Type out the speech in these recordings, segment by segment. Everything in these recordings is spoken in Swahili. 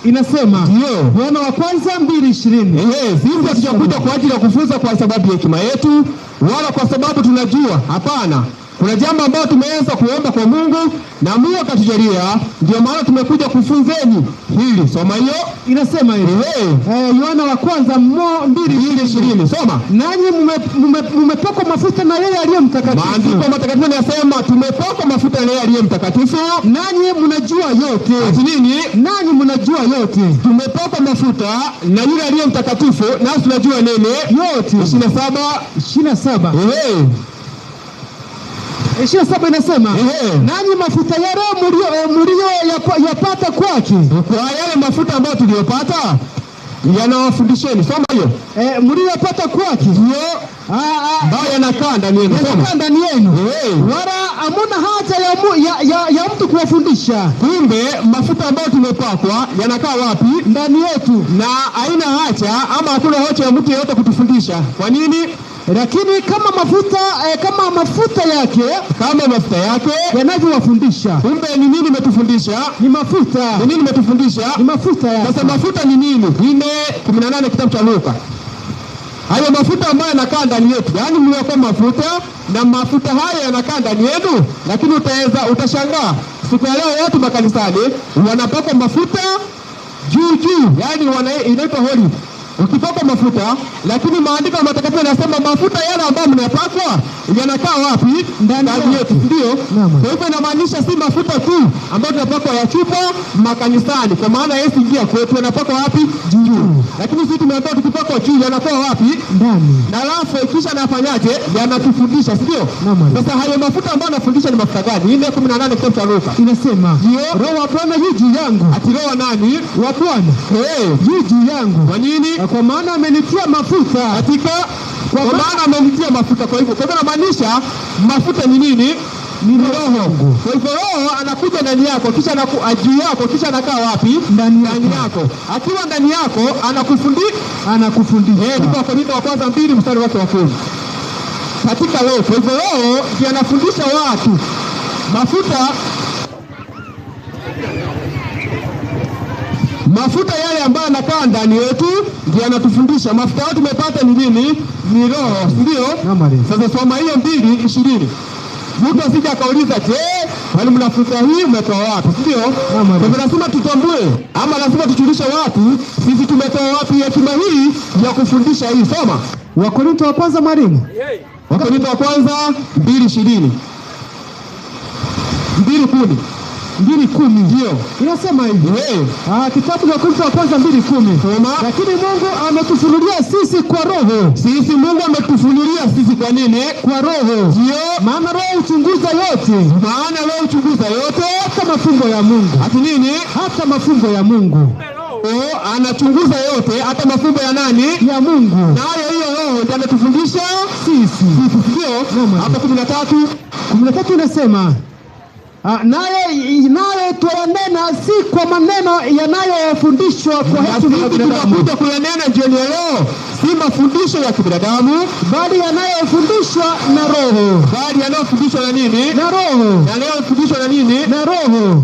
inasema ndio Yohana wa kwanza 2:20. Sisi hatujakuja kwa ajili ya kufunza kwa sababu ya hekima yetu wala kwa sababu tunajua. Hapana. Kuna jambo ambalo tumeanza kuomba kwa Mungu na Mungu akatujalia, ndio maana tumekuja kufunzeni hili. Soma hiyo. Inasema hivi. Yohana wa kwanza 2:20. Soma. Nanyi mmepakwa mafuta na yeye aliye mtakatifu. Maandiko matakatifu yanasema tumepakwa mafuta na yeye aliye mtakatifu. Nanyi mnajua yote. Ati nini? Nanyi mnajua yote. Tumepakwa mafuta na yule aliye mtakatifu, nasi tunajua nini? Yote. 27. 27 inasema nanyi mafuta yale mlio yapata kwake. Kwa yale mafuta ambayo tuliyopata yanawafundisheni. Soma hiyo. Mliyopata kwake ambayo yanakaa ndani yenu. Yanakaa ndani yenu. Wala hamuna haja ya mtu kuwafundisha. Kumbe mafuta ambayo tumepakwa yanakaa wapi? Ndani yetu. Na haina haja ama hakuna haja ya mtu yeyote kutufundisha. Kwa nini? Lakini kama mafuta yake yanavyowafundisha. Kumbe ni nini imetufundisha? Ni mafuta. Ni nini imetufundisha? Ni mafuta yake. Sasa mafuta ni nini? 4:18 kitabu cha Luka. Hayo mafuta ambayo yanakaa ndani yetu. Yaani mliokuwa mafuta na mafuta hayo yanakaa ndani yenu, lakini utashangaa siku ya leo watu makanisani wanapaka mafuta juu. Yaani inaitwa holy. Ukipaka mafuta, lakini maandiko matakatifu yanasema mafuta yale ambayo mnapakwa yanakaa wapi? Ndani yetu. Ndio. Kwa hivyo inamaanisha si mafuta tu ambayo tunapakwa ya chupa makanisani, kwa maana Yesu ingia kwetu yanapakwa wapi? Juu. Lakini sisi tumeambiwa tukipakwa juu yanakuwa wapi? Ndani. Na alafu kisha anafanyaje? Yanatufundisha, sio? Sasa hayo mafuta ambayo anafundisha ni mafuta gani? 4:18 kitabu cha Luka. Inasema Roho wa Bwana yu juu yangu. Ati Roho wa nani? Wa Bwana. Yu juu yangu. Kwa nini? Kwa maana amenitia mafuta. Kwa maana amenitia mafuta. Kwa hivyo inamaanisha mafuta ni nini? Ni Roho. Kwa hivyo Roho anakuja ndani yako, kisha juu yako, kisha anakaa wapi? Ndani yako. Akiwa ndani yako anakufundisha. Ndipo Wakorintho wa kwanza 2 mstari wake wa 10. Katika Roho. Kwa hivyo Roho ndiye anafundisha watu. Mafuta yale ambayo yanakaa ndani yetu ndiyo yanatufundisha. Mafuta yote tumepata ni nini? Ni Roho, ndio? Sasa soma hiyo 2:20. Mtu asije akauliza, wale mnafuta hii umetoa wapi? Ndio? Kwa hivyo lazima tutambue ama lazima tujulishe watu sisi tumetoa wapi hekima hii ya kufundisha hii. Soma. Wakorintho wa kwanza mwalimu. Wakorintho wa kwanza 2:20. 2:10. 2:10 ndio. Inasema hivi. Kitabu cha Wakorintho wa kwanza 2:10. Lakini Mungu ametufunulia sisi kwa Roho. Mungu ametufunulia sisi kwa nini? Kwa Roho. Ndio. Maana Roho huchunguza yote. Hata mafumbo ya Mungu. Ati nini? Hata mafumbo ya Mungu. Anachunguza yote, hata mafumbo ya nani? Ya Mungu. Nayo hiyo Roho ndiye anatufundisha sisi. Ndio. Hapa 13 inasema naye twayanena si kwa maneno yanayofundishwa kwa hekima ya binadamu. Tunakuja kuyanena jioni ya leo si mafundisho ya kibinadamu, bali yanayofundishwa na Roho. Bali yanayofundishwa na nini? Na Roho. Yanayofundishwa na nini? Na Roho.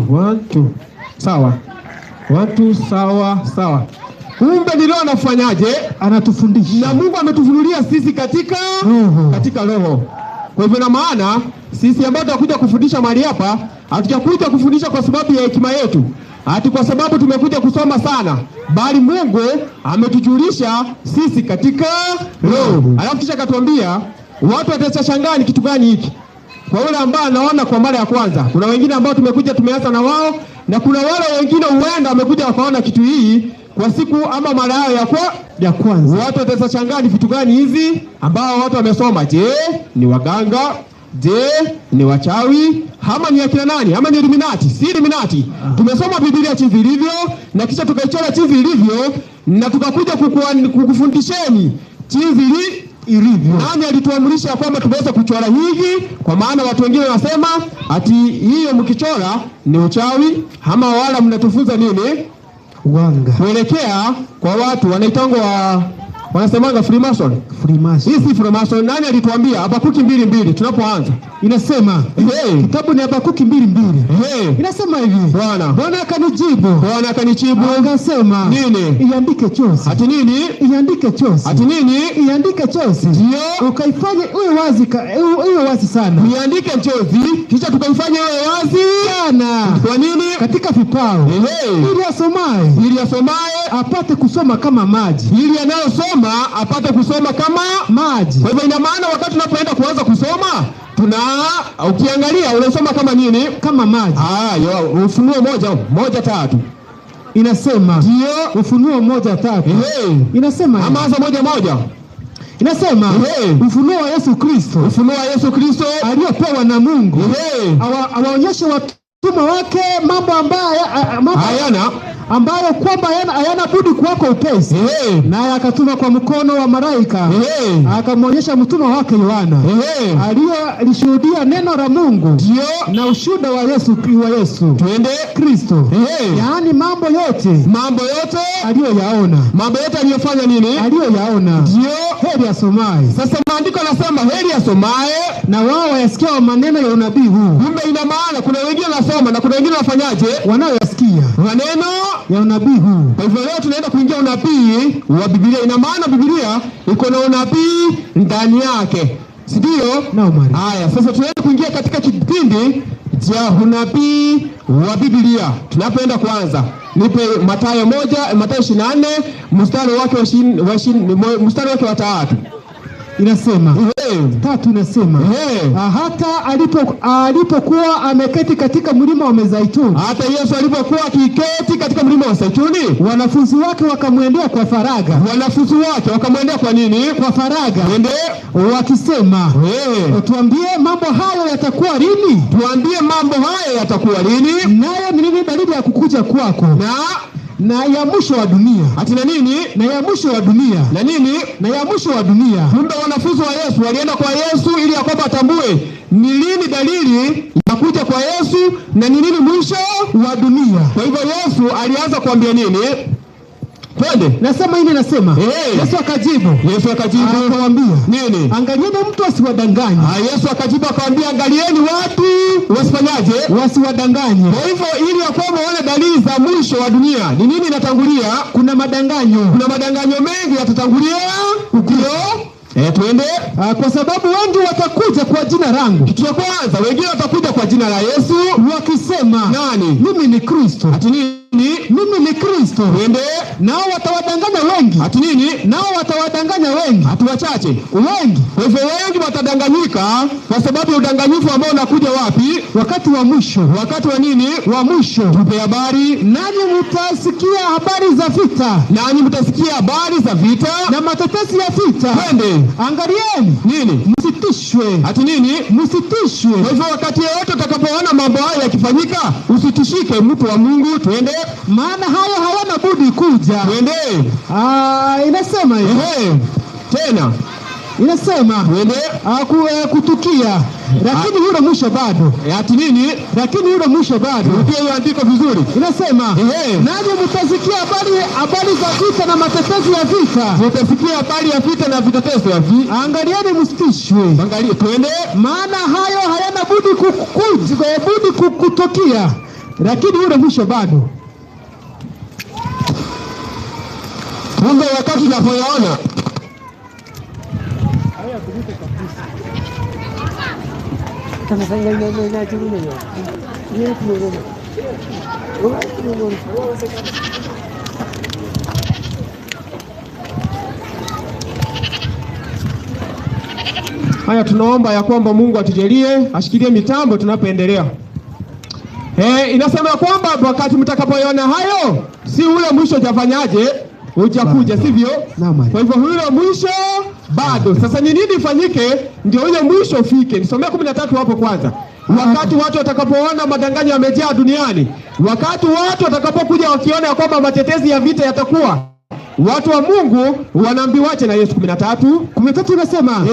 Watu. Sawa. Sawa. Kumbe ni Roho anafanyaje? Anatufundisha. Na Mungu ametufunulia sisi katika Roho. Kwa hivyo na maana sisi ambao tutakuja kufundisha mahali hapa, hatujakuja kufundisha kwa sababu ya hekima yetu, hati kwa sababu tumekuja kusoma sana, bali Mungu ametujulisha sisi katika Roho. Alafu kisha akatuambia watu watashangaa ni kitu gani hiki. Kwa wale ambao anaona kwa mara ya kwanza, kuna wengine ambao tumekuja tumeanza na wao, na kuna wale wengine huenda wamekuja wakaona kitu hii kwa siku ama mara yao ya kwanza. Watu watashangaa ni vitu gani hizi ambao watu wamesoma. Je, ni waganga je, ni wachawi ama ni akina nani? Ama ni Illuminati? Si Illuminati. Tumesoma Biblia jinsi ilivyo na kisha tukaichora jinsi ilivyo na tukakuja kukufundisheni jinsi ilivyo. Nani alituamrisha kwamba tuweze kuchora hivi? Kwa maana watu wengine wanasema ati hiyo mkichora ni uchawi ama wala mnatufunza nini? Wanga. Kuelekea kwa watu wanaitangwa wanasemanga Freemason. Freemason. Hii si Freemason. Nani alituambia? Habakuki 2:2 tunapoanza. Inasema, kitabu ni Habakuki 2:2. Inasema hivi. Bwana akanijibu. Akasema, nini? Iandike chozi. Ati nini? Iandike chozi. Ati nini? Iandike chozi. Ndio. Ukaifanye iwe wazi sana. Iandike chozi, kisha tukaifanye iwe wazi sana. Kwa nini? Katika vipao. Ili asomaye apate kusoma kama maji. Ili anayosoma apate kusoma kama maji. Kwa hivyo ina maana wakati tunapoenda kuanza kusoma ukiangalia unasoma kama nini? Kama maji. Ufunuo 1:3 inasema. Ndio. Ufunuo 1:3 inasema. Ama anza 1:1 inasema. Ufunuo wa Yesu Kristo. Ufunuo wa Yesu Kristo aliyopewa na Mungu. Awaonyeshe watumwa wake mambo ambayo kwamba hayana budi kuwako upesi. Naye akatuma kwa mkono wa malaika akamwonyesha mtumwa wake Yohana aliyelishuhudia neno la Mungu. Ndio. Na ushuhuda wa Yesu twende Kristo. Yaani mambo yote aliyoyaona. Mambo yote aliyofanya nini? Aliyoyaona. Ndio. Heri asomaye. Sasa maandiko yanasema heri asomaye na wao wayasikia maneno ya unabii huu. Kumbe ina maana kuna wengine wanasoma na kuna wengine wafanyaje? Wanaoyasikia maneno ya unabii huu. Kwa hivyo leo tunaenda kuingia unabii wa Biblia. Ina maana Biblia iko na unabii ndani yake, si ndio? Haya, sasa tunaenda kuingia katika kipindi cha unabii wa Biblia. Tunapoenda kwanza, nipe Mathayo 24 mstari wake wa 3. Inasema 3 inasema hata alipokuwa ameketi katika mlima wa Mizeituni. Hata Yesu alipokuwa akiketi katika mlima wa Mizeituni, wanafunzi wake wakamwendea kwa faraga. Wanafunzi wake wakamwendea kwa nini? Kwa faraga. Wakisema, tuambie mambo hayo yatakuwa lini? Tuambie mambo hayo yatakuwa lini? Nayo ni nini dalili ya kukuja kwako? Na ya mwisho wa dunia. Ati na nini? Na ya mwisho wa dunia. Na nini? Na ya mwisho wa dunia. Kumbe wanafunzi wa Yesu walienda kwa Yesu ili ya kwamba atambue ni lini dalili ya kuja kwa Yesu na ni nini mwisho wa dunia. Kwa hivyo Yesu alianza kuambia nini? Twende. Nasema Yesu akajibu. Akawaambia, nini? Angalieni mtu asiwadanganye. Yesu akajibu akawaambia, angalieni watu wasifanyaje? Wasiwadanganye. Kwa hivyo ili ya kwamba waone dalili za mwisho wa dunia, ni nini inatangulia? Kuna madanganyo mengi yatatangulia. Twende. Kwa sababu wengi watakuja kwa jina langu. Kitu cha kwanza, wengine watakuja kwa jina la Yesu wakisema, nani? Mimi ni Kristo. Ati nini? Mimi ni Kristo. Twende. Nao watawadanganya wengi. Ati nini? Nao watawadanganya wengi. Ati wachache? Wengi. Kwa hivyo wengi watadanganyika kwa sababu ya udanganyifu ambao unakuja wapi? Wakati wa mwisho. Wakati wa nini? Wa mwisho. Tupe habari. Nanyi mtasikia habari za vita. Na matetesi ya vita. Twende. Angalieni. Nini? Msitishwe. Ati nini? Msitishwe. Kwa hivyo wakati yote utakapoona mambo haya yakifanyika, usitishike mtu wa Mungu. Twende. Maana hayo hayana budi kuja. Twende. Inasema hivi. Tena. Inasema kutukia, lakini yule mwisho bado. Ati nini? Lakini yule mwisho bado. Rudia hiyo andiko vizuri. Inasema nanyi mtasikia habari za vita na matetesi ya vita. Mtasikia habari ya vita na vitetesi ya vita. Angalieni msitishwe. Angalia, twende. Maana hayo hayana budi kutukia, lakini yule mwisho bado. Kumbe wakati unapoyaona haya, tunaomba ya kwamba Mungu atujalie, ashikilie mitambo tunapoendelea. Inasema kwamba wakati mtakapoona hayo, si ule mwisho jafanyaje? Ujakuja, sivyo? Kwa hivyo ule mwisho bado. Sasa ni nini ifanyike ndio ile mwisho ufike? Nisomea 13 hapo kwanza. Wakati watu watakapoona madanganyo yamejaa duniani, wakati watu watakapokuja wakiona ya kwamba matetezi ya vita yatakuwa, watu wa Mungu wanaambiwaje na Yesu? 13 inasema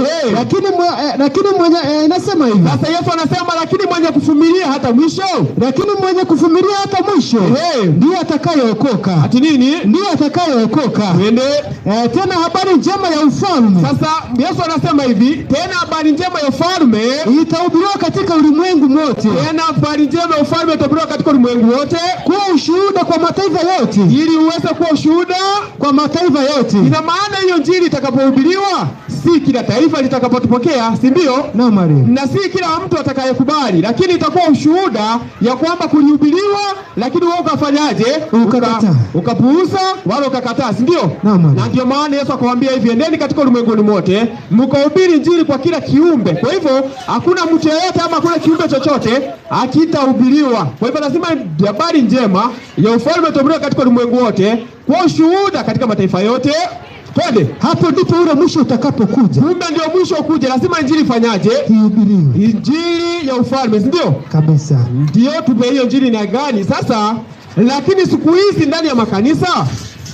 lakini mwenye inasema hivi. Sasa Yesu anasema lakini mwenye kuvumilia hata mwisho, lakini mwenye kuvumilia hata mwisho ndiye atakayeokoka. Ati nini? Ndiye atakayeokoka. Twende. Tena habari njema ya ufalme. Sasa Yesu anasema hivi, tena habari njema ya ufalme itahubiriwa katika ulimwengu wote. Tena habari njema ya ufalme itahubiriwa katika ulimwengu wote, kuwa ushuhuda kwa mataifa yote, ili uweze kuwa ushuhuda kwa mataifa yote. Ina maana hiyo injili itakapohubiriwa, si kila taifa litakapotupokea, si ndio? Na si kila mtu atakayekubali, lakini itakuwa ushuhuda ya kwamba kulihubiriwa, lakini wewe ukafanyaje? Ukapuuza wala ukakataa, si ndio? Na ndio maana Yesu akawaambia hivi, endeni katika ulimwenguni mote mkahubiri injili kwa kila kiumbe. Kwa hivyo hakuna mtu yeyote ama hakuna kiumbe chochote akitahubiriwa. Kwa hivyo lazima habari njema ya ufalme itahubiriwa katika ulimwengu wote kwa ushuhuda katika mataifa yote. Twende. Hapo ndipo ule mwisho utakapokuja. Kumbe ndio mwisho ukuje, lazima injili ifanyaje? Ihubiriwe. Injili ya ufalme, ndio? Kabisa. Ndio tupe hiyo injili na gani sasa? Lakini siku hizi ndani ya makanisa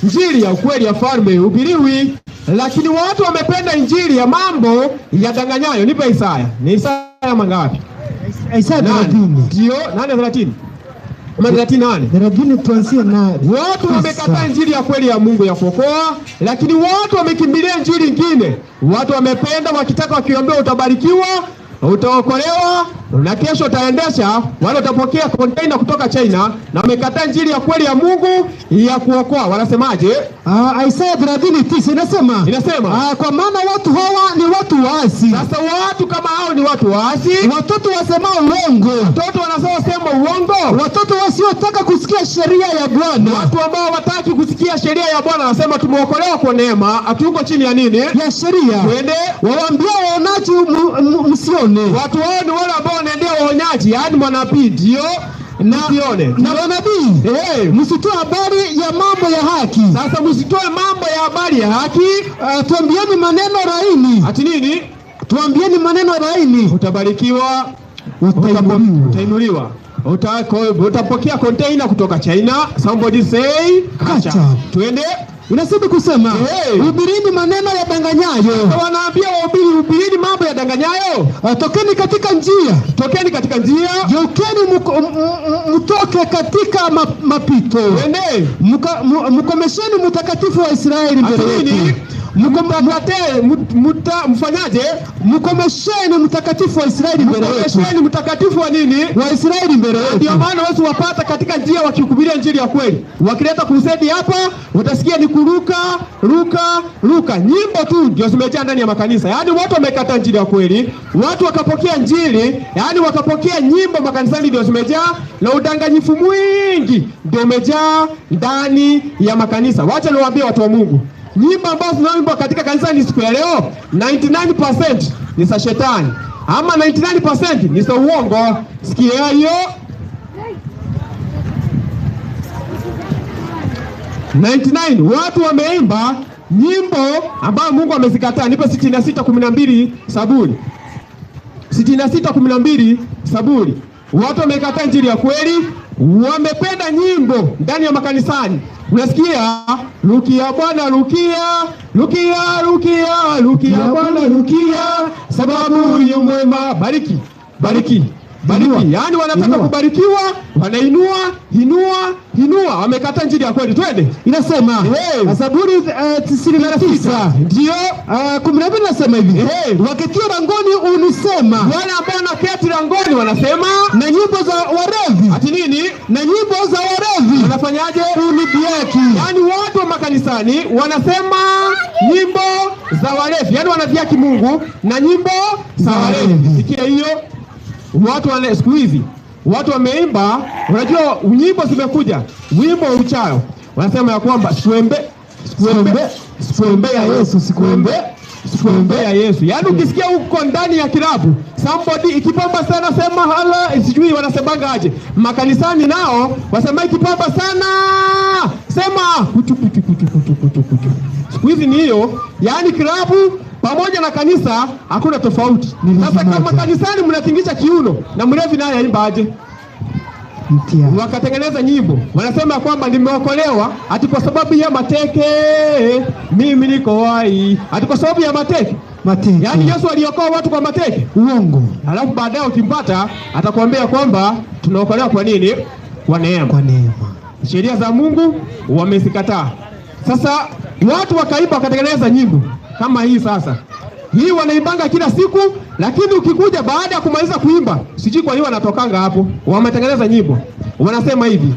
injili ya ukweli ya ufalme ihubiriwi, lakini watu wamependa injili ya mambo yadanganyayo. Nipe Isaya. Ni Isaya mangapi? Isaya 30. Ndio, 8:30. 30 tuanzie na watu wamekataa injili ya kweli ya Mungu ya kuokoa, lakini watu wamekimbilia injili nyingine. Watu wamependa wakitaka, wakiambiwa utabarikiwa, utaokolewa na kesho utaendesha, wale utapokea container kutoka China, na wamekataa injili ya kweli ya Mungu ya kuokoa. Wanasemaje? Isaya 30:9 inasema kwa maana watu hawa ni watu waasi. Sasa watu kama hao ni watu waasi, watoto wasemao uongo, watoto wanasema uongo, watoto wasiotaka kusikia sheria ya Bwana, watu ambao wataki kusikia sheria ya Bwana. Wanasema tumeokolewa kwa neema, hatuko chini ya nini? Ya sheria. Twende. Waambia waonaji msione. Watu wao ni wale ambao wanaendea waonyaji, yaani manabii, ndio na wanabii. Msitoe habari ya mambo ya haki. Sasa msitoe mambo ya habari ya haki. Tuambieni maneno laini. Ati nini? Tuambieni maneno laini. Utabarikiwa, utainuliwa, utapokea container kutoka China. Somebody say kacha. Twende. Inasema kusema hubirini maneno ya danganyayo. Wanaambia hubirini mambo ya danganyayo. Tokeni katika njia. Tokeni katika njia. Geukeni mtoke katika mapito. Twende. Mkomesheni mtakatifu wa Israeli mbele yetu. Mfanyaje? Mkomesheni mtakatifu wa Israeli mbele yetu. Mkomesheni mtakatifu wa nini? Wa Israeli mbele yetu. Ndio maana watu wapata katika njia wakikubiria injili ya kweli. Wakileta crusade hapa, utasikia ni kuruka nyimbo tu ndio zimejaa ndani ya makanisa. Yaani watu wamekataa injili ya kweli, watu wakapokea injili, yaani wakapokea nyimbo makanisani ndio zimejaa, na udanganyifu mwingi ndio umejaa ndani ya makanisa. Wacha niwaambie watu wa Mungu, nyimbo ambazo zinaoimbwa katika kanisa ni siku ya leo 99% ni za shetani, ama 99% ni za uongo. Sikia hiyo 99 watu wameimba nyimbo ambayo Mungu amezikataa. Nipo 66:12 Zaburi. 66:12 Zaburi. Watu wamekataa injili ya kweli, wamependa nyimbo ndani ya makanisani. Unasikia rukia Bwana rukia Bwana rukia, sababu yu mwema. Bariki. Yaani wanataka kubarikiwa, wanainua, hinua, wamekataa injili ya kweli. Twende. Inasema Zaburi 99 ndio 12 inasema hivi, waketia langoni unisema. Wale ambao wanaketi langoni wanasema, na nyimbo za warevi. Ati nini? Na nyimbo za warevi wanafanyaje? Unibiaki. Yaani watu wa makanisani wanasema nyimbo za warevi, yaani wanadhiaki Mungu na nyimbo za warevi. Sikia hiyo. Watu wale siku hizi watu wameimba, unajua nyimbo zimekuja, wimbo uchayo, wanasema ya kwamba sikuembe ya Yesu. Yaani ukisikia huko ndani ya kilabu somebody ikipamba sana sema hala, sijui wanasemanga aje. Makanisani nao wasema ikipamba sana sema kuchu. Siku hizi ni hiyo, yaani kilabu pamoja na kanisa hakuna tofauti. Sasa kama kanisani mnatingisha kiuno na mlevi naye aimba aje? Wakatengeneza nyimbo wanasema kwamba nimeokolewa ati kwa sababu ya mateke, mimi niko hai ati kwa sababu ya mateke. Yaani Yesu aliokoa watu kwa mateke? Uongo. Alafu baadaye ukimpata atakwambia kwamba tunaokolewa kwa nini? Kwa neema. Kwa neema. Sheria za Mungu wamezikataa. Sasa watu wakaimba wakatengeneza nyimbo kama hii sasa. Hii wanaimbanga kila siku, lakini ukikuja baada ya kumaliza kuimba, sijui kwa nini wanatokanga hapo. Wametengeneza nyimbo. Wanasema hivi: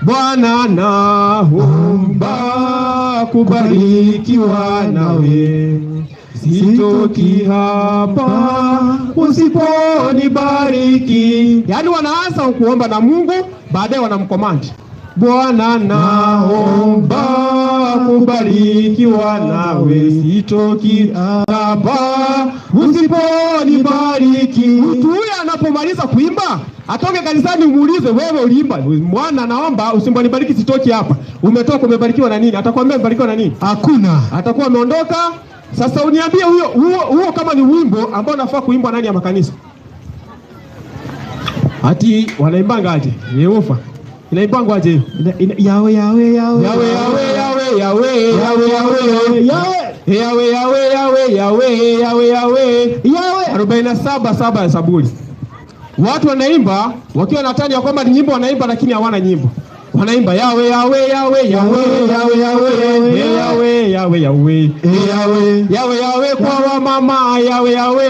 Bwana naomba kubarikiwa nawe, sitoki hapa usiponibariki. Yaani wanaanza kuomba na Mungu, baadaye wanamkomandi. Bwana naomba kubarikiwa nawe, sitoki hapa usiponibariki. Mtu huyo anapomaliza kuimba atoke kanisani, umuulize wewe uliimba, Bwana naomba usiponibariki sitoki hapa, umetoka umebarikiwa na nini? Atakwambia umebarikiwa na nini? Hakuna. Atakuwa ameondoka. Sasa uniambie huo kama ni wimbo ambao unafaa kuimbwa ndani ya makanisa. Ati wanaimbanga aje? Yehova inaibangwa aje? Yawe yawe yawe yawe yawe yawe yawe yawe yawe yawe yawe yawe 47:7 ya Zaburi. Watu wanaimba wakiwa na tani ya kwamba ni nyimbo wanaimba, lakini hawana nyimbo. Wanaimba yawe yawe yawe yawe yawe yawe yawe yawe yawe yawe yawe kwa mama yawe yawe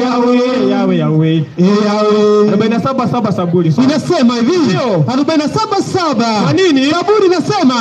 yawe yawe yawe 47:7 Zaburi. Inasema hivi 47:7. Kwa nini? Zaburi inasema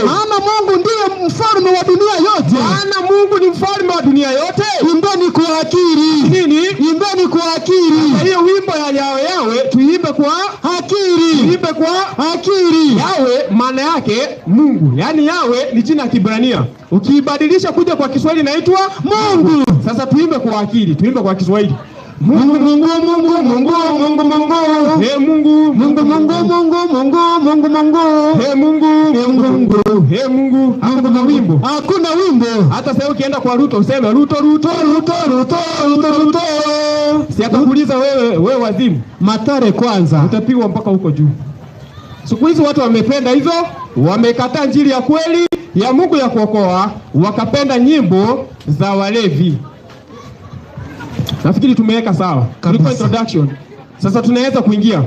maana Mungu ndiye mfalme wa dunia yote. Maana Mungu ni mfalme wa dunia yote. Imbeni kwa akili. Nini? Imbeni kwa akili. Hiyo wimbo ya yawe yawe tuimbe kwa akili. Tuimbe kwa akili. Yawe maana yake Mungu. Yaani yawe ni jina la Kiebrania. Ukiibadilisha kuja kwa Kiswahili inaitwa Mungu. Sasa tuimbe kwa akili, tuimbe kwa Kiswahili. Mungu Mungu Mungu Mungu Mungu Mungu. He Mungu Mungu Mungu Mungu Mungu Mungu Mungu. He Mungu Mungu Mungu. He Mungu. Hakuna wimbo. Hakuna wimbo. Hata sasa ukienda kwa Ruto useme Ruto Ruto Ruto Ruto Ruto Ruto. Si atakuuliza wewe wazimu. Matare kwanza. Utapigwa mpaka huko juu. Siku hizi watu wamependa hizo, wamekataa injili ya kweli ya Mungu ya kuokoa, wakapenda nyimbo za walevi. Nafikiri tumeweka sawa. Tulikuwa introduction. Sasa tunaweza kuingia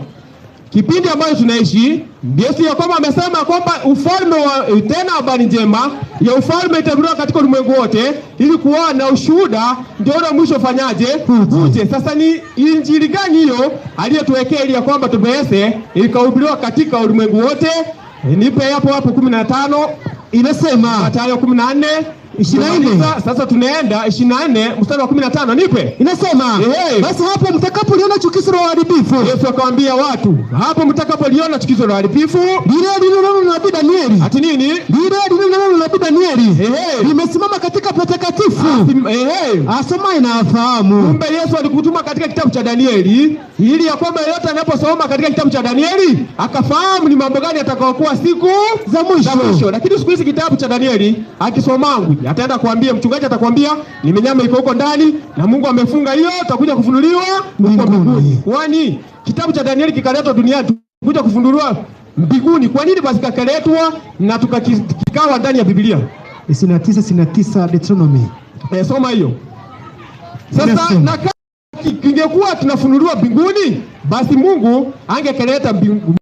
kipindi ambacho tunaishi. Yesu ya kwamba amesema kwamba ufalme wa tena habari njema ya ufalme itahubiriwa katika ulimwengu wote ili kuwa na ushuhuda, ndio na mwisho fanyaje? Uje. Sasa ni injili gani hiyo aliyetuwekea ili ya kwamba tubese ikahubiriwa katika ulimwengu wote? Nipe hapo 15 inasema Mathayo 14:24. Sasa tunaenda 24 mstari wa 15. Nipe. Inasema basi hapo mtakapoliona chukizo la uharibifu. Yesu akamwambia watu, hapo mtakapoliona chukizo la uharibifu, lile neno la nabii Danieli. Ati nini? Lile neno la nabii Danieli. Limesimama katika patakatifu. Asoma inafahamu. Kumbe Yesu alikutuma katika kitabu cha Danieli ili ya kwamba yote anaposoma katika kitabu cha Danieli akafahamu ni mambo gani atakayokuwa siku za mwisho. Lakini siku hizi kitabu cha Danieli akisomangu ataenda kuambia mchungaji, atakwambia ni mnyama iko huko ndani na Mungu amefunga hiyo, utakuja kufunuliwa mbinguni. Kwani kitabu cha Danieli kikaletwa duniani kuja kufunuliwa mbinguni? Kwa nini basi kakaletwa na tukakikawa ndani ya Biblia? 29:9 Deuteronomy. Soma hiyo. Sasa na kingekuwa tunafunuliwa mbinguni, basi Mungu angekeleta mbinguni.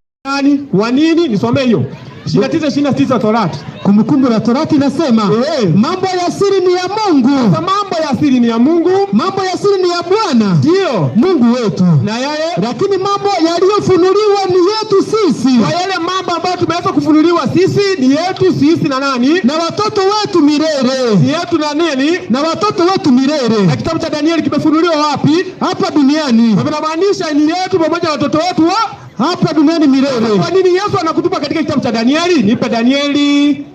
Kwa nini? Nisome hiyo. 29:29 Torati. Kumbukumbu la Torati inasema mambo ya siri ni ya Mungu. Sasa mambo ya siri ni ya Mungu, mambo ya siri ni ya Bwana, ndio Mungu wetu. Na yale lakini mambo yaliyofunuliwa ni yetu sisi. Kwa yale mambo ambayo tumeweza kufunuliwa sisi ni yetu sisi na nani? Na watoto wetu milele. Ni yetu na nini? Na watoto wetu milele. Na kitabu cha Danieli kimefunuliwa wapi? Hapa duniani. Inamaanisha ni yetu pamoja na watoto wetu hapa duniani milele. Kwa nini Yesu anakutupa katika kitabu cha Danieli? Nipe Danieli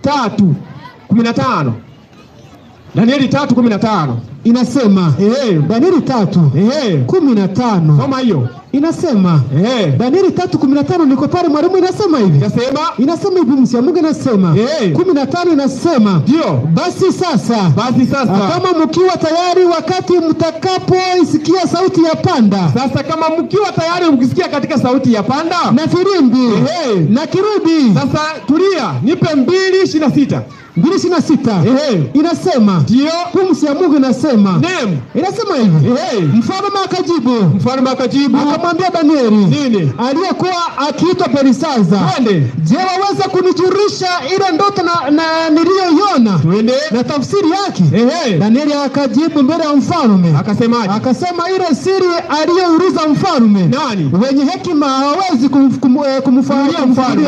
3:15. Danieli 3:15. inasema Danieli 3:15. Soma hiyo. Inasema Danieli 3:15, niko pale mwalimu, inasema hivi. Inasema hivi, msiamungu, inasema 15, inasema ndio, basi sasa kama mkiwa tayari wakati mtakapoisikia sauti ya panda. Sasa kama mkiwa tayari mkisikia katika sauti ya panda na firimbi na kirubi. Sasa tulia, nipe 2:26. 2:26 inasema ndio, pumzi ya Mungu inasema inasema hivi. Mfalme akajibu akamwambia Danieli nini? Aliyekuwa akiitwa Belshaza, je, waweza kunijulisha ile ndoto na niliyoiona na tafsiri yake? Danieli akajibu mbele ya mfalme akasemaje? Akasema, ile siri aliyouliza mfalme, nani wenye hekima hawezi kumfunulia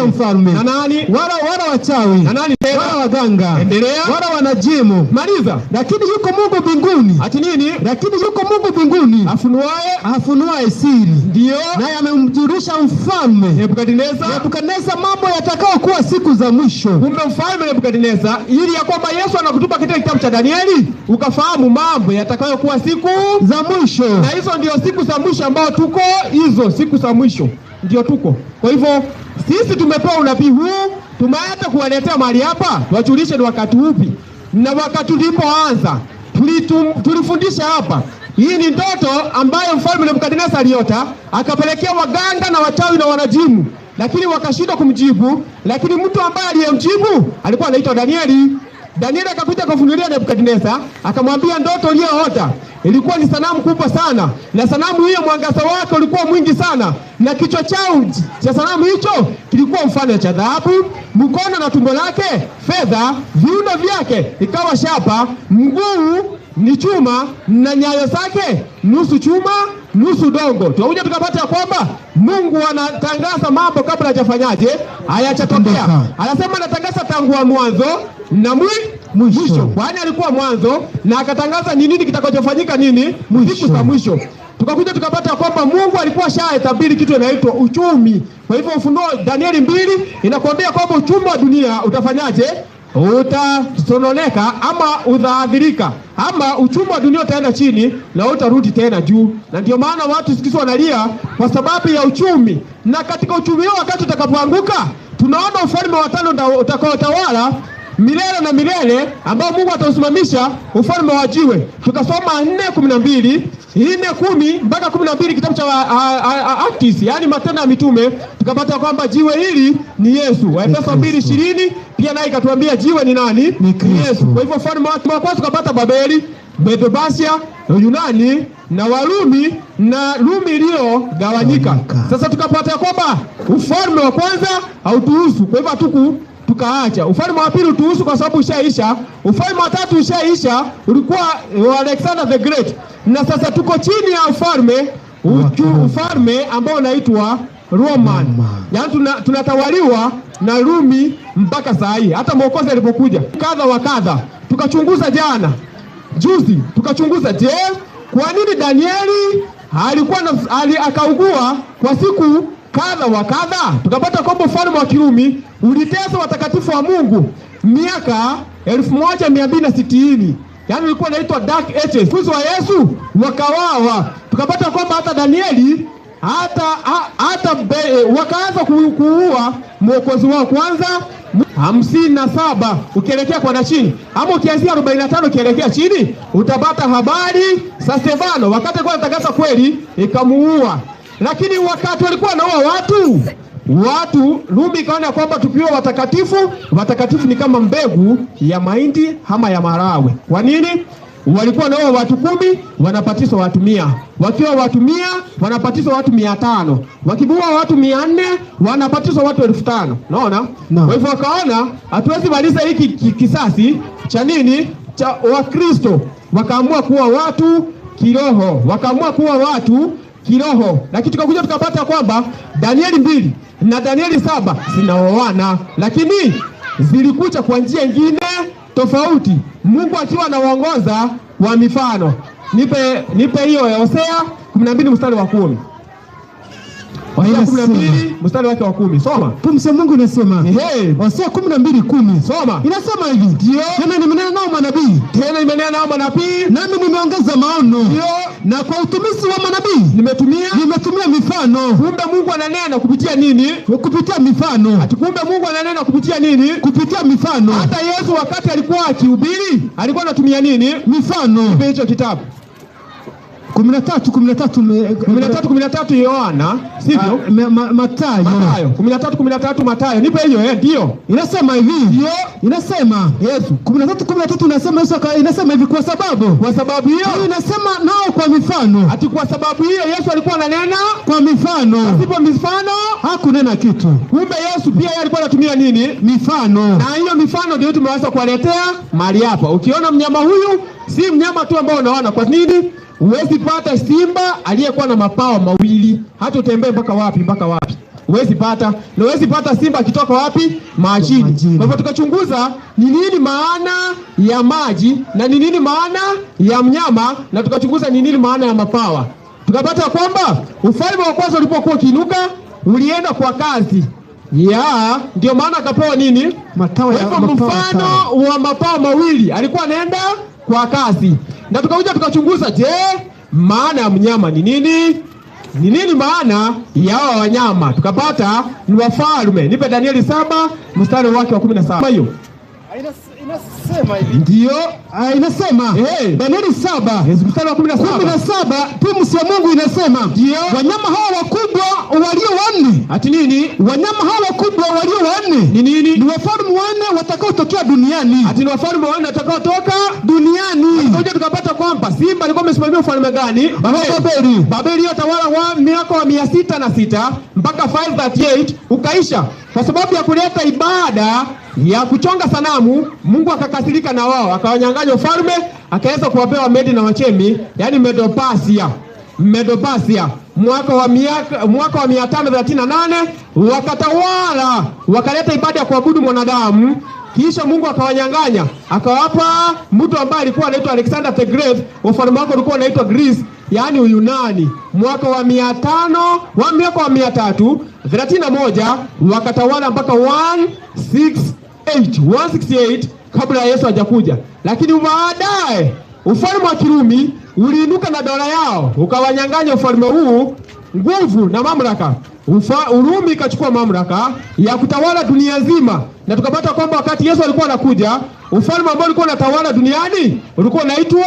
mfalme, na nani? Wala wachawi, na nani tena? Wala waganga, endelea, wala wanajimu. Maliza. Lakini yuko Mungu mbinguni. Ati nini? Lakini yuko Mungu mbinguni afunuaye siri, ndio, naye amemjulisha mfalme Nebukadneza mambo yatakayokuwa siku za mwisho. Kumbe mfalme Nebukadneza, ili ya kwamba Yesu anakutupa katika kitabu cha Danieli ukafahamu mambo yatakayokuwa siku za mwisho, na hizo ndio siku za mwisho ambao tuko, hizo siku za mwisho ndio tuko. Kwa hivyo sisi tumepewa unabii huu, tumeata kuwaletea mahali hapa wajulishe ni wakati upi, na wakati tulipoanza tulifundisha hapa. Hii ni ndoto ambayo mfalme Nebukadneza aliota, akapelekea waganga na wachawi na wanajimu, lakini wakashindwa kumjibu. Lakini mtu ambaye aliyemjibu alikuwa anaitwa Danieli. Danieli akakuja kufunulia Nebukadneza, akamwambia ndoto uliyoota ilikuwa ni sanamu kubwa sana, na sanamu hiyo mwangaza wake ulikuwa mwingi sana, na kichwa chao cha sanamu hicho kilikuwa mfano cha dhahabu, mkono na tumbo lake fedha, viuno vyake ikawa shaba, mguu ni chuma, na nyayo zake nusu chuma nusu dongo. Tunakuja tukapata kwamba Mungu anatangaza mambo kabla hajafanyaje, hayajatokea. Anasema anatangaza tangu wa mwanzo na mwisho. Kwani alikuwa mwanzo na akatangaza ni nini kitakachofanyika nini siku za mwisho. Tukakuja tukapata kwamba Mungu alikuwa shatabiri kitu inaitwa uchumi. Kwa hivyo Ufunuo Danieli 2 inakuambia kwamba uchumi wa dunia utafanyaje, utasononeka ama udhaadhirika, ama uchumi wa dunia utaenda chini na utarudi tena juu. Na ndio maana watu siku hizi wanalia kwa sababu ya uchumi. Na katika uchumi huo wakati utakapoanguka, tunaona ufalme wa tano utakaotawala milele na milele, ambao Mungu atausimamisha, ufalme wa jiwe. Tukasoma 4:12, 4:10 mpaka 12 kitabu cha Acts, yani Matendo ya Mitume, tukapata kwamba jiwe hili ni Yesu. Waefeso 2:20 pia naye ikatuambia jiwe ni nani? Ni Yesu. Kwa hivyo ufalme wa kwanza tukapata Babeli, Medo-Persia, Yunani na Warumi, na Rumi iliyogawanyika. Sasa tukapata kwamba ufalme wa kwanza hautuhusu, kwa hivyo tukaacha. Ufalme wa pili utuhusu kwa sababu ushaisha. Ufalme wa tatu ushaisha, ulikuwa wa Alexander the Great. Na sasa tuko chini ya ufalme ambao unaitwa Roman. Yaani tunatawaliwa na Rumi mpaka saa hii. Hata Mwokozi alipokuja kadha wa kadha, tukachunguza juzi tukachunguza, je, kwa nini Danieli akaugua kwa siku kadha wa kadha? Tukapata kwamba ufalme wa Kirumi ulitesa watakatifu wa Mungu miaka 1260. Yaani ulikuwa unaitwa Dark Ages. Fuzo wa Yesu wakawawa. Tukapata kwamba hata Danieli wakaanza kuua mwokozi wao kwanza 57 ukielekea kwa chini, ama ukianzia 45 ukielekea chini, utapata habari za Stefano wakati alikuwa anatangaza kweli ikamuua. Lakini wakati walikuwa naua watu Rumi ikaona kwamba tukiwa watakatifu ni kama mbegu ya mahindi ama ya marawe. Kwa nini? Walikuwa naua watu 10 wanapatiswa watu 100, wakiwa watu 100 wanapatiswa watu 500, wakibua watu 400 wanapatiswa watu 5000. Unaona? Kwa hivyo wakaona hatuwezi maliza hiki kisasi cha nini cha Wakristo, wakaamua kuwa watu kiroho. Lakini tukakuja tukapata kwamba Danieli 2 na Danieli 7 zinaoana, lakini zilikuja kwa njia nyingine tofauti, Mungu akiwa anawaongoza wa mifano. Nipe hiyo Hosea 12 mstari wa 10. Hosea 12 mstari wake wa 10. Soma. Pumzi ya Mungu inasema, Hosea 12:10. Soma. Inasema hivi, ndio, tena nimenena nao manabii, nami nimeongeza maono, ndio, na kwa utumishi wa manabii nimetumia mifano. Kumbe Mungu ananena kupitia nini? Kupitia mifano. Ati kumbe Mungu ananena kupitia nini? Kupitia mifano. Hata Yesu wakati alikuwa akihubiri alikuwa anatumia nini? Mifano. Kipi hicho kitabu? 13 Yohana, sivyo? Mathayo 13 Mathayo. Nipe hiyo, ndio. Inasema hivi. Ndio. Inasema Yesu 13 inasema Yesu inasema hivi, kwa sababu hiyo inasema nao kwa mifano. Ati kwa sababu hiyo Yesu alikuwa ananena kwa mifano. Asipo mifano hakunena kitu. Kumbe Yesu pia yeye alikuwa anatumia nini? Mifano. Na hiyo mifano ndio tumeweza kuwaletea mahali hapa. Ukiona mnyama huyu si mnyama tu ambao unaona. Kwa nini? Huwezi pata simba aliyekuwa na mapawa mawili. Hata utembee mpaka wapi huwezi pata. Na huwezi pata simba akitoka wapi? Majini. Kwa hivyo tukachunguza ni nini maana ya maji na ni nini maana ya mnyama, na tukachunguza ni nini maana ya mapawa. Tukapata kwamba ufalme wa kwanza ulipokuwa kiinuka ulienda kwa kasi. Ndio maana akapewa nini? Mfano wa mapawa mawili. Alikuwa anaenda kwa kasi. Na tukakuja tukachunguza, je, maana ya mnyama ni nini? Ni nini maana ya wanyama? Tukapata ni wafalme. Nipe Danieli 7 mstari wake wa 17. Hiyo inasema hivi. Ndio, inasema Danieli 7 mstari wa 17. Pumzi ya Mungu inasema, ndio, wanyama hao wakubwa walio wanne. Ati nini? Wanyama hao wakubwa walio wanne ni nini? Ni wafalme wanne watakaotokea duniani. Ati ni wafalme wanne watakaotoka duniani. Tukaja tukapata kwamba simba alikuwa amesimamia ufalme gani? Babeli. Babeli yatawala wa miaka wa 606 mpaka 538 ukaisha. Kwa sababu ya kuleta ibada ya kuchonga sanamu, Mungu akakasirika na wao, akawanyang'anya ufalme, akaweza kuwapewa Medi na Wachemi, yani Medo-Persia. Mwaka wa 538 wakatawala, wakaleta ibada ya kuabudu mwanadamu. Kisha Mungu akawanyang'anya, akawapa mtu ambaye alikuwa anaitwa Alexander the Great. Ufalme wake ulikuwa unaitwa Greece, yani Uyunani. Mwaka wa 331 wakatawala mpaka 168 kabla ya Yesu hajakuja. Lakini baadaye ufalme wa Kirumi uliinuka na dola yao, ukawanyang'anya ufalme huu nguvu na mamlaka. Urumi ikachukua mamlaka ya kutawala dunia nzima, na tukapata kwamba wakati Yesu alikuwa anakuja, ufalme ambao ulikuwa unatawala duniani ulikuwa unaitwa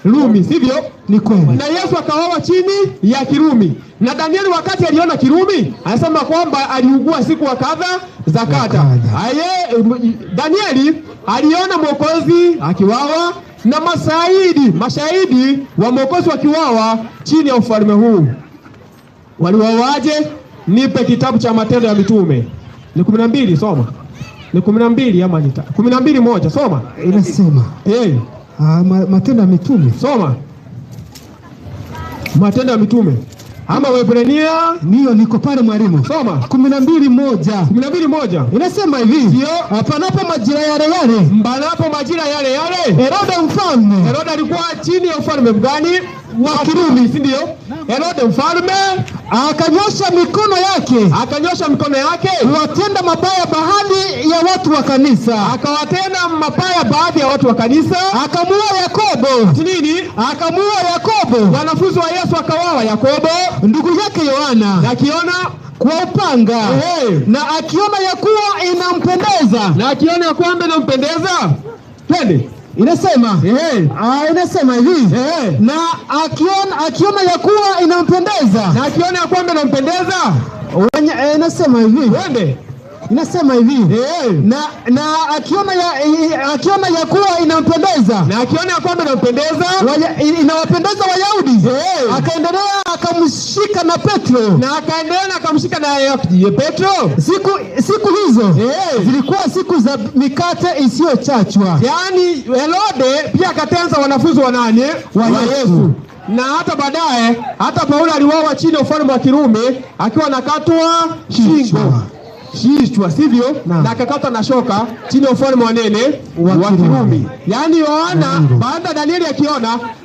Rumi, sivyo? Ni kweli. Na Yesu akaoa chini ya Kirumi. Na Danieli wakati aliona Kirumi, anasema kwamba aliugua siku kadha za kata. Danieli aliona Mwokozi akiwawa na mashahidi wa Mwokozi wakiwawa chini ya ufalme huu. Waliwawaje? Nipe kitabu cha Matendo ya Mitume. Ni 12, soma. Ni 12 ama ni 12:1, soma. Inasema Matendo ya Mitume. Soma. Matendo ya Mitume. Ama Waebrania, ndio niko pale mwalimu. Soma. 12:1. Inasema hivi, ndio, panapo majira yale Herode mfalme. Herode alikuwa chini ya ufalme gani? Wa Kirumi, si ndio? Herode mfalme akanyosha mikono yake kuwatenda mabaya baadhi ya watu wa kanisa. Akawatenda mabaya baadhi ya watu wa kanisa. Akamuua Yakobo. Nini? Akamuua Yakobo. Wanafunzi wa Yesu akawawa Yakobo, ndugu yake Yohana. Na akiona kwa upanga. Na akiona ya kuwa inampendeza. Twende. Inasema inasema hivi, na akiona ya kuwa inampendeza, na akiona ya kwamba inampendeza, inasema hivi, twende. Inasema hivi, na akiona ya kuwa inampendeza, na akiona ya kwamba inawapendeza Wayahudi, akaendelea akamshika na Petro, siku hizo zilikuwa siku za mikate isiyochachwa. Yani Herode pia akatenza wanafunzi wa nani? Wa Yesu. Na hata baadaye hata Paulo aliuawa chini ya ufalme wa Kirumi akiwa nakatwa kichwa, sivyo? Na akakata na shoka chini ya ufalme wa nene wa Kirumi. Yani Yohana baada Danieli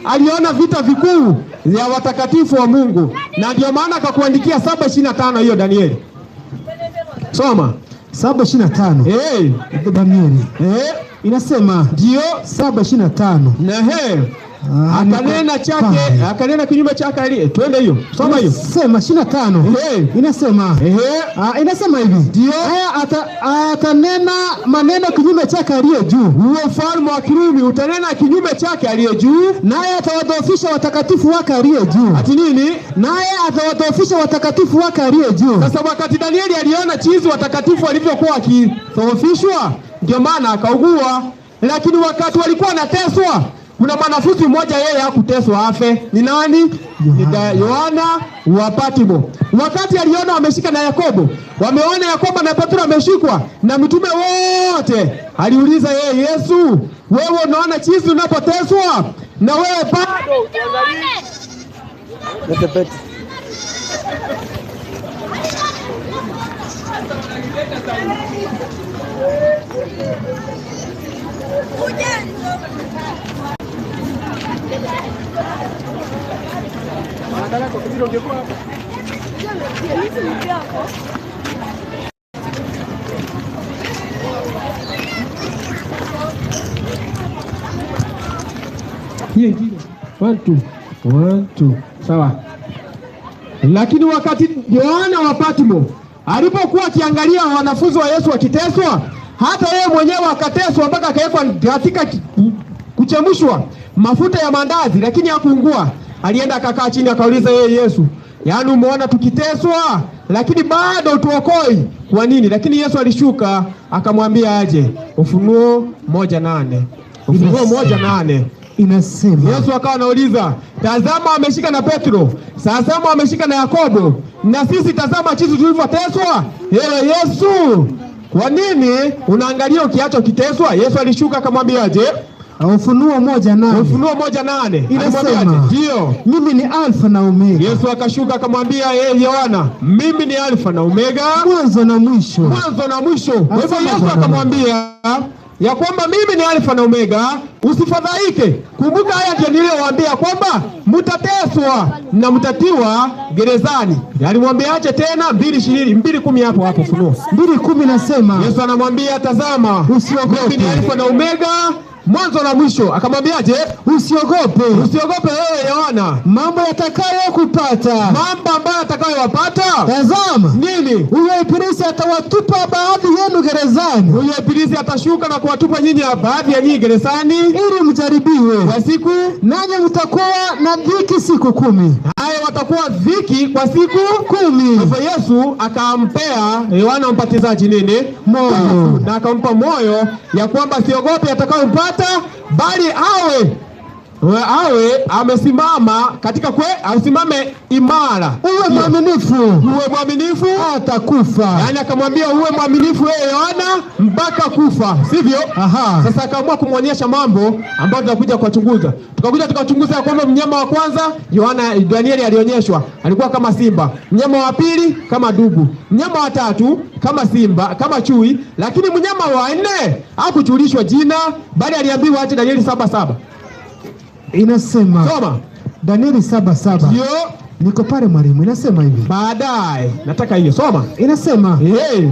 aliona vita vikuu ya watakatifu wa Mungu, na ndio maana akakuandikia 7:25 hiyo Danieli. Soma 7:25. Danieli. Inasema ndio 7:25. Akanena kinyume chake. Twende hiyo. Soma hiyo. Sema 25. Inasema inasema hivi. Ndio. Atanena maneno kinyume chake aliye juu. Huo ufalme wa Kirumi utanena kinyume chake aliye juu, naye atawadhoofisha watakatifu wake aliye juu. Ati nini? Naye atawadhoofisha watakatifu wake aliye juu. Sasa wakati Danieli aliona chizi watakatifu walivyokuwa wakidhoofishwa, ndio maana akaugua. Lakini wakati walikuwa wanateswa, kuna mwanafunzi mmoja yeye hakuteswa afe. Ni nani? Yohana wa Patmo. Wakati aliona wameshika na Yakobo, wameona Yakobo na Petro wameshikwa na mitume wote, aliuliza yeye, Yesu, wewe unaona chizi unapoteswa na wewe bado ukiangalia? One, two. Sawa. Lakini wakati Yohana wa Patmo alipokuwa akiangalia wanafunzi wa Yesu wakiteswa, hata yeye mwenyewe akateswa mpaka akawekwa katika kuchemshwa mafuta ya mandazi, lakini hakuungua. Alienda akakaa chini akauliza yeye, Yesu, yaani umeona tukiteswa lakini bado tuokoi, kwa nini? Lakini Yesu alishuka akamwambia aje. Ufunuo 1:8. Ufunuo 1:8 inasema, Yesu akawa anauliza, tazama wameshika na Petro, tazama wameshika na Yakobo, na sisi tazama jinsi tulivyoteswa. Yesu, kwa nini unaangalia ukiacha ukiteswa? Yesu alishuka akamwambia aje. Ufunuo 1:8. Ufunuo 1:8 inasema, ndio, mimi ni Alfa na Omega. Yesu akashuka akamwambia Yohana, mimi ni Alfa na Omega, mwanzo na mwisho. Mwanzo na mwisho. Kwa hivyo Yesu akamwambia ya kwamba mimi ni Alfa na Omega, usifadhaike. Kumbuka haya ndio niliyowaambia kwamba mtateswa na mtatiwa gerezani. Alimwambia aje tena? 2:10 hapo Ufunuo 2:10 nasema, Yesu anamwambia tazama, usiogope, mimi ni Alfa na Omega, mwanzo na mwisho. Akamwambiaje? Usiogope. Usiogope wewe Yohana, mambo yatakayokupata, mambo ambayo yatakayowapata. Tazama, nini? Huyo ibilisi atawatupa baadhi yenu gerezani. Huyo ibilisi atashuka na kuwatupa nyinyi baadhi ya nyinyi gerezani, ili mjaribiwe kwa siku, nanyi mtakuwa na dhiki siku 10. Haya, watakuwa dhiki kwa siku 10. Kwa hivyo Yesu akampea Yohana Mbatizaji nini? Moyo. Na akampa moyo ya kwamba siogope atakayompata, bali awe amesimama katika asimame imara. Uwe mwaminifu. Uwe mwaminifu hata kufa. Yaani akamwambia uwe mwaminifu wewe Yohana mpaka kufa, sivyo? Sasa akaamua kumwonyesha mambo ambayo tutakuja kuchunguza. Tukachunguza ya kwamba mnyama wa kwanza Danieli alionyeshwa alikuwa kama simba, mnyama wa pili kama dubu, mnyama wa tatu kama simba, kama chui, lakini mnyama wa 4 hakujulishwa jina, bali aliambiwa aje Danieli 7:7. Inasema, soma Danieli 7:7. Ndio. Niko pale mwalimu, inasema hivi. Baadaye nataka hiyo soma. Inasema,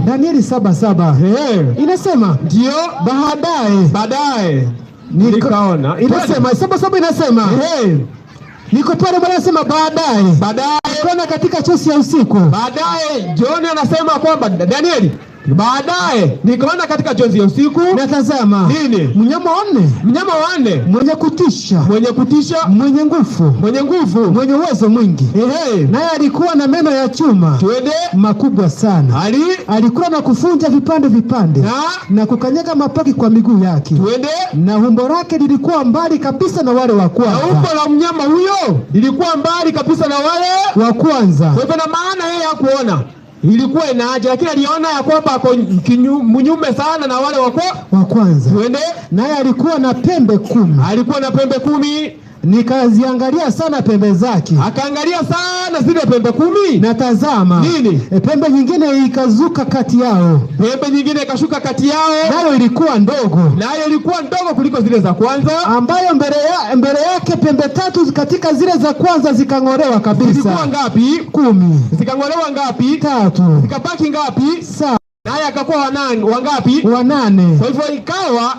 Danieli 7:7. Inasema, ndio, baadaye nikaona. Inasema 7:7 inasema, niko pale mwalimu, anasema baadaye kuna katika chozi ya usiku. Baadaye John anasema kwamba Danieli, baadaye nikaona katika chozi ya usiku, na tazama, nini? Mnyama wa 4 mwenye kutisha, mwenye nguvu, mwenye uwezo mwingi. Naye alikuwa na meno ya chuma makubwa sana. Alikuwa na kufunja vipande na kukanyaga mapaki kwa miguu yake. Na umbo lake lilikuwa mbali kabisa na wale wa kwanza. Na umbo la mnyama huyo lilikuwa mbali kabisa na wale wa kwanza. Kwa hivyo na maana yeye hakuona ilikuwa inaje, lakini aliona ya kwamba ako mnyume sana na wale wa kwanza. Naye alikuwa na pembe 10. nikaziangalia sana pembe zake. Akaangalia sana zile pembe 10, na tazama, nini? Pembe nyingine ikazuka kati yao. Pembe nyingine ikashuka kati yao, nayo ilikuwa ndogo kuliko zile za kwanza, ambayo mbele yake pembe 3 katika zile za kwanza zikang'olewa kabisa. Zilikuwa ngapi? 10. Zikang'olewa ngapi? 3. Zikabaki ngapi? 7. naye akakuwa wangapi? 8. Kwa hivyo ikawa,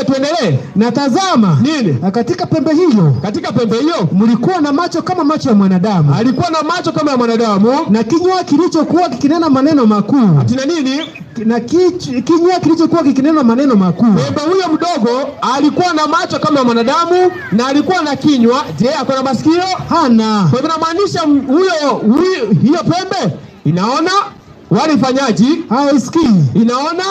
tuendelee. Na tazama, nini? Katika pembe hiyo mlikuwa na macho kama macho ya mwanadamu. Alikuwa na macho kama ya mwanadamu, na kinywa kilichokuwa kikinena maneno makuu. Atina nini? Na kinywa kilichokuwa kikinena maneno makuu. Pembe huyo mdogo alikuwa na macho kama ya mwanadamu na alikuwa na kinywa. Je, ako na masikio? Hana. Kwa hivyo inamaanisha hiyo pembe inaona, walifanyaji? Haisikii. Inaona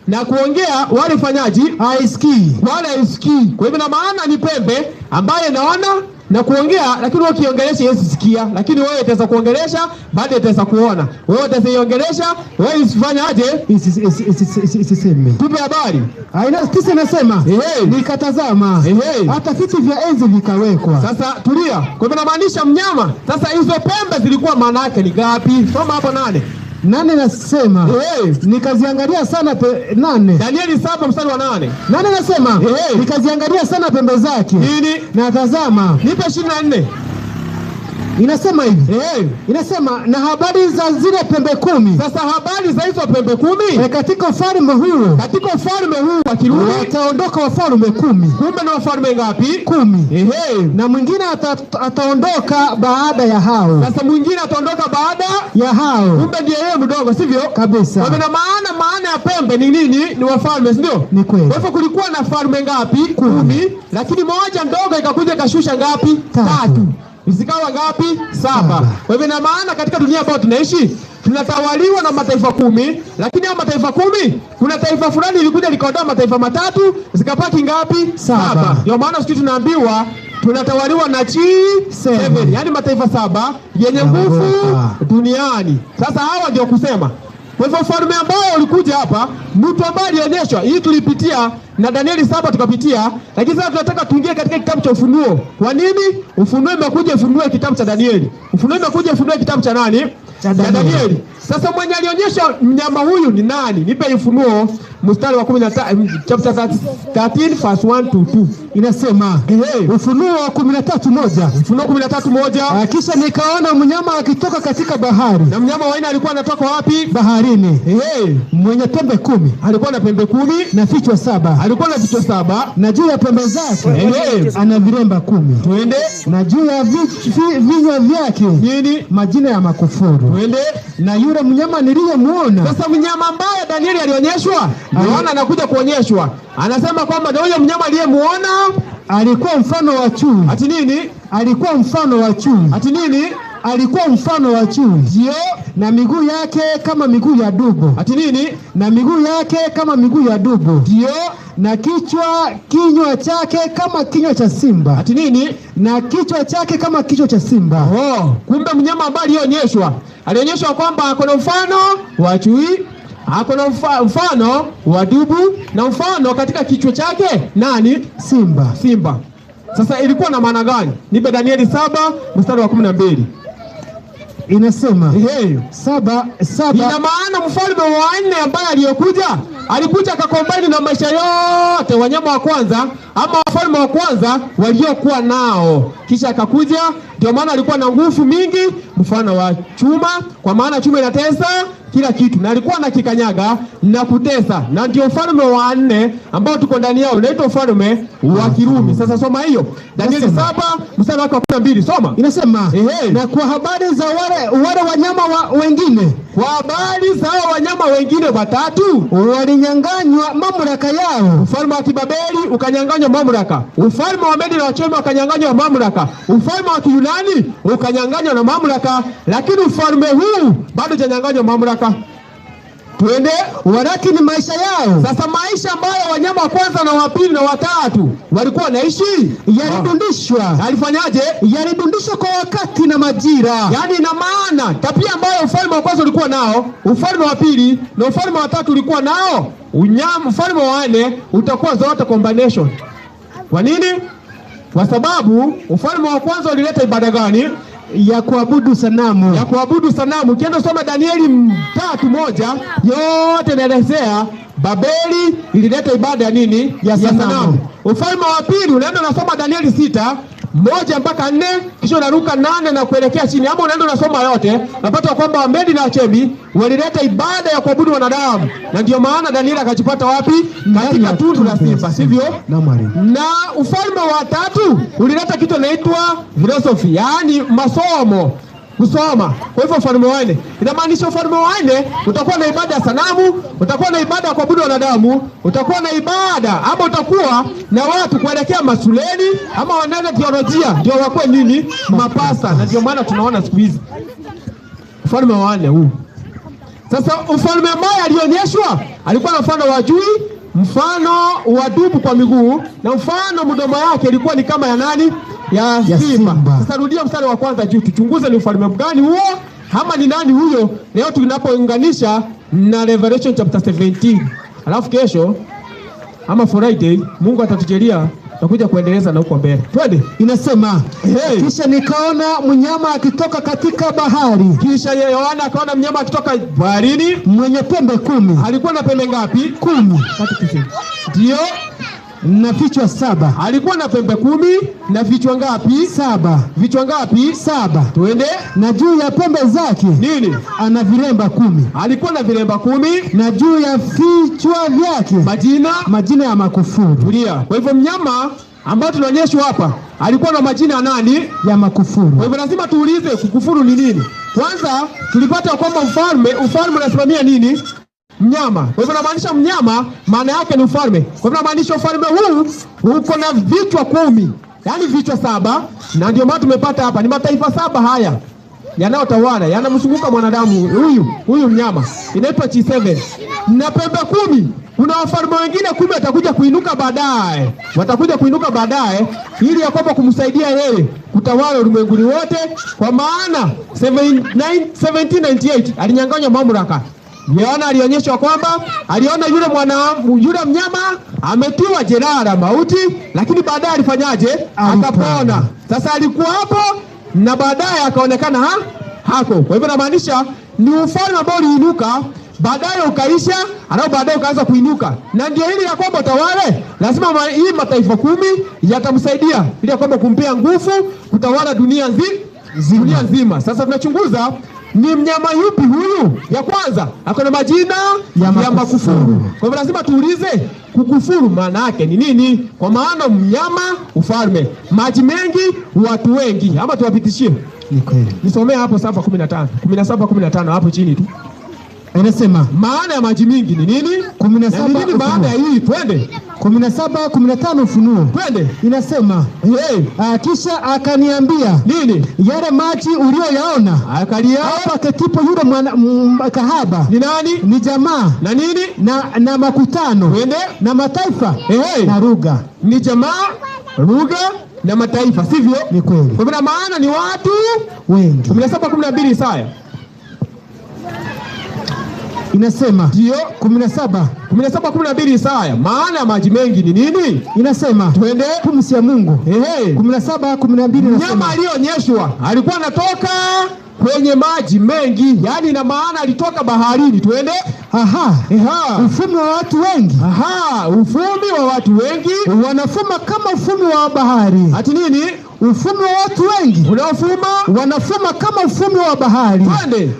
na kuongea, walifanyaji? Haisikii. Wala haisikii. Kwa hivyo na maana ni pembe ambaye inaona na kuongea, lakini wewe ukiongelesha yeye sikia, lakini wewe utaweza kuongelesha, baadaye utaweza kuona. Wewe utaiongelesha, wewe usifanye aje? Isiseme. Tupe habari. Kisa nasema, nikatazama, hata viti vya enzi vikawekwa. Sasa tulia. Kwa hivyo inamaanisha mnyama. Sasa hizo pembe zilikuwa maana yake ni ngapi? Soma hapo 8. 8 nasema, nikaziangalia sana 8. Danieli 7 mstari wa 8. 8 nasema, nikaziangalia sana pembe zake. Nini? Na tazama, nipe 24. Inasema hivi. Inasema na habari za zile pembe 10. Sasa habari za hizo pembe 10. Katika ufalme huo. Katika ufalme huu wakirudi wataondoka wafalme 10. Kumbe na wafalme ngapi? 10. Na mwingine ataondoka baada ya hao. Sasa mwingine ataondoka baada ya hao. Kumbe ndiye yeye mdogo, sivyo? Kabisa. Kwa maana maana ya pembe ni nini? Ni wafalme, sivyo? Ni kweli. Kwa hivyo kulikuwa na falme ngapi? 10. Lakini moja ndogo ikakuja ikashusha ngapi? 3. Zikawa ngapi? 7. Kwa hivyo na maana katika dunia ambayo tunaishi tunatawaliwa na mataifa 10, lakini hao mataifa 10 kuna taifa fulani lilikuja likaondoa mataifa 3, zikapaki ngapi? 7. Ndio maana sisi tunaambiwa tunatawaliwa na G7, yani mataifa 7 yenye nguvu duniani. Sasa hawa ndio kusema. Kwa hivyo ufalme ambao ulikuja hapa, mtu ambaye alionyeshwa, hii tulipitia na Danieli 7 tukapitia, lakini sasa tunataka tuingie katika kitabu cha Ufunuo. Kwa nini? Ufunuo imekuja ifunue kitabu cha Danieli. Ufunuo imekuja ifunue kitabu cha nani? Cha Danieli. Sasa mwenye alionyesha mnyama huyu ni nani? Nipe Ufunuo mstari wa 13, chapter 13 verse 1 to 2. Inasema, Ufunuo 13:1. Ufunuo 13:1. Kisha nikaona mnyama akitoka katika bahari. Na mnyama wa aina alikuwa anatoka wapi? Baharini. Mwenye pembe 10. Alikuwa na pembe 10 na vichwa 7. Alikuwa na vichwa 7 na juu ya pembe zake ana viremba 10. Twende. Na juu ya vinywa vyake nini? Majina ya makufuru. Twende. Na yule mnyama niliyemuona. Sasa mnyama ambaye Danieli alionyeshwa, Yohana anakuja kuonyeshwa. Anasema kwamba ndio yule mnyama aliyemuona alikuwa mfano wa chui. Ati nini? Alikuwa mfano wa chui. Ati nini? Alikuwa mfano wa chui. Ndio. Na miguu yake kama miguu ya dubu. Ati nini? Na miguu yake kama miguu ya dubu. Ndio. Na kinywa chake kama kinywa cha simba. Ati nini? Na kichwa chake kama kichwa cha simba. Kumbe mnyama ambaye alionyeshwa kwamba ako na mfano wa chui, ako na mfano wa dubu na mfano katika kichwa chake nani? Simba. Sasa ilikuwa na maana gani? Nipe Danieli 7 mstari wa 12. Inasema 7. Ina maana mfalme wa 4 ambaye alikuja akakombaini na maisha yote wanyama wa kwanza ama wafalme wa kwanza waliokuwa nao, kisha akakuja. Ndio maana alikuwa na nguvu mingi, mfano wa chuma, kwa maana chuma inatesa kila kitu, na alikuwa na kikanyaga na kutesa, na ndio ufalme wa 4 ambao tuko ndani yao, unaitwa ufalme wa Kirumi. Sasa soma hiyo Danieli 7 mstari wa 12. Soma. Inasema na kwa habari za wale wanyama wengine, kwa habari za wanyama wengine 3 walinyang'anywa mamlaka yao. Ufalme wa Kibabeli ukanyang'anywa mamlaka, ufalme wa Medi na Wachemi ukanyang'anywa mamlaka, ufalme wa Kiyunani ukanyang'anywa na mamlaka, lakini ufalme huu bado hajanyang'anywa mamlaka. Twende. Walakini maisha yao. Sasa maisha ambayo wanyama wa kwanza na wa pili na wa 3 walikuwa naishi yalidundishwa. Alifanyaje? Yalidundishwa kwa wakati na majira. Yaani ina maana tabia ambayo ufalme wa kwanza ulikuwa nao, ufalme wa pili na ufalme wa 3 ulikuwa nao, ufalme wa 4 utakuwa zote combination. Kwa nini? Kwa sababu ufalme wa kwanza ulileta ibada gani? Ya kuabudu sanamu. Ya kuabudu sanamu. Ukienda soma Danieli 3:1 yote inaelezea Babeli ilileta ibada ya nini? Ya sanamu. Ufalme wa pili unaenda unasoma Danieli 6:1 mpaka 4, kisha unaruka 8 na kuelekea chini. Ama unaenda unasoma yote, unapata kwamba Wamedi na Wachemi walileta ibada ya kuabudu wanadamu. Na ndio maana Danieli akajipata wapi? Katika tundu la simba, sivyo? Na ufalme wa tatu ulileta kitu inaitwa philosophy, yaani masomo, kusoma. Kwa hivyo ufalme wa nne inamaanisha ufalme wa nne utakuwa na ibada ya sanamu, utakuwa na ibada ya kuabudu wanadamu, utakuwa na ibada ama utakuwa na watu kuelekea masuleni ama wanaenda teolojia ndio wakuwe nini? Mapasa. Na ndio maana tunaona siku hizi ufalme wa nne huu. Sasa ufalme ambao alionyeshwa alikuwa na mfano wa jui, mfano wa dubu kwa miguu, na mfano mdomo yake ilikuwa ni kama ya nani? Ya simba. Sasa rudia mstari wa kwanza juu, tuchunguze ni ufalme gani huo ama ni nani huyo, leo tunapounganisha na Revelation chapter 17. Alafu kesho ama Friday Mungu atatujalia tutakuja kuendeleza na huko mbele. Twende. Inasema kisha nikaona mnyama akitoka katika bahari. Kisha Yohana akaona mnyama akitoka baharini mwenye pembe 10. Alikuwa na pembe ngapi? 10. Ndio. Na vichwa 7. Alikuwa na pembe 10 na vichwa ngapi? 7. Vichwa ngapi? 7. Twende. Na juu ya pembe zake nini? Ana vilemba 10. Alikuwa na vilemba 10 na juu ya vichwa vyake majina ya makufuru. Tulia. Kwa hivyo mnyama ambao tunaonyeshwa hapa alikuwa na majina ya nani? Ya makufuru. Kwa hivyo lazima tuulize kukufuru ni nini? Kwanza tulipata kwamba ufalme unasimamia nini? Mnyama. Kwa hivyo inamaanisha mnyama maana yake ni ufalme. Kwa hivyo inamaanisha ufalme huu uko na vichwa 10, yaani vichwa 7, na ndio maana tumepata hapa ni mataifa 7 haya yanayotawala, yanamzunguka mwanadamu huyu mnyama. Inaitwa G7. Na pembe 10. Kuna wafalme wengine 10 watakuja kuinuka baadaye ili ya kwamba kumsaidia yeye kutawala ulimwenguni wote, kwa maana 1798 alinyang'anywa mamlaka. Yohana alionyeshwa kwamba aliona yule mnyama ametiwa jeraha la mauti, lakini baadaye alifanyaje? Akapona. Sasa alikuwa hapo na baadaye akaonekana hako. Kwa hivyo inamaanisha ni ufalme ambao uliinuka baadaye ukaisha, alafu baadaye ukaanza kuinuka. Na ndio hili ya kwamba utawale, lazima hii mataifa 10 yatamsaidia ili ya kwamba kumpea nguvu kutawala dunia nzima. Sasa tunachunguza ni mnyama yupi huyu? Ya kwanza ako na majina ya makufuru. Kwa hivyo lazima tuulize kukufuru maana yake ni nini? Kwa maana mnyama ufalme, maji mengi watu wengi. Ama tuwapitishie? Ni kweli. Nisomea hapo 17:15 hapo chini tu. Inasema maana ya maji mingi ni nini? 17. Nini maana ya hii? Twende. 17:15 Ufunuo. Twende. Inasema kisha akaniambia nini? Yale maji ulioyaona hapa ketipo yule kahaba ni nani? Ni jamaa na nini? Na makutano. Twende. Na mataifa na lugha. Ni jamaa, lugha na mataifa, sivyo? Ni kweli. Kwa maana ni watu wengi. 17:12 Isaya. Inasema ndio 17:12 Isaya. Maana ya maji mengi ni nini? Inasema twende pumzi ya Mungu. 17:12 mnyama alionyeshwa alikuwa anatoka kwenye maji mengi, yaani ina maana alitoka baharini. Twende. Ufumi wa watu wengi. Ufumi wa watu wengi wanafuma kama ufumi wa bahari. Ati nini? Ufumi wa watu wengi wanafuma kama ufumi wa bahari. Twende.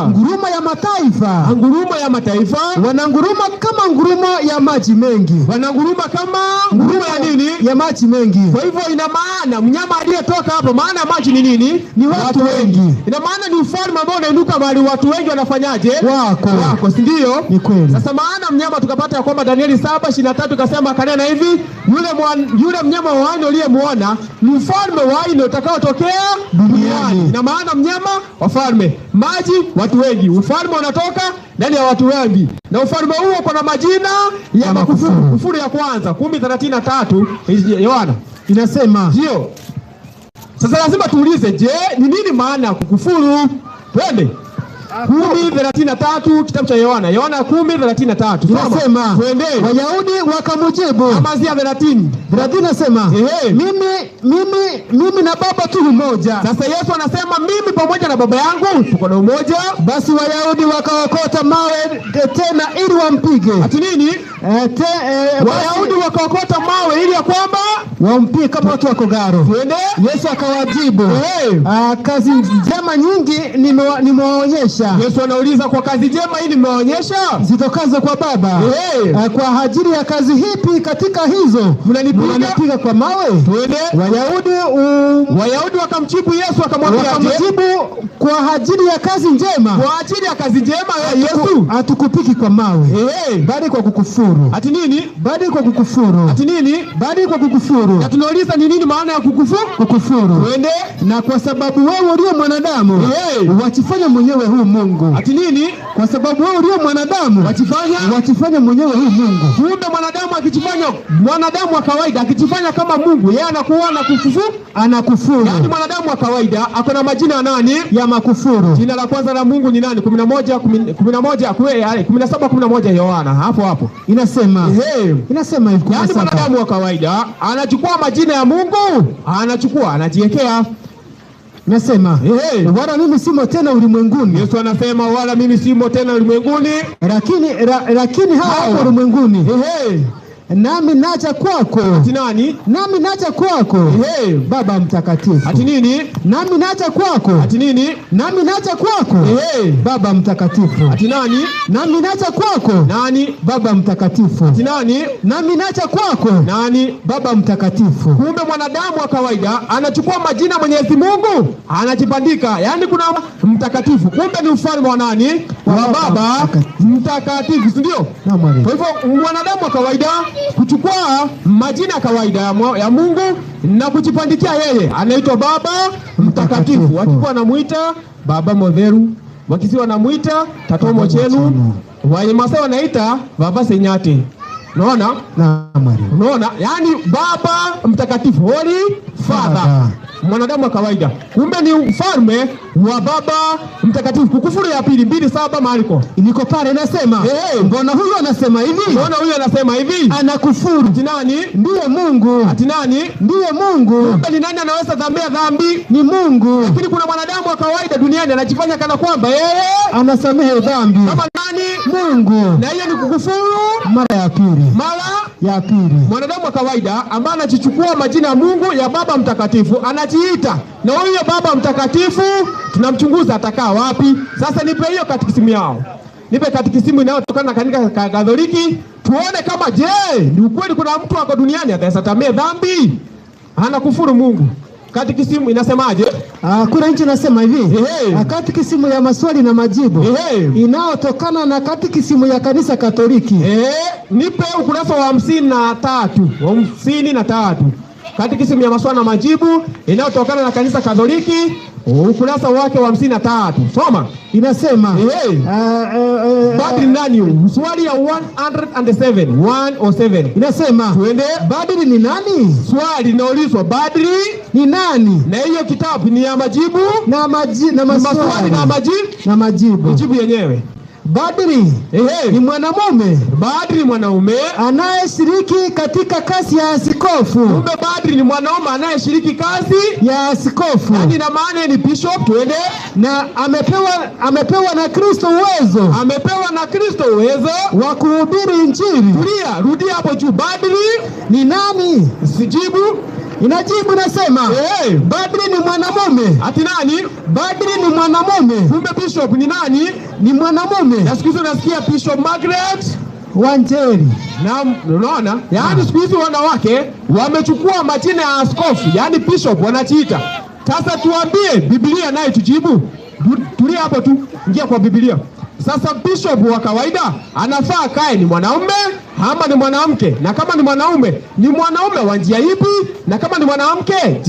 Nguruma ya mataifa. Nguruma ya mataifa wananguruma kama ngurumo ya maji mengi. Wananguruma kama nguruma ya nini? Ya maji mengi. Kwa hivyo ina maana mnyama aliyetoka hapo, maana ya maji ni nini? Ni watu wengi. Ina maana ni ufalme ambao unainuka mahali watu wengi wanafanyaje? Wako, si ndio? Ni kweli. Sasa maana mnyama tukapata ya kwamba Danieli 7:23 kasema kanena hivi, yule mnyama wa nne uliyemuona ni ufalme wa nne utakaotokea duniani. Na maana mnyama wafalme, maji watu wengi, ufalme unatoka ndani ya watu wengi, na ufalme huo uko na majina ya makufuru. Kufuru ya kwanza 10:33 Yohana inasema ndio. Sasa lazima tuulize, je, ni nini maana ya kukufuru? Twende. 10:33 kitabu cha Yohana. Yohana 10:33. Inasema, twende. Wayahudi wakamjibu. Amazia 30. 30 nasema, mimi na Baba tu mmoja. Sasa Yesu anasema mimi pamoja na Baba yangu tuko na umoja. Basi Wayahudi wakaokota mawe tena ili wampige. Ati nini? Wayahudi wakaokota mawe ili ya kwamba wampige kama watu wako garo. Twende. Yesu akawajibu, kazi njema nyingi nimewaonyesha. Yesu anauliza, kwa kazi njema hii nimewaonyesha zitokazo kwa Baba. Kwa ajili ya kazi hipi katika hizo mnanipiga kwa mawe? Twende. Wayahudi wakamjibu Yesu akamwambia, kwa ajili ya kazi njema. Kwa ajili ya kazi njema Yesu hatukupiki kwa mawe, bali kwa kukufuru. Ati nini? Bali kwa kukufuru. Ati nini? Bali kwa kukufuru. Na tunauliza ni nini maana ya kukufuru? Kukufuru. Twende. Na kwa sababu wewe ulio mwanadamu wachifanya mwenyewe huu Mungu. Ati nini? Kwa sababu wewe ulio mwanadamu wachifanya mwenyewe huu Mungu. Kumbe mwanadamu akijifanya, mwanadamu wa kawaida akijifanya kama Mungu, yeye anakuwa na kukufuru, anakufuru. Yaani mwanadamu wa kawaida ako na majina ya nani? Ya makufuru. Jina la kwanza la Mungu ni nani? 17:11 Yohana. Hapo inasema inasema hivi. Yaani mwanadamu wa kawaida anachukua majina ya Mungu, anajiwekea. Nasema wala mimi simo tena ulimwenguni. Yesu anasema wala mimi simo tena ulimwenguni, lakini hawa ulimwenguni. Nami naja kwako. Ati nani? Nami naja kwako. Baba mtakatifu. Ati nini? Nami naja kwako. Ati nini? Nami naja kwako. Baba mtakatifu. Ati nani? Nami naja kwako. Nani? Baba mtakatifu. Ati nani? Nami naja kwako. Nani? Baba mtakatifu. Kumbe mwanadamu wa kawaida anachukua majina Mwenyezi Mungu anajibandika, yaani kuna mtakatifu, kumbe ni ufalme wa nani? Wa Baba mtakatifu, si ndio? Kwa hivyo mwanadamu wa kawaida kuchukua majina ya kawaida ya Mungu na kujipandikia yeye, anaitwa Baba mtakatifu. Wakikuwa anamuita Baba Modheru, wakisiwa anamuita Tatomo Chenu, Wamasai wanaita Baba Senyate. Unaona? Unaona? Yaani Baba mtakatifu, Holy Father. Mwanadamu wa kawaida kumbe ni ufalme wa Baba mtakatifu. Kukufuru ya pili 2:7 Marko iliko pale inasema, mbona huyu anasema hivi? Mbona huyu anasema hivi? Anakufuru. Ati nani? Ndiye Mungu. Ati nani? Ndiye Mungu. Kumbe ni nani anaweza dhambia dhambi? Ni Mungu. Lakini kuna mwanadamu wa kawaida duniani anajifanya kana kwamba yeye anasamehe dhambi. Kama nani? Mungu. Na hiyo ni kukufuru mara ya pili. Mwanadamu wa kawaida ambaye anajichukua majina ya Mungu ya Baba mtakatifu anajiita, na huyo Baba mtakatifu tunamchunguza atakaa wapi. Sasa nipe hiyo katikisimu yao, nipe katikisimu inayotokana na kanisa Katoliki, tuone kama ni ukweli kuna mtu wako duniani atasamehe dhambi, anakufuru Mungu. Katikisimu inasemaje? Kuna nchi inasema hivi. Katikisimu ya maswali na majibu inaotokana na katikisimu ya kanisa Katoliki. Nipe ukurasa wa 53. Katikisimu ya maswali na majibu inayotokana na kanisa Katoliki, ukurasa wake wa 53. Soma. Inasema Badri nani? Swali ya 107. Inasema twende. Badri ni nani? Swali linaulizwa Badri ni nani? Na hiyo kitabu ni ya majibu na maswali na majibu. Majibu yenyewe. Badri ni mwanamume. Badri ni mwanaume anayeshiriki katika kazi ya askofu. Kumbe Badri ni mwanaume anayeshiriki kazi ya askofu. Yaani na maana ni bishop. Twende. Na amepewa na Kristo uwezo. Amepewa na Kristo uwezo wa kuhubiri Injili. Tulia, rudia hapo juu. Badri ni nani? Sijibu. Inajibu nasema Badri ni mwanamume. Ati nani? Badri ni mwanamume. Kumbe bishop ni nani? Ni mwanamume. Na siku hizi unasikia Bishop Margaret Wanjeri. Na unaona? Yaani siku hizi wanawake wamechukua majina ya askofu, yaani bishop wanachiita. Sasa tuambie Biblia naye tujibu. Tulia hapo tu. Ingia kwa Biblia. Sasa bishop wa kawaida anafaa kae ni mwanaume ama ni mwanamke? Na kama ni mwanaume, ni mwanaume wa njia ipi? Na kama ni mwanamke,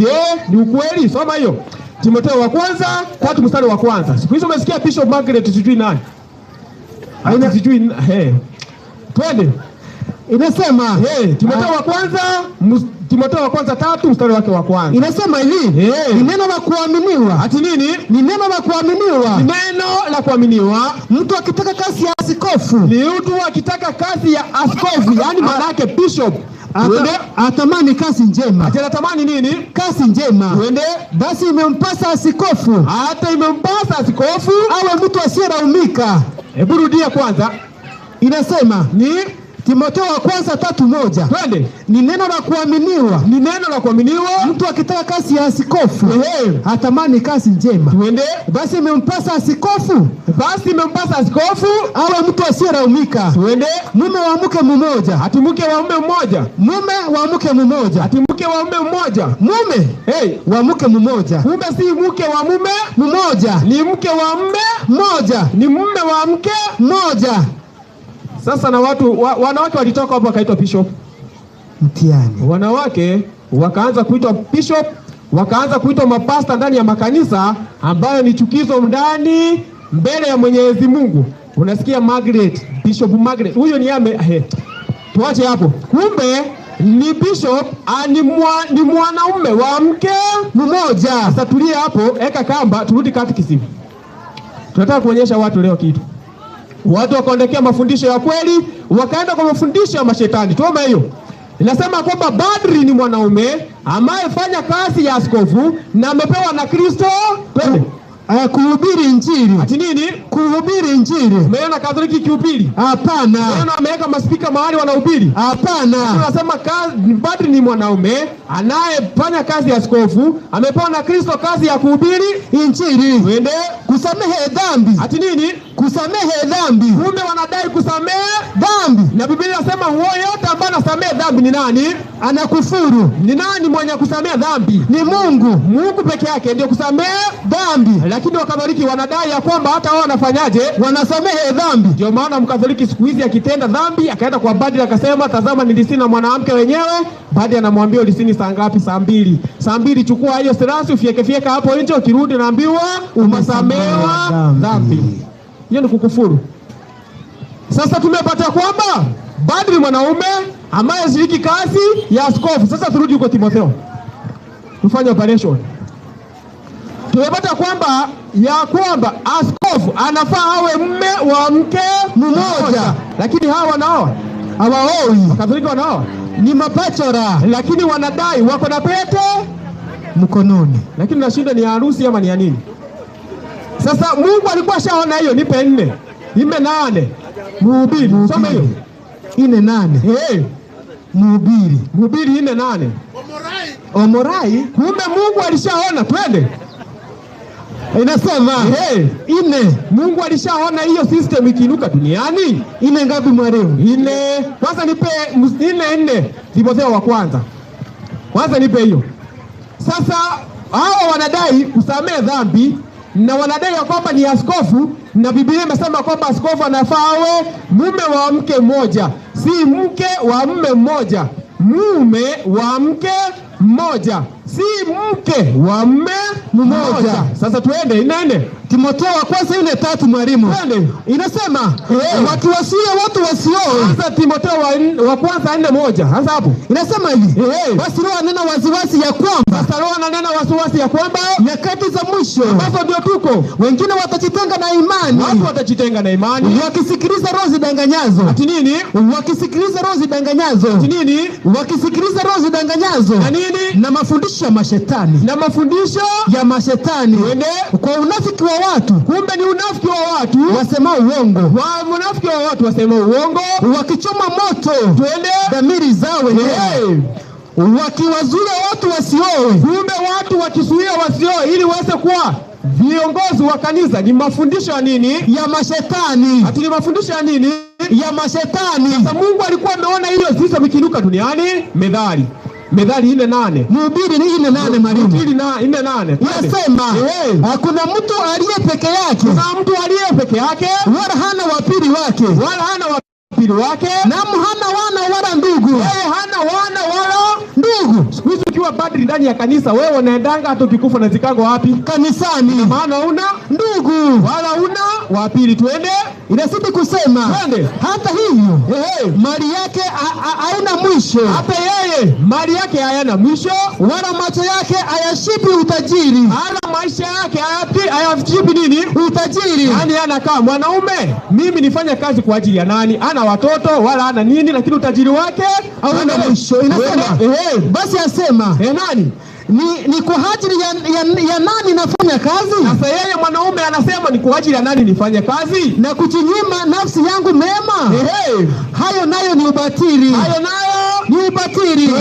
ni ukweli? Soma hiyo. Timotheo wa kwanza 3:1. Siku hizo umesikia Bishop Margaret sijui nani? Sijui twende. Inasema Timotheo wa kwanza Timotheo wa kwanza 3 mstari wake wa kwanza. Inasema hivi, ni neno la kuaminiwa. Ati nini? Ni neno la kuaminiwa. Ni neno la kuaminiwa. Mtu akitaka kazi ya askofu, ni mtu akitaka kazi ya askofu, yani maana yake bishop, atamani kazi njema. Anatamani nini? Kazi njema. Twende. Basi imempasa askofu, hata imempasa askofu awe mtu asiyelaumika. Hebu rudia kwanza. Inasema ni Timotheo wa kwanza 3:1. Twende. Ni neno la kuaminiwa. Ni neno la kuaminiwa. Mtu akitaka kazi ya askofu, atamani kazi njema. Twende. Basi imempasa askofu, awe mtu asiyelaumika. Twende. Mume wa mke mmoja. Ati mke wa mume mmoja. Mume wa mke mmoja. Ati mke wa mume mmoja. Mume wa mke mmoja. Mume si mke wa mume mmoja. Ni mke wa mume mmoja. Ni mume wa mke mmoja. Sasa na wanawake walitoka hapo wakaitwa bishop. Mtihani. Wanawake wakaanza kuitwa bishop, wakaanza kuitwa mapasta ndani ya makanisa, ambayo ni chukizo ndani mbele ya Mwenyezi Mungu. Unasikia Margaret, Bishop Margaret. Huyo ni tuache hapo. Kumbe ni bishop, ni mwanaume wa mke mmoja. Sasa tulia hapo, eka kamba, turudi katekisimu. Tunataka kuonyesha watu leo kitu. Watu wakaondokea mafundisho ya kweli, wakaenda kwa mafundisho ya mashetani. Tuombe hiyo. Inasema kwamba padri ni mwanaume amefanya kazi ya askofu na amepewa na Kristo kuhubiri Injili. Ati nini? Kuhubiri Injili. Umeona Katoliki kihubiri? Hapana. Umeona ameweka maspika mahali wanahubiri? Hapana. Tunasema padri ni mwanaume anayefanya kazi ya askofu, amepewa na Kristo kazi ya kuhubiri Injili. Wende kusamehe dhambi. Ati nini? Kusamehe dhambi. Kumbe wanadai kusamehe dhambi. Na Biblia inasema yote ambaye anasamehe dhambi ni nani? Anakufuru. Ni nani mwenye kusamehe dhambi? Ni Mungu. Mungu peke yake ndio kusamehe dhambi. Lakini Wakatoliki wanadai ya kwamba hata wao wanafanyaje? Wanasamehe dhambi. Ndio maana Mkatoliki siku hizi akitenda dhambi, akaenda kwa padri akasema, tazama nilisini na mwanamke wenyewe. Padri anamwambia ulisini saa ngapi? Saa 2. Saa 2 chukua hiyo serasi ufieke hapo nje, ukirudi naambiwa umesamehewa dhambi. Hiyo ni kukufuru. Sasa tumepata kwamba padri mwanaume ambaye shiriki kazi ya askofu. Sasa turudi kwa Timotheo. Tufanye operation. Tumepata kwamba askofu anafaa awe mume wa mke mmoja. Lakini hawa wanaoa hawaoi. Wakatoliki wanaoa ni mapachora, lakini wanadai wako na pete mkononi. Lakini nashinda ni harusi ama ni ya nini? Sasa Mungu alikuwa shaona hiyo. Nipe 4. Nipe 8. Mhubiri. Soma hiyo. 4:8. Mhubiri 4:8. Omorai. Kumbe Mungu alishaona. Twende. Inasema 4. Mungu alishaona hiyo system ikiinuka duniani. 4 ngapi mwalimu? 4. Kwanza nipe 4. Timotheo wa kwanza. Kwanza nipe hiyo. Sasa hao wanadai kusamehe dhambi na wanadai ya kwamba ni askofu, na Biblia imesema kwamba askofu anafaa awe mume wa mke mmoja, si mke wa mume mmoja. Mume wa mke mmoja, si mke wa mume mmoja. Sasa tuende 4. Timotheo wa kwanza 4:3 mwalimu. Twende. Inasema watu wasioe. Sasa Timotheo wa kwanza 4:1. Sasa hapo inasema hivi. Basi Roho ananena waziwazi ya kwamba. Sasa Roho ananena waziwazi ya kwamba nyakati za mwisho ambazo ndio tuko, wengine watajitenga na imani. Watu watajitenga na imani wakisikiliza roho zidanganyazo. Ati nini? Wakisikiliza roho zidanganyazo. Ati nini? Wakisikiliza roho zidanganyazo. Na nini? Na mafundisho ya mashetani. Na mafundisho ya mashetani. Wende kwa unafiki wa watu. Kumbe ni unafiki wa watu wasema uongo. Unafiki wa watu wasema uongo, wakichoma moto twende dhamiri zao wenyewe. Wakiwazuia watu wasioe. Kumbe watu wakisuia wasioe ili waweze kuwa viongozi wa kanisa. Ni mafundisho ya nini? Ya mashetani. Ati ni mafundisho ya nini? Ya mashetani. Sasa Mungu alikuwa ameona hiyo sisi mikinuka duniani. Methali 4:8. Mhubiri ni 4:8 mwalimu. Mhubiri 4:8. Inasema hakuna mtu aliye peke yake. Kuna mtu aliye peke yake wala hana wapili wake. Na hana wana wala ndugu. Yeye hana wana wala ndugu. Siku hizi ukiwa padri ndani ya kanisa, wewe unaendanga hata ukikufa na zikago wapi? Kanisani. Maana una ndugu wala una wapili. Twende Inazidi kusema twende, hata hivyo mali yake haina mwisho. hata yeye mali yake hayana mwisho, wala macho yake hayashibi utajiri. hana maisha yake hayashibi nini? Utajiri. Yaani anakaa mwanaume, mimi nifanye kazi kwa ajili ya nani? Ana watoto wala ana nini, lakini utajiri wake hauna mwisho. Inasema basi asema nani? Ni kwa ajili ya nani nafanya kazi? Sasa yeye mwanaume anasema ni kwa ajili ya nani nifanye kazi? Na kujinyima nafsi yangu mema. Hayo nayo ni ubatili. Hayo nayo ni ubatili.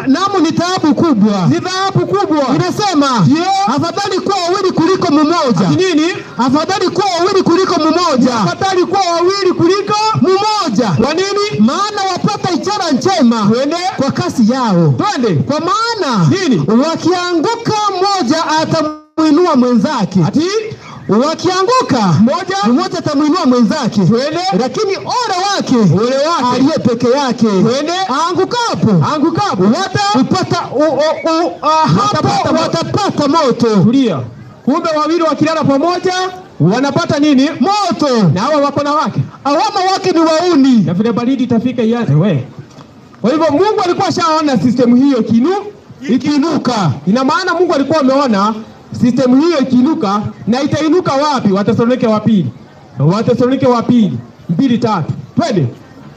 Namu ni taabu kubwa. Ni taabu kubwa. Inasema afadhali kuwa wawili kuliko mmoja. Nini? Afadhali kuwa wawili kuliko mmoja. Afadhali kuwa wawili kuliko mmoja. Kwa nini? Maana wapata ishara njema kwa kasi yao. Twende. Kwa maana nini? Wakianguka mmoja atamuinua mwenzake. Ati wakianguka mmoja atamuinua mwenzake. Lakini ole wake aliye peke yake aangukapo watapata moto. Tulia. Kumbe wawili wakilala pamoja wanapata nini? Moto. Na hawa wako na wake, awama wake ni wauni, na vile baridi itafika ianze Kwa hivyo Mungu alikuwa shaona system hiyo ikiinuka. Ina maana Mungu alikuwa ameona system hiyo ikiinuka, na itainuka wapi? Wathesalonike wa pili 2:3. Twende.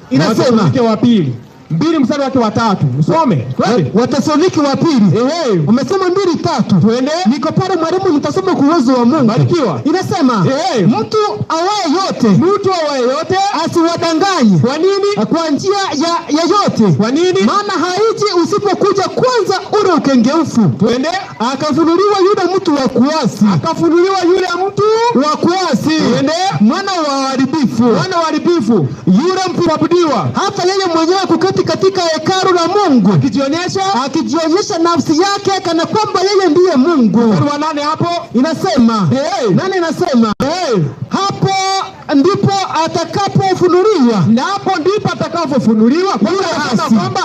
Inasema Wathesalonike wa pili 2 mstari wake wa 3. Msome. Twende. Wathesalonike wa pili. Umesema 2:3. Twende. Niko pale mwalimu, nitasoma kwa uwezo wa Mungu. Barikiwa. Inasema mtu awaye yote asiwadanganye. Kwa nini? Kwa njia ya yote. Kwa nini? Maana haiji usipokuja kwanza ule ukengeufu. Twende. Akafunuliwa yule mtu wa kuasi. Twende. Mwana wa uharibifu. Yule mpaabudiwa. Hata yeye mwenyewe kuketi katika hekalu la Mungu akijionyesha nafsi yake kana kwamba yeye ndiye Mungu. Wa 8 hapo inasema nani inasema hapo ndipo atakapofunuliwa. Na hapo ndipo atakapofunuliwa kwamba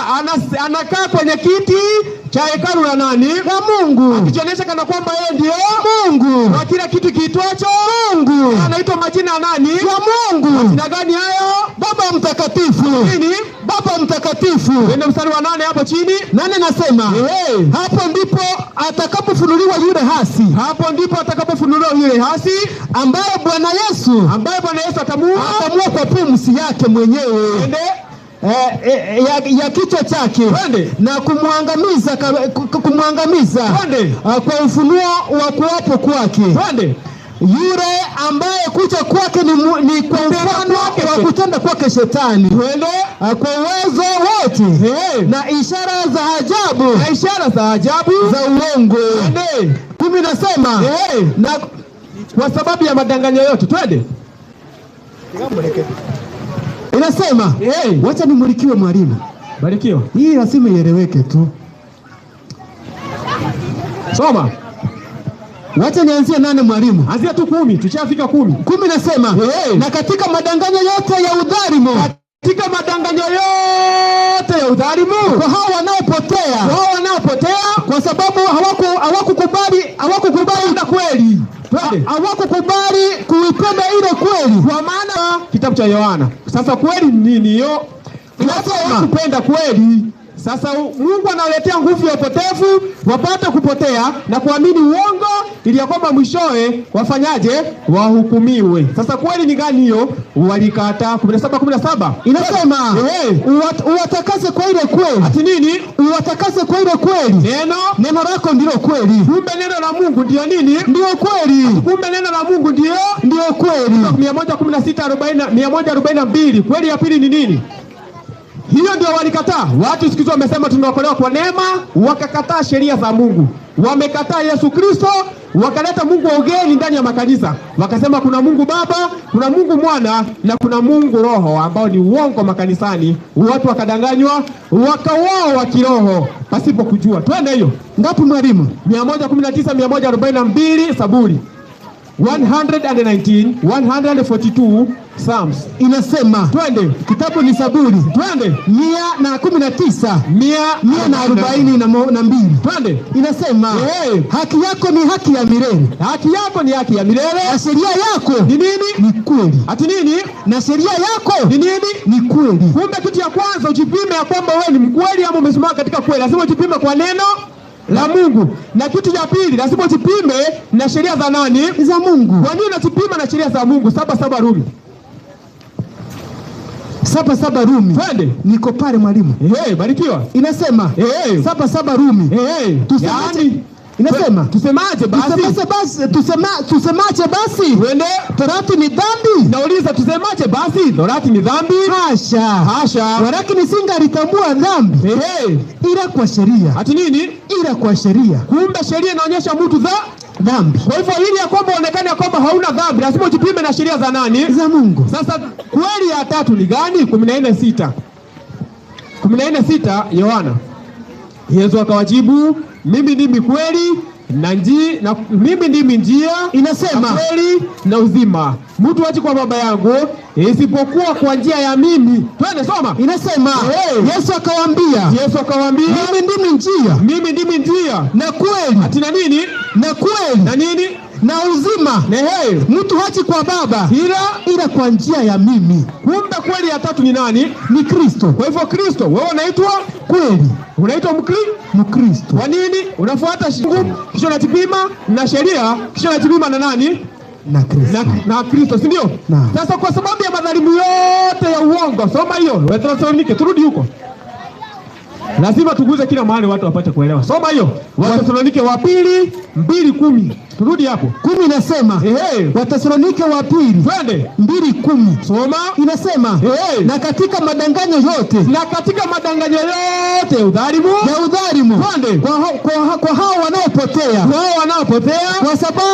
anakaa kwenye kiti cha hekalu la nani? La Mungu. Akijionyesha kana kwamba yeye ndiye Mungu. Kwa kila kitu kiitwacho Mungu. Anaitwa majina ya nani? Ya Mungu. Majina gani hayo? Baba Mtakatifu. Nini? Baba Mtakatifu. Nende mstari wa 8 hapo chini. Nani nasema? Hapo ndipo atakapofunuliwa yule hasi. Hapo ndipo atakapofunuliwa yule hasi ambaye Bwana Yesu atamua kwa pumzi yake mwenyewe. Ya kichwa chake na kumwangamiza kwa ufunuo wa kuwapo kwake. Yule ambaye kuja kwake ni kwa mfano wa kutenda kwake Shetani kwa uwezo wote na ishara za ajabu za uongo. 10 nasema na kwa sababu ya madanganyo yote. Twende. Inasema wacha nimulikiwe mwalimu. Barikiwa. Hii lazima ieleweke tu. Soma. Wacha nianzie 8 mwalimu. Anzia tu 10, tushafika 10. 10 nasema na katika madanganyo yote ya udhalimu. Kwa hao wanaopotea kwa sababu hawakukubali na kweli. Hawakukubali kuipenda ile kweli. Kwa maana kitabu cha Yohana. Sasa kweli ni nini hiyo? Kupenda kweli. Sasa Mungu analetea nguvu ya upotevu wapate kupotea na kuamini uongo ili ya kwamba mwishowe wafanyaje? Wahukumiwe. Sasa kweli ni gani hiyo? Walikataa. 17 inasema uwatakase kwa ile kweli. Ati nini? Uwatakase kwa ile kweli. Neno lako ndilo kweli. Kumbe neno la Mungu ndio nini? Ndio kweli. Kumbe neno la Mungu ndio kweli. 142. Kweli ya pili ni nini? Hiyo ndio walikataa. Watu siku hizo wamesema tunaokolewa kwa neema, wakakataa sheria za Mungu. Wamekataa Yesu Kristo, wakaleta mungu wa ugeni ndani ya makanisa. Wakasema kuna Mungu Baba, kuna Mungu Mwana na kuna Mungu Roho, ambao ni uongo makanisani. Watu wakadanganywa, wakauawa wa kiroho pasipo kujua. Twende hiyo. Ngapi mwalimu? 119, 142, Zaburi 119, 142, Psalms. Inasema Twende. kitabu ni Zaburi. Twende. 119 142. Twende. Inasema haki yako ni haki ya milele. Haki yako ni haki ya milele. Na sheria yako ni nini? Ni kweli. Ati nini? Na sheria yako ni nini? Ni kweli. Kumbe kitu ya kwanza ujipime ya kwamba wewe ni mkweli ama umesimama katika kweli. Lazima ujipime kwa neno la Mungu. Na kitu cha pili, lazima ujipime na sheria za nani? Za Mungu. Kwa nini unajipima na sheria za Mungu? 7:7 Rumi. 7:7 Rumi. Twende. Niko pale mwalimu. Barikiwa. Inasema 7:7 Rumi. Yaani inasema tusemaje basi? Tusemaje basi? Twende. Torati ni dhambi? Nauliza tusemaje basi? Torati ni dhambi? Hasha. Walakini singalitambua dhambi ila kwa sheria. Ati nini? Ila kwa sheria. Kumbe sheria inaonyesha mtu dhambi. Kwa hivyo ili ya kwamba uonekane kwamba hauna dhambi, lazima ujipime na sheria za nani? Za Mungu. Sasa kweli ya tatu ni gani? 14:6 Yohana. Yesu akawajibu, mimi ndimi kweli na mimi ndimi njia, inasema kweli na uzima. Mtu haji kwa Baba yangu isipokuwa kwa njia ya mimi. Twende soma. Inasema Yesu akawaambia, mimi ndimi njia na kweli. Ati na nini? Na kweli. Na nini? Na uzima. Mtu haji kwa Baba ila kwa njia ya mimi. Kumbe kweli ya tatu ni nani? Ni Kristo. Kwa hivyo Kristo, wewe unaitwa kweli. Unaitwa Mkristo. Kwa nini? Unafuata kisha unajipima na sheria, kisha unajipima na nani? Na Kristo. Na Kristo, si ndio? Sasa kwa sababu ya madhalimu yote ya uongo, soma hiyo Wathesalonike, turudi huko. Lazima tuguze kila mahali watu wapate kuelewa. Soma hiyo Wathesalonike wa pili 2:10. Turudi hapo. 10 inasema Wathesalonike wa pili. Twende. 2:10. Soma. Inasema na katika madanganyo yote. Na katika madanganyo yote udhalimu. Twende. Kwa hao wanaopotea. Kwa sababu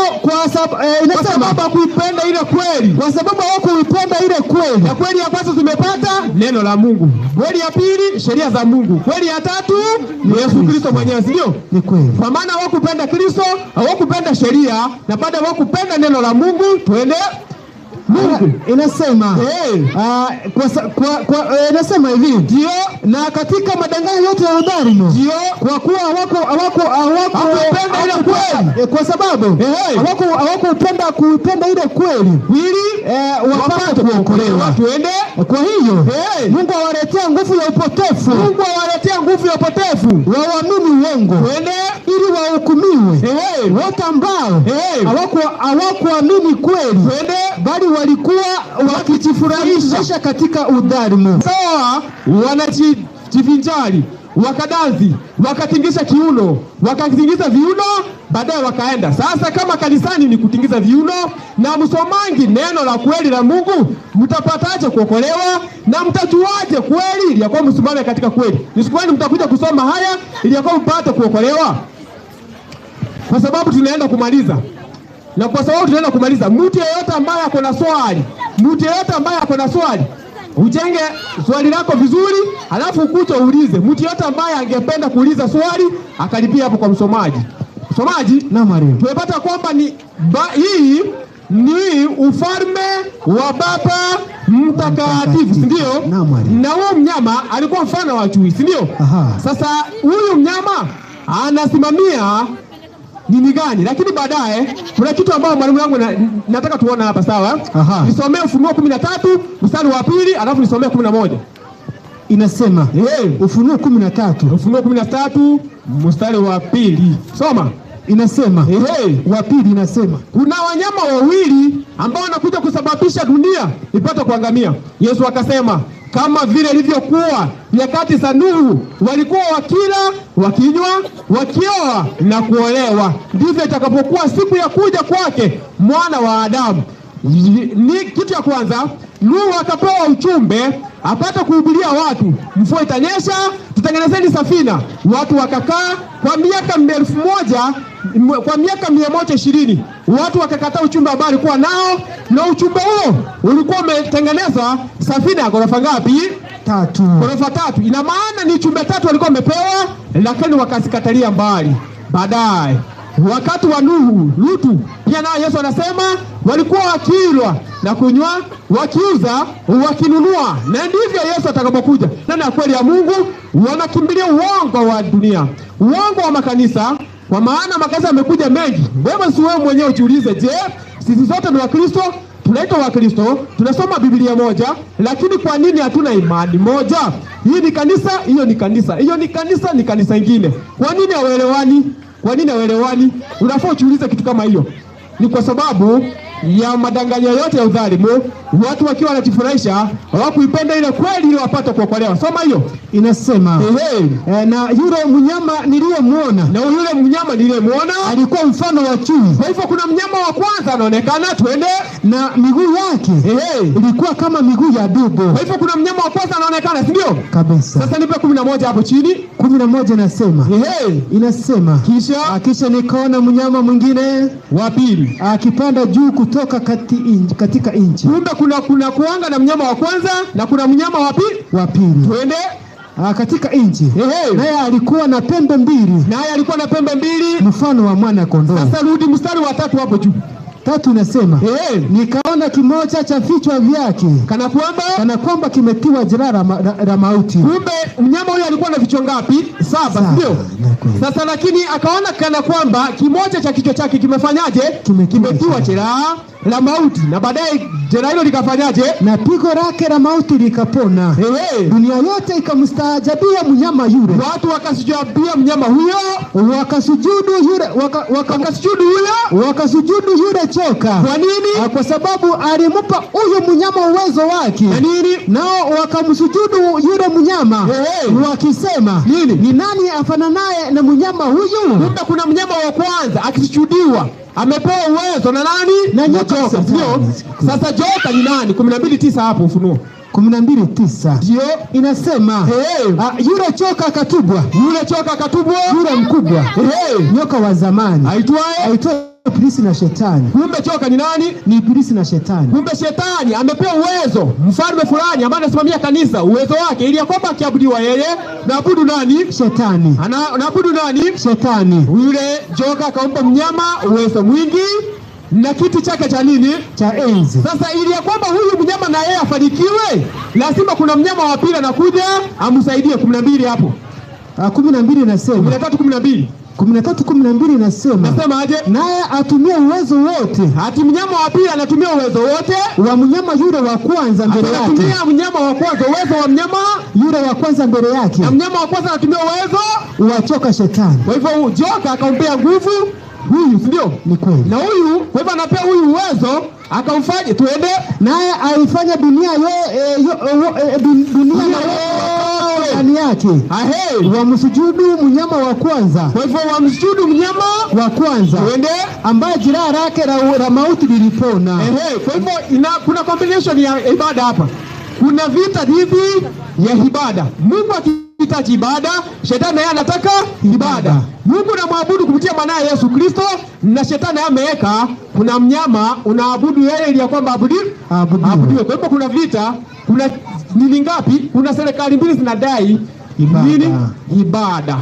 hawakuipenda ile kweli. Kwa sababu hawakuipenda ile kweli. Na kweli ya kwanza tumepata neno la Mungu. Kweli ya pili sheria za Mungu. Kweli ya tatu ni Yesu Kristo mwenyewe, sio? Ni kweli. Kwa maana hawakupenda Kristo, hawakupenda sheria na baada hawakupenda neno la Mungu. Twende. Mungu inasema inasema hivi, ndio, na katika madanganyo yote ya udhalimu, ndio, kwa kuwa hawakupenda ile kweli, kwa sababu hawakupenda ile kweli ili wapate kuokolewa. Twende. Kwa hiyo Mungu awaletea nguvu ya upotefu, waamini uongo, twende, ili wahukumiwe wote ambao hawakuamini kweli, twende, bali walikuwa wakijifurahisha katika udhalimu. Sawa, wanajivinjari, wakadansi, wakatingisha kiuno, wakatingiza viuno, baadaye wakaenda. Sasa kama kanisani ni kutingiza viuno na msomangi neno la kweli la Mungu, mtapataje kuokolewa? Na mtajuaje kweli ili yakuwa msimame katika kweli? Ni siku gani mtakuja kusoma haya ili yakuwa mpate kuokolewa? Kwa sababu tunaenda kumaliza. Na kwa sababu tunaenda kumaliza, mtu yeyote ambaye ako na swali, ujenge swali lako vizuri, alafu ukuja uulize. Mtu yeyote ambaye angependa kuuliza swali, akalipia hapo kwa msomaji. Na Maria. Tumepata kwamba hii ni ufalme wa Baba Mtakatifu, si ndio? Na huyo mnyama alikuwa mfano wa chui, si ndio? Sasa huyu mnyama anasimamia nini gani? Lakini baadaye kuna kitu ambacho mwalimu wangu nataka tuone hapa, sawa? Nisomee Ufunuo 13 mstari wa 2, alafu nisomee 11. Inasema Ufunuo 13 mstari wa 2. Soma. Inasema wa pili inasema kuna wanyama wawili ambao wanakuja kusababisha dunia ipate kuangamia. Yesu akasema, kama vile ilivyokuwa nyakati za Nuhu, walikuwa wakila, wakinywa, wakioa na kuolewa, ndivyo itakapokuwa siku ya kuja kwake Mwana wa Adamu. Ni kitu ya kwanza, Nuhu akapewa ujumbe apate kuhubiria watu, mvua itanyesha, tutengenezeni safina. Watu wakakaa kwa miaka 1000, kwa miaka 120. Watu wakakataa ujumbe ambao alikuwa nao, na ujumbe huo ulikuwa umetengeneza safina ya ghorofa ngapi? 3. Ghorofa 3. Ina maana ni ujumbe 3 walikuwa wamepewa, lakini wakazikatalia mbali. Baadaye wakati wa Nuhu, Lutu pia naye Yesu anasema walikuwa wakilwa na kunywa, wakiuza, wakinunua. Na ndivyo Yesu atakapokuja. Nani ya kweli ya Mungu wanakimbilia uongo wa dunia, uongo wa makanisa, kwa maana makanisa yamekuja mengi. Wewe si wewe mwenyewe ujiulize, je, sisi zote ni Wakristo? Tunaitwa Wakristo, tunasoma Biblia moja, lakini kwa nini hatuna imani moja? Hii ni kanisa, hiyo ni kanisa, hiyo ni kanisa, ni kanisa ingine. Kwa nini hawaelewani? Kwa nini hawaelewani? Unafaa ujiulize kitu kama hiyo. Ni kwa sababu ya madanganyo yote ya udhalimu, watu wakiwa wanajifurahisha, hawakuipenda ile kweli ile wapata kuokolewa. Soma hiyo. Inasema na yule mnyama niliyemuona alikuwa mfano wa chui. Kwa hivyo kuna mnyama wa kwanza anaonekana, twende, na miguu yake ilikuwa kama miguu ya dubu. Kwa hivyo kuna mnyama wa kwanza anaonekana, si ndio? Kabisa. Sasa nipe 11 hapo chini. 11 nasema. Inasema kisha nikaona mnyama mwingine wa pili akipanda juu kutoka katika nchi. Kumbe kuna kuanga na mnyama wa kwanza na kuna mnyama wa pili. Twende. Katika nchi. Naye alikuwa na pembe mbili. Mfano wa mwana kondoo. Sasa rudi mstari wa 3 hapo juu. 3 inasema nikaona kimoja cha vichwa vyake kana kwamba kimetiwa jeraha la mauti. Kumbe mnyama huyo alikuwa na vichwa ngapi? 7, ndio? Sasa lakini akaona kana kwamba kimoja cha kichwa chake kimefanyaje? Kimetiwa jeraha la mauti, na baadaye jeraha hilo likafanyaje? Na pigo lake la mauti likapona. Dunia yote ikamstaajabia mnyama yule. Watu wakasujudia mnyama huyo, wakasujudu yule choka. Kwa nini? Kwa sababu alimpa huyo mnyama uwezo wake. Na nini? Nao wakamsujudu yule mnyama, wakisema, ni nani afananaye na mnyama huyu? Kumbe kuna mnyama wa kwanza akisujudiwa amepewa uwezo na nani? Na joka, sio? Sasa joka ni nani? 12:9 hapo Ufunuo. 12:9 ndio inasema yule choka akatubwa, yule mkubwa, nyoka wa zamani aitwaye Ibilisi na Shetani. Kumbe choka ni nani? Ni Ibilisi na Shetani. Kumbe Shetani amepewa uwezo, mfalme fulani ambaye anasimamia kanisa, uwezo wake ili kwamba akiabudiwa yeye naabudu nani? Shetani. Naabudu nani? Shetani. Yule joka akampa mnyama uwezo mwingi na kiti chake cha nini? Cha enzi. Sasa ili kwamba huyu mnyama na yeye afanikiwe, lazima kuna mnyama wa pili anakuja amsaidie. 12 hapo. 12 inasema. 13:12 inasema. Nasema aje? Naye atumia uwezo wote. Hati mnyama wa pili anatumia uwezo wote wa mnyama yule wa kwanza mbele yake. Anatumia mnyama wa kwanza uwezo wa mnyama yule wa kwanza mbele yake. Na mnyama wa kwanza anatumia uwezo wa choka Shetani. Kwa hivyo joka akampea nguvu huyu, ndio? Ni kweli. Na huyu kwa hivyo anapea huyu uwezo akamfanya twende, naye alifanya dunia ndani yake wamsujudu mnyama wa kwanza. Kwa hivyo wamsujudu mnyama wa kwanza ambaye jeraha lake la mauti lilipona. Kwa hivyo kuna combination ya ibada hapa. Kuna vita dhidi ya ibada. Mungu akihitaji ibada, Shetani yeye anataka ibada. Mungu anamwabudu kupitia mwanae Yesu Kristo, na Shetani ameweka kuna mnyama unaabudu yeye ili kwamba abudiwe. Kwa hivyo kuna vita, kuna nini ngapi? Kuna serikali mbili zinadai nini? Ibada.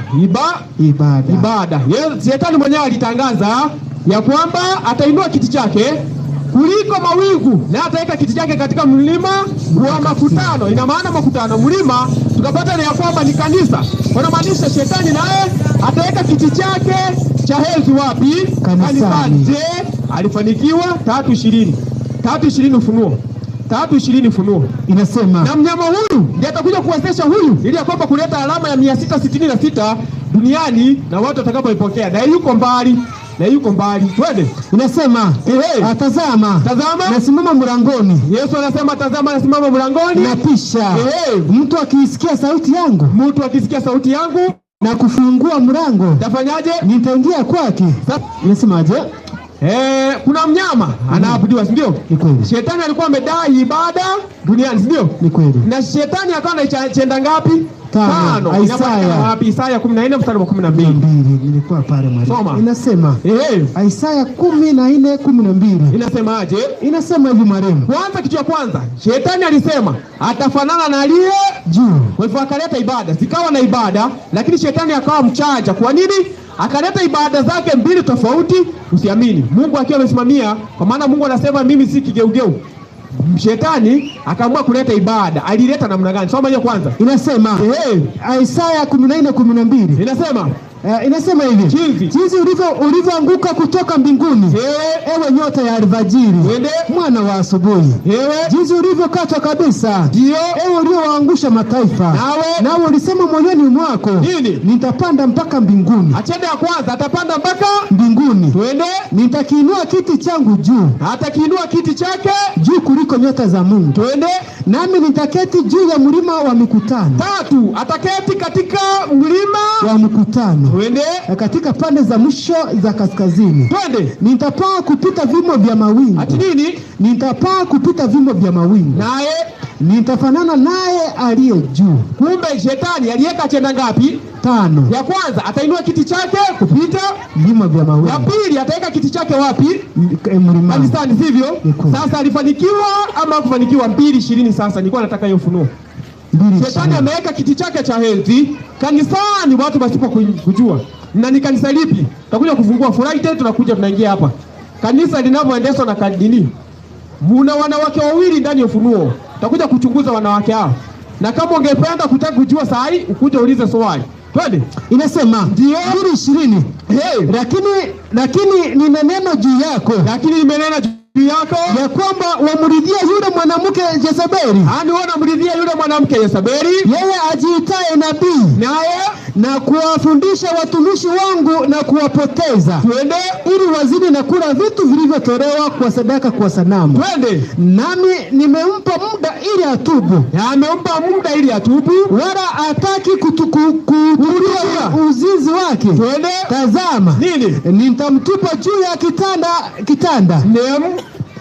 Shetani mwenyewe alitangaza ya kwamba atainua kiti chake kuliko mawingu na ataweka kiti chake katika mlima wa makutano. Ina maana makutano, mlima tukapata ni ya kwamba ni kanisa. Kwa maanisha Shetani naye ataweka kiti chake cha enzi wapi? Kanisani. Je, alifanikiwa? 3:20 Ufunuo. 3:20 Ufunuo inasema, na mnyama huyu ndiye atakuja kuwezesha huyu ili ya kwamba kuleta alama ya 666 duniani na watu watakapoipokea. Na yuko mbali. Twende. Inasema tazama nasimama mlangoni. Yesu anasema tazama nasimama mlangoni. Na kisha mtu akisikia sauti yangu na kufungua mlango, tafanyaje? Nitaingia kwake. Inasemaje? Kuna mnyama anaabudiwa, ndio? Ni kweli. Shetani alikuwa amedai ibada duniani, ndio? Ni kweli. Na Shetani akawa anachenda ngapi? 5. Isaya 14 mstari wa 12. Nilikuwa pale mwalimu. Soma. Inasema Isaya 14:12. Inasemaje? Inasema hivi mwalimu. Kwanza kitu cha kwanza, Shetani alisema atafanana na aliye juu. Kwa hivyo akaleta ibada, zikawa na ibada, lakini Shetani akawa mchanja. Kwa nini? akaleta ibada zake mbili tofauti, usiamini. Mungu akiwa amesimamia, kwa maana Mungu anasema mimi si kigeugeu. Shetani akaamua kuleta ibada. Alileta namna gani? Soma hiyo kwanza. Inasema Isaya 14:12. Inasema hivi, jinsi ulivyoanguka kutoka mbinguni, ewe nyota ya alfajiri, mwana wa asubuhi, jinsi ulivyokatwa kabisa, ewe uliowaangusha mataifa, nawe ulisema moyoni mwako, nitapanda mpaka mbinguni. Achende ya kwanza, atapanda mpaka mbinguni. Nitakiinua kiti changu juu, atakiinua kiti chake juu kuliko nyota za Mungu. Nami nitaketi juu ya mlima wa mikutano. 3, ataketi katika mlima wa mkutano, katika pande za mwisho za kaskazini. Nitapaa kupita vimo vya mawingu. Ati nini? Nitapaa kupita vimo vya mawingu, naye nitafanana naye aliye juu. Kumbe shetani aliweka chenda ngapi? 5. Ya kwanza atainua kiti chake kupita vimo vya mawingu. Ya pili ataweka kiti chake wapi? Mlimani. Kanisani, sivyo? Sasa alifanikiwa ama kufanikiwa? 2:20. Sasa nilikuwa nataka hiyo ufunuo. Shetani ameweka kiti chake cha enzi kanisani, watu basipo kujua. Na ni kanisa lipi? Tutakuja kufungua Friday, tunakuja tunaingia hapa. Kanisa linavyoendeshwa na kadini. Muna wanawake wawili ndani ya ufunuo. Tutakuja kuchunguza wanawake hao. Na kama ungependa kutaka kujua saa hii, ukuje ulize swali. Twende. Inasema ndio 2:20. Lakini nina neno juu yako. Lakini nimenena juu yako ya kwamba wamridhia yule mwanamke Jezebeli. Wanamridhia yule mwanamke Jezebeli, yeye ajiitaye nabii, naye na kuwafundisha watumishi wangu na kuwapoteza, ili wazini na kula vitu vilivyotolewa kwa sadaka kwa sanamu. Nami nimempa muda ili atubu. Amempa muda ili atubu, wala hataki kutulia uzinzi wake. Tazama, nitamtupa juu ya kitanda.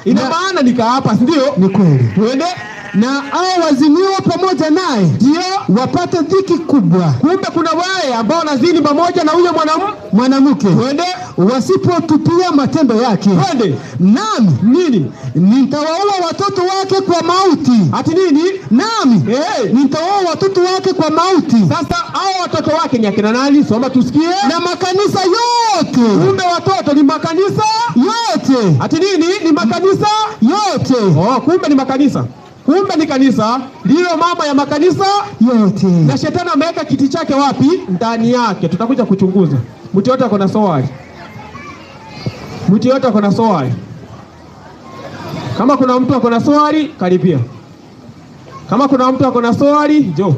Ina maana nikaapa, ndio? Ni kweli. Na hao waziniwa pamoja naye ndio wapate dhiki kubwa. Kumbe kuna wale ambao wanazini pamoja na huyo mwanamke, wasipotupia matendo yake. Nami nitawaua watoto wake kwa mauti. Ati nini? Nami nitawaua watoto wake kwa mauti. Sasa hao watoto wake ni akina nani? Soma tusikie. Na makanisa yote. Kumbe watoto ni makanisa yote. Ati nini? Ni makanisa yote. Kumbe ni makanisa. Kumbe ni kanisa, ndilo mama ya makanisa yote. Na shetani ameweka kiti chake wapi? Ndani yake. Tutakuja kuchunguza. Mtu yote akona swali. Kama kuna mtu akona swali, karibia. Kama kuna mtu akona swali, njoo.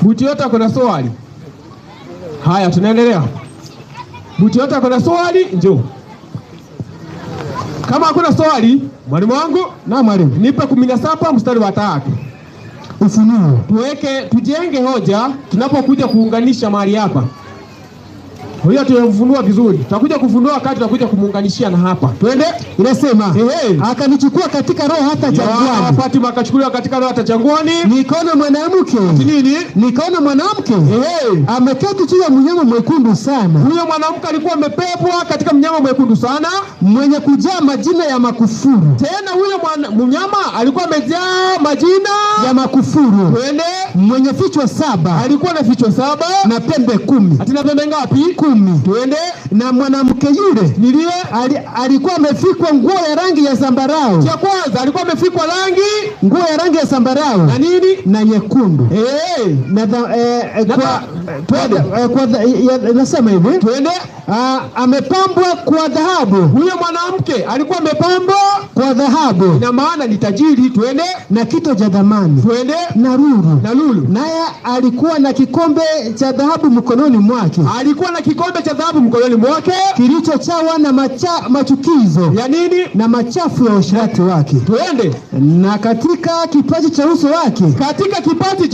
Mtu yote akona swali. Haya, tunaendelea. Mtu yote akona swali, njoo. Kama hakuna swali, mwalimu wangu, na mwalimu, nipe 17 mstari wa 3. Ufunuo. Tujenge hoja tunapokuja kuunganisha mahali hapa. Huyo tumefunua vizuri. Tutakuja kufunua wakati tutakuja kumuunganishia na hapa. Twende. Inasema, akanichukua katika roho hata jangwani. Fatima akachukuliwa katika roho hata jangwani. Nikaona mwanamke. Nini? Nikaona mwanamke. Ameketi juu ya mnyama mwekundu sana. Huyo mwanamke alikuwa amepepwa katika mnyama mwekundu sana, mwenye kujaa majina ya makufuru. Tena huyo mnyama alikuwa amejaa majina ya makufuru. Twende. Mwenye vichwa 7. Alikuwa na vichwa 7 na pembe 10. Ati na pembe ngapi? 10. Twende. Na mwanamke yule alikuwa amefikwa nguo ya rangi ya zambarau. Cha kwanza alikuwa amefikwa nguo ya rangi ya zambarau. Na nini? Na nyekundu. Nasema hivi. Twende. Amepambwa kwa dhahabu. Huyo mwanamke alikuwa amepambwa kwa dhahabu. Ina maana ni tajiri. Twende. Na kito cha dhamani. Twende. Na lulu. Naye alikuwa na kikombe cha dhahabu mkononi mwake. Kilichochawa na machukizo. Ya nini? Na machafu ya uasherati wake. Twende. Na katika kipaji cha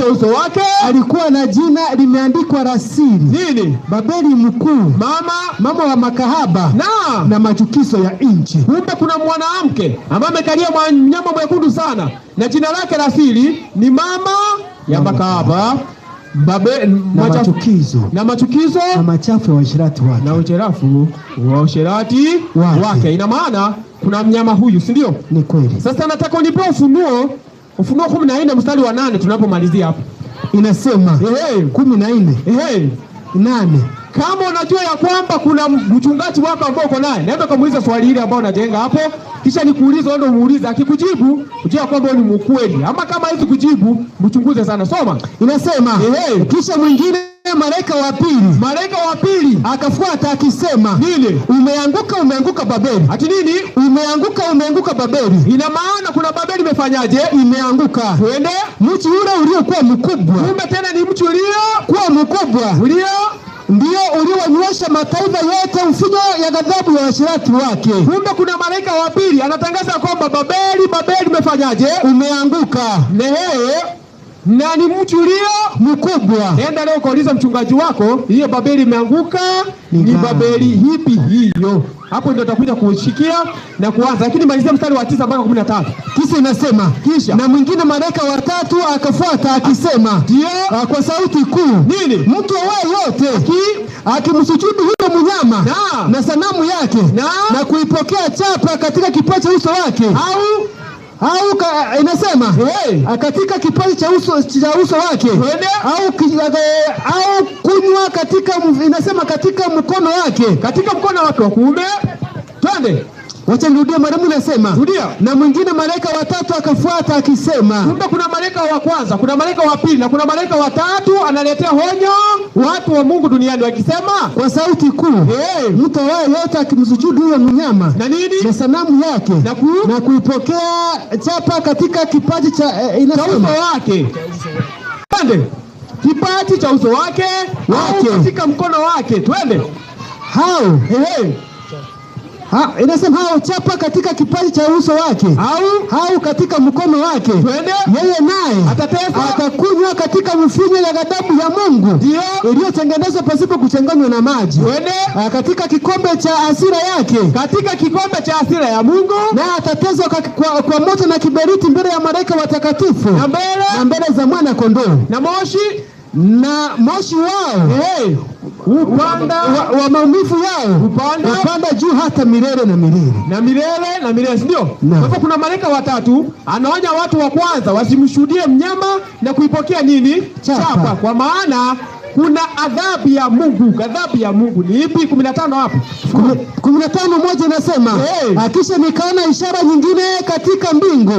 uso wake. Alikuwa na jina limeandikwa rasili. Nini? Babeli mkuu. Mama wa makahaba. Na machukizo ya nchi. Kumbe kuna mwanamke ambaye amekalia mnyama mwekundu sana, na jina lake rasili ni mama ya makahaba, machukizo na machafu ya uasherati wake. Na uchafu wa uasherati wake. Ina maana kuna mnyama huyu, si ndio? Ni kweli. Sasa nataka unipe Ufunuo 14 mstari wa 8 tunapomalizia hapo. inasema 14 8. Kama unajua ya kwamba kuna mchungaji wako ambao uko naye, naenda kumuuliza swali hili ambao unajenga hapo, kisha nikuulize wewe, ndio muulize. Akikujibu ujue kwamba ni mkweli, ama kama hizi kujibu mchunguze sana. Soma. Inasema kisha mwingine malaika wa pili akafuata akisema, nini? Umeanguka Babeli. Ati nini? Umeanguka Babeli. Ina maana kuna Babeli imefanyaje? Imeanguka. Twende. Mji ule uliokuwa mkubwa. Kumbe tena ni mji uliokuwa mkubwa. Ndio ulionywesha mataifa yote mvinyo ya ghadhabu ya washirati wake. Kumbe kuna malaika wa pili anatangaza kwamba Babeli imefanyaje? Umeanguka. Na ni mji mkubwa. Nenda leo kauliza mchungaji wako, hiyo Babeli imeanguka ni Babeli hipi hiyo? Hapo ndio utakuja kushikia na kuanza. Lakini malizia mstari wa 9 mpaka 13. Kisha inasema, kisha na mwingine malaika wa tatu akafuata akisema, ndio kwa sauti kuu, nini? Mtu yote akimsujudu huyo mnyama na sanamu yake na kuipokea chapa katika kipaji cha uso wake inasema katika kipaji cha uso wake au kunywa katika mkono wake wa kuume. Twende. Wacha nirudie marehemu, nasema na mwingine malaika wa tatu akafuata akisema. Kumbe kuna malaika wa kwanza, kuna malaika wa pili na kuna malaika wa tatu analetea honyo watu wa Mungu duniani wakisema kwa sauti kuu, mtu yote akimsujudu huyo mnyama na nini? Na sanamu yake na kuipokea chapa katika kipaji cha uso wake. Twende. Kipaji cha uso wake katika mkono wake. Twende. Hao inasema hao chapa katika kipaji cha uso wake au katika mkono wake. Yeye naye atakunywa katika mvinyo ya ghadhabu ya Mungu iliyotengenezwa pasipo kuchanganywa na maji, katika kikombe cha hasira yake, ya Mungu, na atatezwa kwa moto na kiberiti mbele ya malaika watakatifu na mbele za mwana kondoo, na moshi wao upanda wa maumivu yao upanda juu hata milele na milele. Ndio. Kwa hivyo kuna malaika watatu anaonya watu wa kwanza wasimshuhudie mnyama na kuipokea nini? Chapa. Kwa maana kuna adhabu ya Mungu. Ghadhabu ya Mungu ni ipi? 15 hapo. 15:1 inasema, kisha nikaona ishara nyingine katika mbingu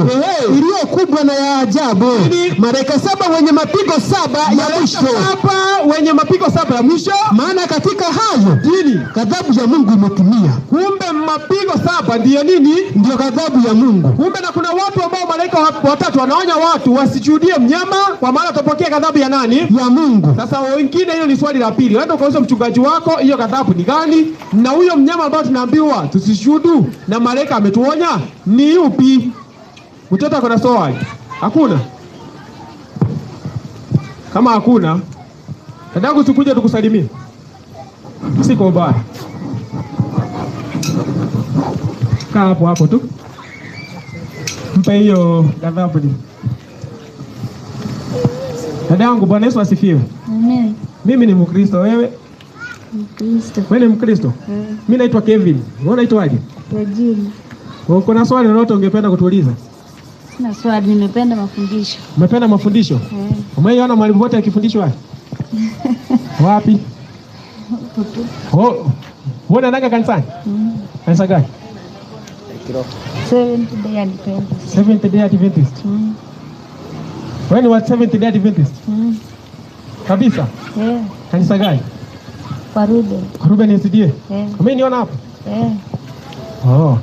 iliyo kubwa na ya ajabu, malaika 7 wenye mapigo 7 ya mwisho. Maana katika hayo ghadhabu ya Mungu imetimia. Kumbe mapigo 7 ndio nini? Ndio ghadhabu ya Mungu. Kumbe na kuna watu ambao malaika watatu wanaonya watu wasishuhudie mnyama, kwa maana watapokea ghadhabu ya nani? Ya Mungu. Sasa wengine, hiyo ni swali la pili. Unaenda ukauliza mchungaji wako, hiyo ghadhabu ni gani? Na huyo mnyama ambao tunaambiwa tusishuhudu na malaika ametuonya ni yupi? Mtoto ako na swali? Hakuna? Kama hakuna, dadangu tukuje tukusalimie. Siko mbaya. Kaa hapo tu. Mpe hiyo ghadhabu ni. Dadangu, Bwana Yesu asifiwe. Amen. Mimi ni Mkristo, wewe? Mkristo. Wewe ni Mkristo? Mimi naitwa Kevin. Wewe unaitwaje? Regina. Uko na swali lolote ungependa kutuuliza? Sina swali, nimependa mafundisho. Umependa mafundisho? Umeona mwalimu wote akifundishwa wapi? Wapi? Wewe unaenda kanisani? Kanisa gani? Seventh Day Adventist. Seventh Day Adventist. Wewe ni wa Seventh Day Adventist? Kabisa? Kanisa gani? Kwa Ruben. Ruben SDA? Umeniona hapo?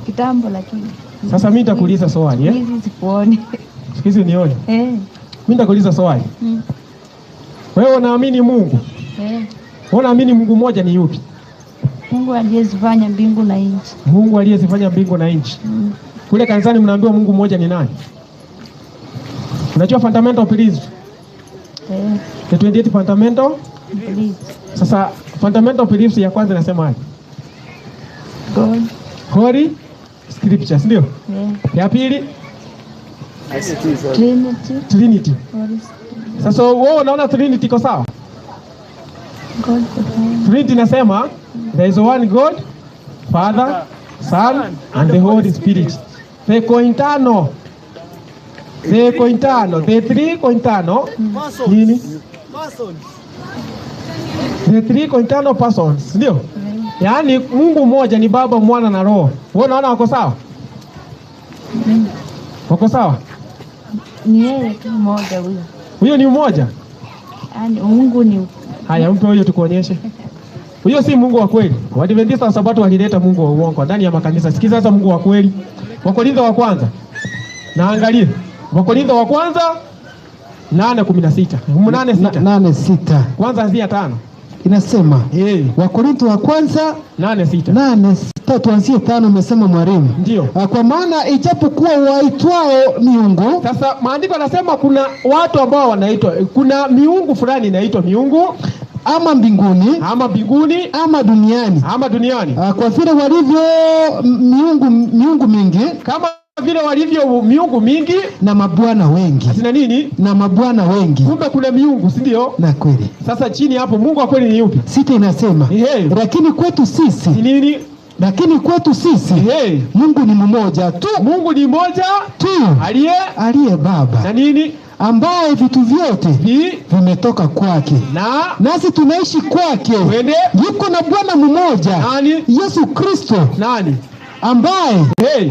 Kitambo lakini. Sasa mimi nitakuuliza swali, Hizi sikuoni. Sikizi unione. Mimi nitakuuliza swali. Wewe unaamini Mungu? Wewe unaamini Mungu mmoja ni yupi? Mungu aliyezifanya mbingu na nchi. Mungu aliyezifanya mbingu na nchi. Kule kanisani mnaambiwa Mungu mmoja ni nani? Unajua fundamental beliefs? The 28 fundamental beliefs. Sasa fundamental beliefs ya kwanza inasema aje? God, Holy Scriptures, ndio? Ya pili? Trinity. Sasa wewe unaona Trinity iko sawa? God, Trinity nasema there is one God, Father, Son and the Holy Spirit. Peko intano. 3.5. The 3.5 nini? The 3.5 persons, ndio? Yaani Mungu mmoja ni Baba, Mwana na Roho. Wewe unaona wako sawa? Wako sawa? Ni yeye tu mmoja huyo. Huyo ni mmoja? Yaani Mungu ni. Haya, mpe huyo tukuonyeshe. Huyo si Mungu wa kweli. Waadventista wa Sabato walileta Mungu wa uongo ndani ya makanisa. Sikiza sasa Mungu wa kweli. Wakorintho wa kwanza. Na angalia. Wakorintho wa kwanza 8:16. 8:6. Kwanza anzia 5. Inasema Wakorintho wa kwanza 8:6. Tuanzie 5, umesema mwalimu. Ndio. Kwa maana ijapokuwa waitwao miungu. Sasa maandiko yanasema kuna watu ambao wanaitwa, kuna miungu fulani inaitwa miungu ama mbinguni ama duniani. Kwa vile walivyo miungu mingi, kama vile walivyo miungu mingi na mabwana wengi. Sina nini? Na mabwana wengi. Kumbe kuna miungu, si ndio? Na kweli. Sasa chini hapo Mungu wa kweli ni yupi? 6 inasema lakini kwetu sisi nini? Lakini kwetu sisi Mungu ni mmoja tu. Mungu ni mmoja tu. Aliye Baba. Na nini? Ambaye vitu vyote vimetoka kwake. Nasi tunaishi kwake. Yuko na Bwana mmoja. Nani? Yesu Kristo. Nani? Ambaye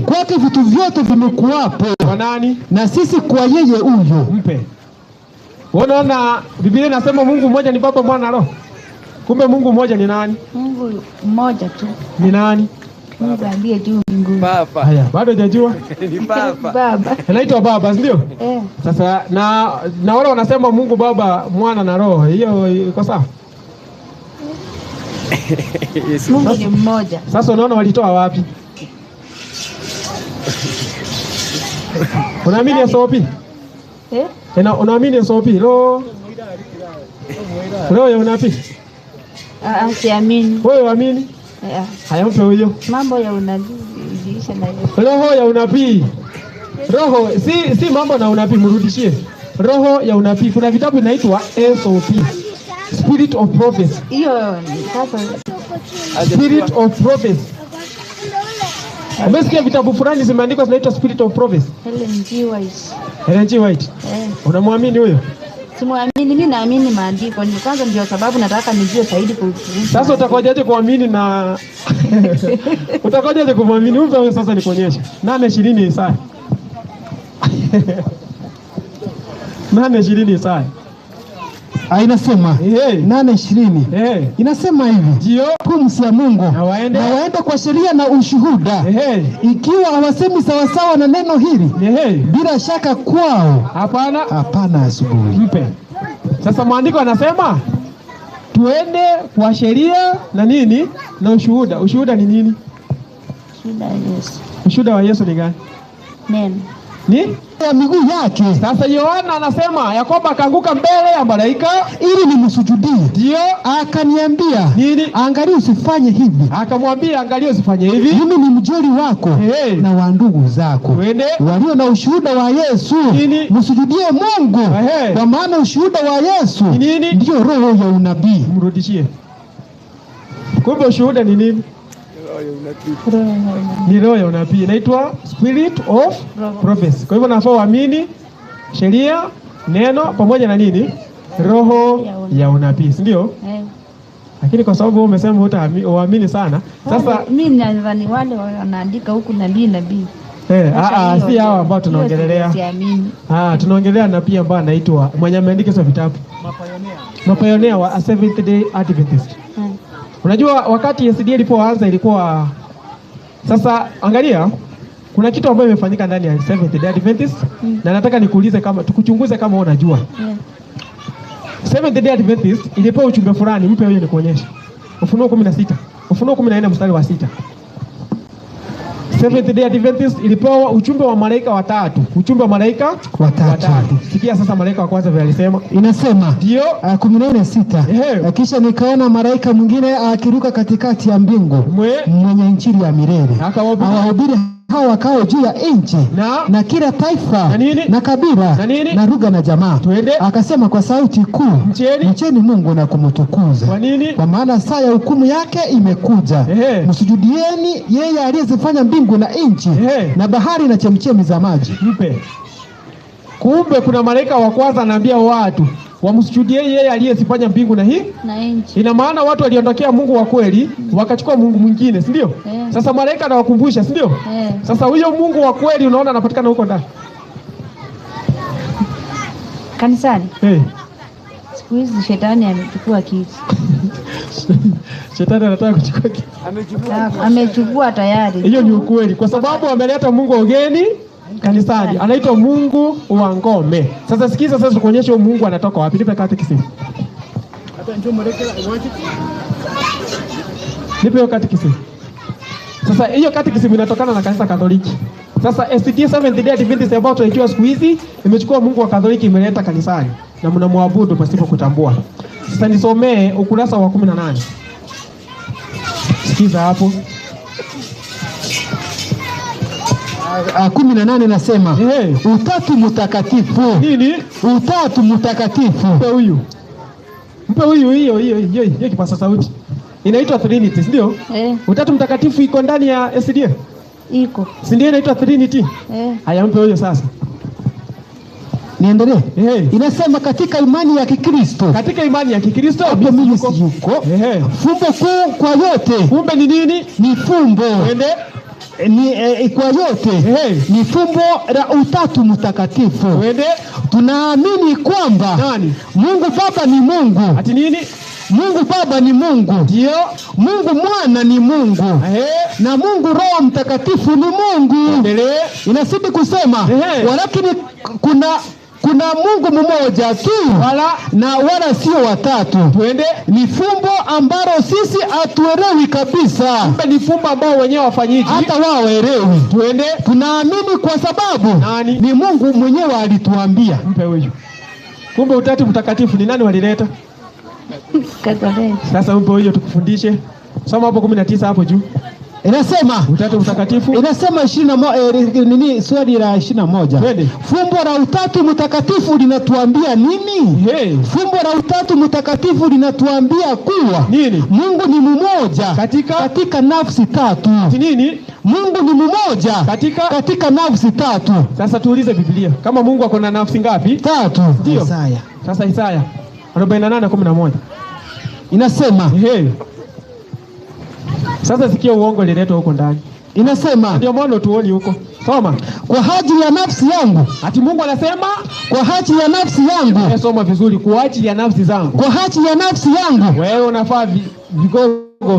kwake vitu vyote vimekuwapo. Kwa nani? Na sisi kwa yeye huyo. Mpe. Unaona Biblia inasema Mungu mmoja ni Baba, Mwana na Roho. Kumbe Mungu mmoja ni nani? Mungu mmoja tu. Ni nani? Mungu aliye juu mbinguni. Baba. Haya, bado hujajua? Ni Baba. Baba. Anaitwa Baba, ndio? Sasa na wale wanasema Mungu Baba, Mwana na Roho. Hiyo iko sawa? Mungu ni mmoja. Sasa unaona walitoa wapi? Unaamini SOP? Unaamini SOP? Roho ya unabii? Siamini. Wewe uamini? Haya, mpe huyo. Mambo ya unabii iliisha na hiyo. Roho ya unabii. Roho si mambo na unabii, mrudishie. Roho ya unabii. Kuna vitabu inaitwa SOP. Spirit of Prophecy. Hiyo sasa Spirit of Prophecy. Umesikia vitabu fulani zimeandikwa zinaitwa Spirit of Prophecy? Ellen G. White. Unamwamini huyo? Simwamini, mimi naamini maandiko. Ni kwanza ndio sababu nataka nijue zaidi kuhusu. Sasa utakojaje kuamini na utakojaje kumwamini? Wewe sasa nikuonyeshe. 8:20 Isaya. 8:20 Isaya. Inasema 8:20. Inasema hivi. Ndio. Pumzi ya Mungu na waende kwa sheria na ushuhuda. Ikiwa hawasemi sawasawa na neno hili, bila shaka kwao hapana asubuhi. Mpe. Sasa maandiko yanasema tuende kwa sheria na nini? Na ushuhuda. Ushuhuda ni nini? Ushuhuda wa Yesu. Ushuhuda wa Yesu ni gani? Neno. Ni ya miguu yake. Sasa Yohana anasema ya kwamba akaanguka mbele ya malaika ili nimsujudie. Ndio. Akaniambia nini? Angalia usifanye hivi. Akamwambia angalia usifanye hivi. Mimi ni mjoli wako na wa ndugu zako. Walio na ushuhuda wa Yesu. Msujudie Mungu. Kwa maana ushuhuda wa Yesu ndio roho ya unabii. Mrudishie. Kumbe ushuhuda ni nini? Ni roho ya unabii. Inaitwa Spirit of Prophecy. Kwa hivyo nafaa uamini sheria, neno pamoja na nini? Roho ya unabii, si ndio? Lakini kwa sababu umesema utaamini sana. Sasa mimi nadhani wale wanaandika huku nabii. Si hao ambao tunaongelea. Tunaongelea nabii ambaye anaitwa mwenye ameandika hizo vitabu. Mapayonea wa Seventh Day Adventist. Unajua wakati SDA ilipoanza ilikuwa sasa, angalia kuna kitu ambacho imefanyika ndani ya Seventh Day Adventist na nataka nikuulize kama tukuchunguze kama unajua. Seventh Day Adventist ilipewa ujumbe fulani, mpe huyo nikuonyeshe. Ufunuo 16. Ufunuo 14 mstari wa 6. Seventh Day Adventist ilipewa ujumbe wa malaika watatu. Ujumbe wa malaika watatu. Sikia sasa malaika wa kwanza vile alisema. Inasema ndio 14:6. Kisha nikaona malaika mwingine akiruka katikati ya mbingu mwenye injili ya milele. Akawahubiri hao wakao juu ya nchi na kila taifa na kabila na lugha na jamaa. Akasema kwa sauti kuu, mcheni Mungu na kumtukuza. Kwa nini? Kwa maana saa ya hukumu yake imekuja. Msujudieni yeye aliyezifanya mbingu na nchi na bahari na chemchemi za maji. Mpe. Kumbe kuna malaika wa kwanza anaambia watu wamsujudie yeye aliyesifanya mbingu na nchi. Ina maana watu waliondokea Mungu wa kweli wakachukua Mungu mwingine, si ndio? Sasa malaika anawakumbusha, si ndio? Sasa huyo Mungu wa kweli unaona anapatikana huko ndani kanisani. Siku hizi shetani amechukua kiti. Shetani anataka kuchukua kiti. Amechukua tayari. Hiyo ni ukweli, kwa sababu ameleta Mungu ugeni kanisani. Anaitwa Mungu wa ngome. Sasa sikiza, sasa tukuonyeshe Mungu anatoka wapi. Nipe katekisimu. Nipe katekisimu. Sasa hiyo katekisimu inatokana na kanisa Katoliki. Sasa SDA Seventh Day Adventist ambao tunajua siku hizi imechukua Mungu wa Katoliki imeleta kanisani na mnamwabudu pasipo kutambua. Sasa nisomee ukurasa wa 18. Sikiza hapo. 18 nasema Utatu Mtakatifu. Nini? Utatu Mtakatifu. Mpe huyu hiyo kipasa sauti. Inaitwa Trinity, ndio? Utatu Mtakatifu iko ndani ya SDA? Iko. Si ndio inaitwa Trinity? Haya, mpe huyo sasa. Niendelee. Inasema katika imani ya Kikristo. Katika imani ya Kikristo mimi yuko. Fumbo kuu kwa yote. Kumbe ni nini? Ni fumbo. Kwa yote ni fumbo la Utatu Mtakatifu. Tunaamini kwamba Mungu Baba ni Mungu. Ati nini? Mungu Baba ni Mungu. Ndio. Mungu Mwana ni Mungu. Na Mungu Roho Mtakatifu ni Mungu. Inasidi kusema walakini kuna Mungu mmoja tu wala sio watatu. Ni fumbo ambalo sisi hatuelewi kabisa. Kumbe ni fumbo ambao wenyewe wafanyiji hata wao elewi. Tunaamini kwa sababu ni Mungu mwenyewe alituambia. Mpe huyo. Kumbe Utatu Mtakatifu ni nani walileta? Katoliki. Sasa mpe huyo tukufundishe. Soma hapo 19 hapo juu. Inasema Utatu Mtakatifu. Inasema 21 swali la 21. Fumbo la Utatu Mtakatifu linatuambia nini? Fumbo la Utatu Mtakatifu linatuambia kuwa nini? Mungu ni mmoja katika nafsi tatu. Nini? Mungu ni mmoja katika nafsi tatu. Sasa tuulize Biblia. Kama Mungu ako na nafsi ngapi? Tatu. Ndio. Sasa Isaya 48:11. Inasema sasa sikia uongo liletwa huko ndani. Inasema ndio maana tuoni huko. Soma. Kwa ajili ya nafsi yangu. Ati Mungu anasema kwa ajili ya nafsi yangu. Soma vizuri, kwa ajili ya nafsi zangu. Kwa ajili ya nafsi yangu. Wewe unafaa vigogo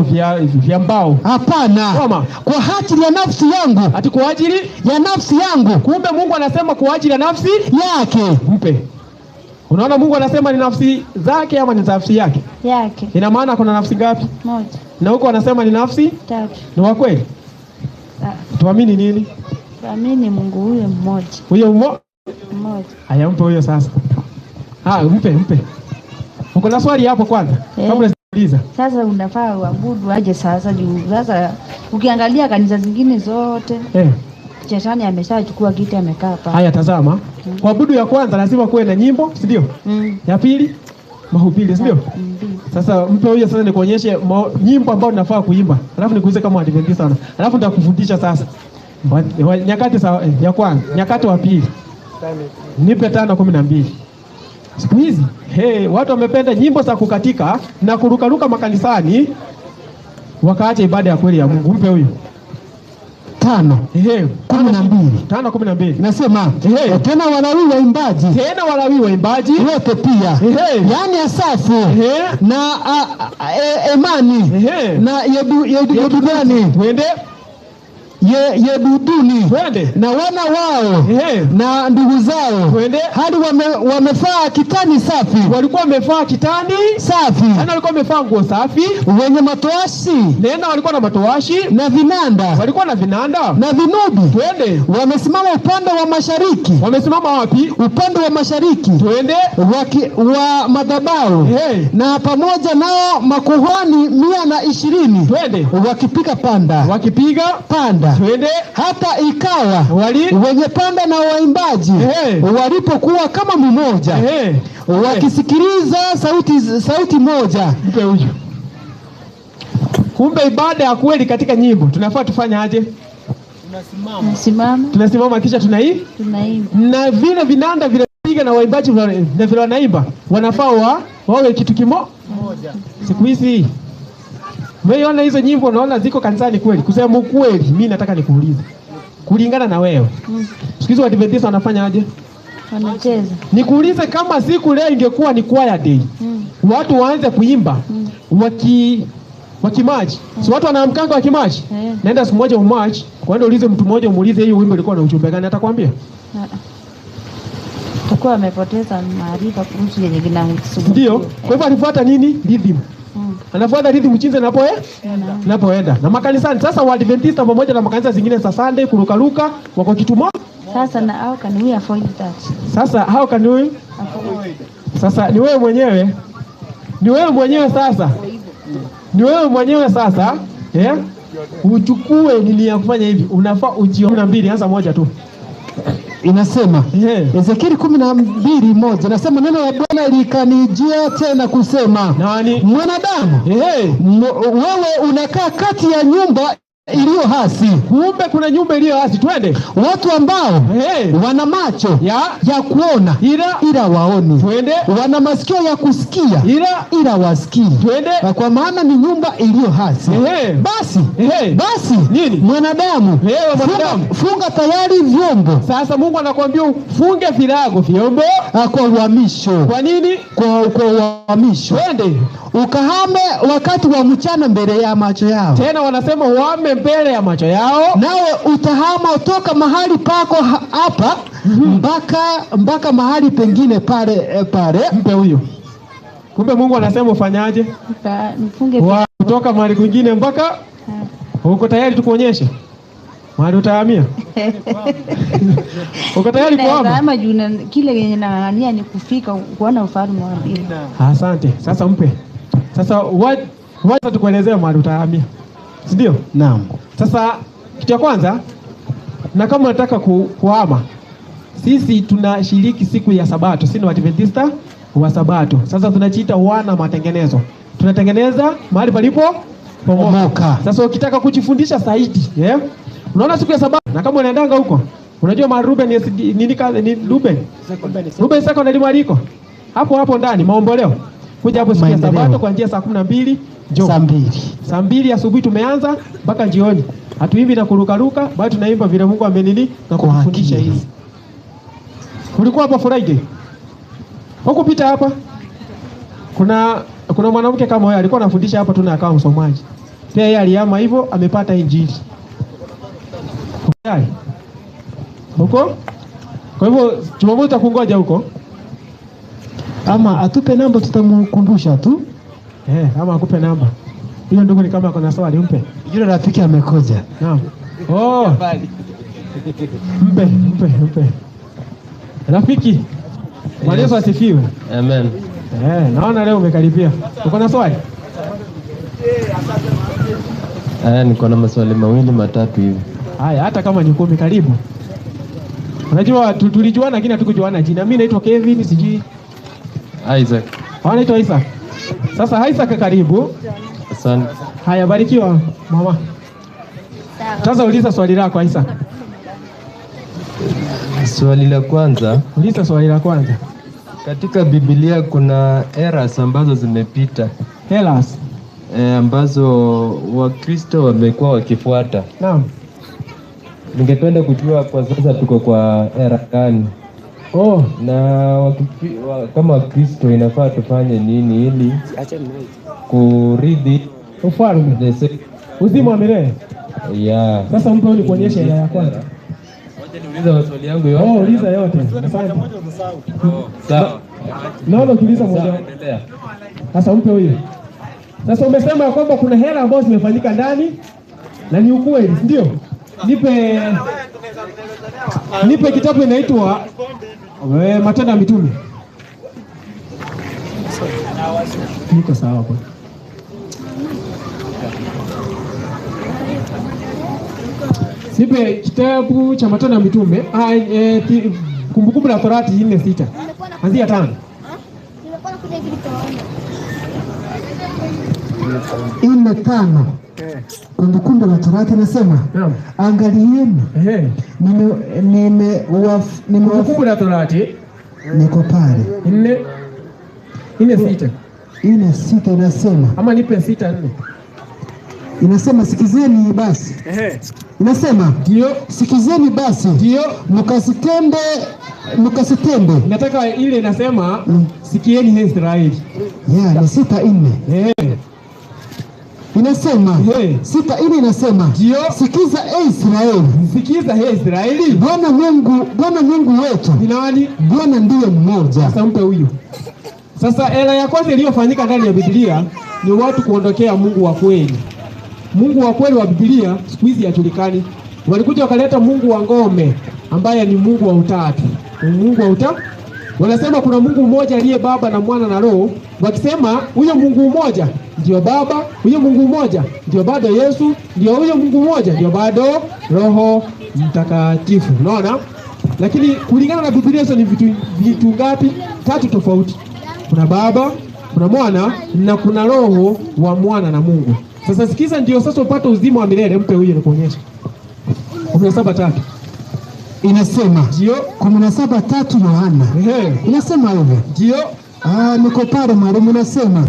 vya mbao. Hapana. Soma. Kwa ajili ya nafsi yangu. Ati kwa ajili ya nafsi yangu. Kumbe Mungu anasema kwa ajili ya nafsi yake. Mpe. Unaona Mungu anasema ni nafsi zake ama ni nafsi yake? Yake. Ina maana kuna nafsi ngapi? Moja. Na huko anasema ni nafsi tatu. Ni wa kweli? Tuamini nini? Tuamini Mungu huyo mmoja. Huyo mmoja. Haya, mpe huyo sasa. Mpe. Uko na swali hapo kwanza? Kabla siuliza. Sasa unafaa uabudu aje sasa juu sasa ukiangalia kanisa zingine zote Shetani ameshachukua kiti amekaa hapa. Haya, tazama. Kuabudu ya kwanza lazima kuwe na nyimbo, si ndio? Ya pili mahubiri, si ndio? Sasa mpe huyo sasa nikuonyeshe nyimbo ambazo unafaa kuimba. Alafu nikuulize kama Adventist sana. Alafu nitakufundisha sasa. Nyakati ya kwanza, nyakati wa pili. Nipe 5:12. Siku hizi watu wamependa nyimbo za kukatika na kurukaruka makanisani wakaacha ibada ya kweli ya Mungu. Mpe huyo. 5:12. Nasema tena Walawi waimbaji wote pia. Yaani Asafu na Emani na Yedudani Yeduduni na wana wao na ndugu zao hadi wamefaa kitani safi. Walikuwa wamefaa kitani safi. Nani walikuwa wamefaa nguo safi? Wenye matoashi. Nena walikuwa na matoashi na vinanda. Walikuwa na vinanda na vinubi. Wamesimama upande wa mashariki. Wamesimama wapi? Upande wa mashariki. Wa madhabahu. Na pamoja nao makuhani 120. Wakipiga panda. Hata ikawa wenye panda na waimbaji walipokuwa kama mmoja wakisikiliza sauti moja. Kumbe ibada ya kweli katika nyimbo tunafaa tufanye aje? tunasimama kisha tunaimba. Na vile vinanda vile piga na waimbaji na vile wanaimba wanafaa wawe kitu kimoja. Siku hizi umeona hizo nyimbo, unaona ziko kanisani kweli? Kusema ukweli, mimi nataka nikuulize kulingana na wewe, siku hizi Waadventista wanafanya aje? Wanacheza. Nikuulize, kama siku leo ingekuwa ni choir day, watu waanze kuimba wakimaji, si watu wanaamkanga wakimaji? Naenda siku moja umaji, kwaenda ulize mtu mmoja, umuulize hiyo wimbo ilikuwa na ujumbe gani, atakwambia. Atakuwa amepoteza maarifa kuhusu yenye kinamsumbua. Ndio, kwa hivyo alifuata nini? Rhythm. Anafuata rhythm chinze napoenda. Na makanisani sasa Waadventista pamoja na makanisa zingine za Sunday kurukaruka wako kitu moja. Sasa na how can we avoid that? Sasa how can we avoid? Sasa ni wewe mwenyewe. Sasa uchukue nini ya kufanya hivi. Unafaa ujione 2 anza moja tu. Inasema Ezekieli 12:1 inasema neno la Bwana likanijia tena kusema, nani? Mwanadamu, wewe unakaa kati ya nyumba iliyo hasi. Kumbe kuna nyumba iliyo hasi. Twende. Watu ambao wana macho ya kuona ila waoni. Twende. Wana masikio ya kusikia ila wasikii. Twende. Kwa maana ni nyumba iliyo hasi. Basi nini? Mwanadamu, funga tayari vyombo. Sasa Mungu anakuambia ufunge virago vyombo kwa uhamisho. Kwa nini? Kwa uhamisho. Twende. Ukahame wakati wa mchana mbele ya macho yao. Tena wanasema uhame mbele ya macho yao. Nawe utahama utoka mahali pako hapa mpaka mahali pengine pale. Mpe huyo. Kumbe Mungu anasema ufanyaje? Mfunge kutoka mahali kwingine mpaka uko tayari tukuonyeshe mahali utahamia. Uko tayari kuhama? Kama kile yenye naania ni kufika kuona ufalme wa mbinguni. Asante. Sasa mpe. Sasa wacha tukuelezea mahali utahamia. Si ndio? Naam. Sasa kitu ya kwanza, na kama unataka kuhama, sisi tunashiriki siku ya Sabato. Sisi ni Waadventista wa Sabato. Sasa tunachiita wana matengenezo. Tunatengeneza mahali palipo pomoka. Sasa ukitaka kujifundisha zaidi, unaona siku ya Sabato, na kama unaendanga huko, unajua Ruben Ruben Secondary mwaliko hapo ndani maomboleo. Kuja hapo siku ya Sabato kuanzia saa 12 saa 2 asubuhi tumeanza mpaka jioni. Hatuimbi na kurukaruka, bali tunaimba vile Mungu amenini na kufundisha hizi. Ulikuwa hapa Friday? Hukupita hapa? Kuna mwanamke kama wewe alikuwa anafundisha hapa, tuna akawa msomaji. Pia yeye aliama hivyo, amepata injili. Huko? Kwa hivyo Jumamosi tutakungoja huko. Ama atupe namba tutamkumbusha tu. Ama akupe namba. Hiyo ndugu ni kama kuna swali mpe. Yule rafiki amekoja. Naam. Mpe. Rafiki. Bwana Yesu asifiwe. Amen. Naona leo umekaribia. Uko na swali? Niko na maswali 2 matatu hivi. Haya, hata kama ni 10 karibu. Unajua tulijuana lakini hatukujuana jina. Mimi naitwa Kevin, sijui Isaac. Anaitwa Isaac. Sasa Isaac karibu. Asante. Haya, barikiwa mama. Sasa uliza swali lako Isaac. Swali la kwanza. Uliza swali la kwanza. Katika Biblia kuna eras ambazo zimepita. Eras ambazo Wakristo wamekuwa wakifuata. Naam. Ningependa kujua kwa sasa tuko kwa era gani? Na kama Wakristo inafaa tufanye nini ili kurithi ufalme uzima wa milele? Sasa mpe kuonyesha ile ya kwanza. Ngoja niulize maswali yangu yote. Uliza yote. Asante. Sawa. Naona ukiuliza moja. Sasa mpe huyo. Sasa umesema kwamba kuna hela ambazo zimefanyika ndani na ni ukweli, ndio? Nipe kitabu inaitwa Matendo ya Mitume. Niko sawa hapo. Nipe kitabu cha Matendo ya Mitume, Kumbukumbu la Torati 4:6. Anzia 5. 4:5. Kumbukumbu la Torati nasema, angalieni Kumbukumbu la Torati niko pale 4:6 inasema, ama nipe 6:4. Inasema sikizeni basi. Inasema ndio, sikizeni basi, ndio, mkasitende. Nataka ile inasema sikieni Israeli. Ni 6:4. Inasema 6:4 inasema, ndio, sikiza Israeli, sikiza Israeli, Bwana Mungu wetu ni nani? Bwana ndiye mmoja. Sasa mpe huyo. Sasa era ya kwanza iliyofanyika ndani ya Biblia ni watu kuondokea Mungu wa kweli. Mungu wa kweli wa Biblia siku hizi hajulikani. Walikuja wakaleta Mungu wa ngome ambaye ni Mungu wa utatu. Mungu wa utatu. Wanasema kuna Mungu mmoja aliye Baba na Mwana na Roho. Wakisema huyo Mungu mmoja ndio Baba, huyo Mungu mmoja ndio bado Yesu, ndio huyo Mungu mmoja ndio bado Roho Mtakatifu. Unaona? Lakini kulingana na Biblia hizo ni vitu ngapi? 3 tofauti. Kuna Baba, kuna Mwana na kuna Roho wa Mwana na Mungu. Sasa sikiza, ndio sasa upate uzima wa milele. Mpe huyo nikuonyesha. 17:3 inasema, ndio 17:3 Yohana. Inasema hivyo. Ndio. Niko pale mwalimu, nasema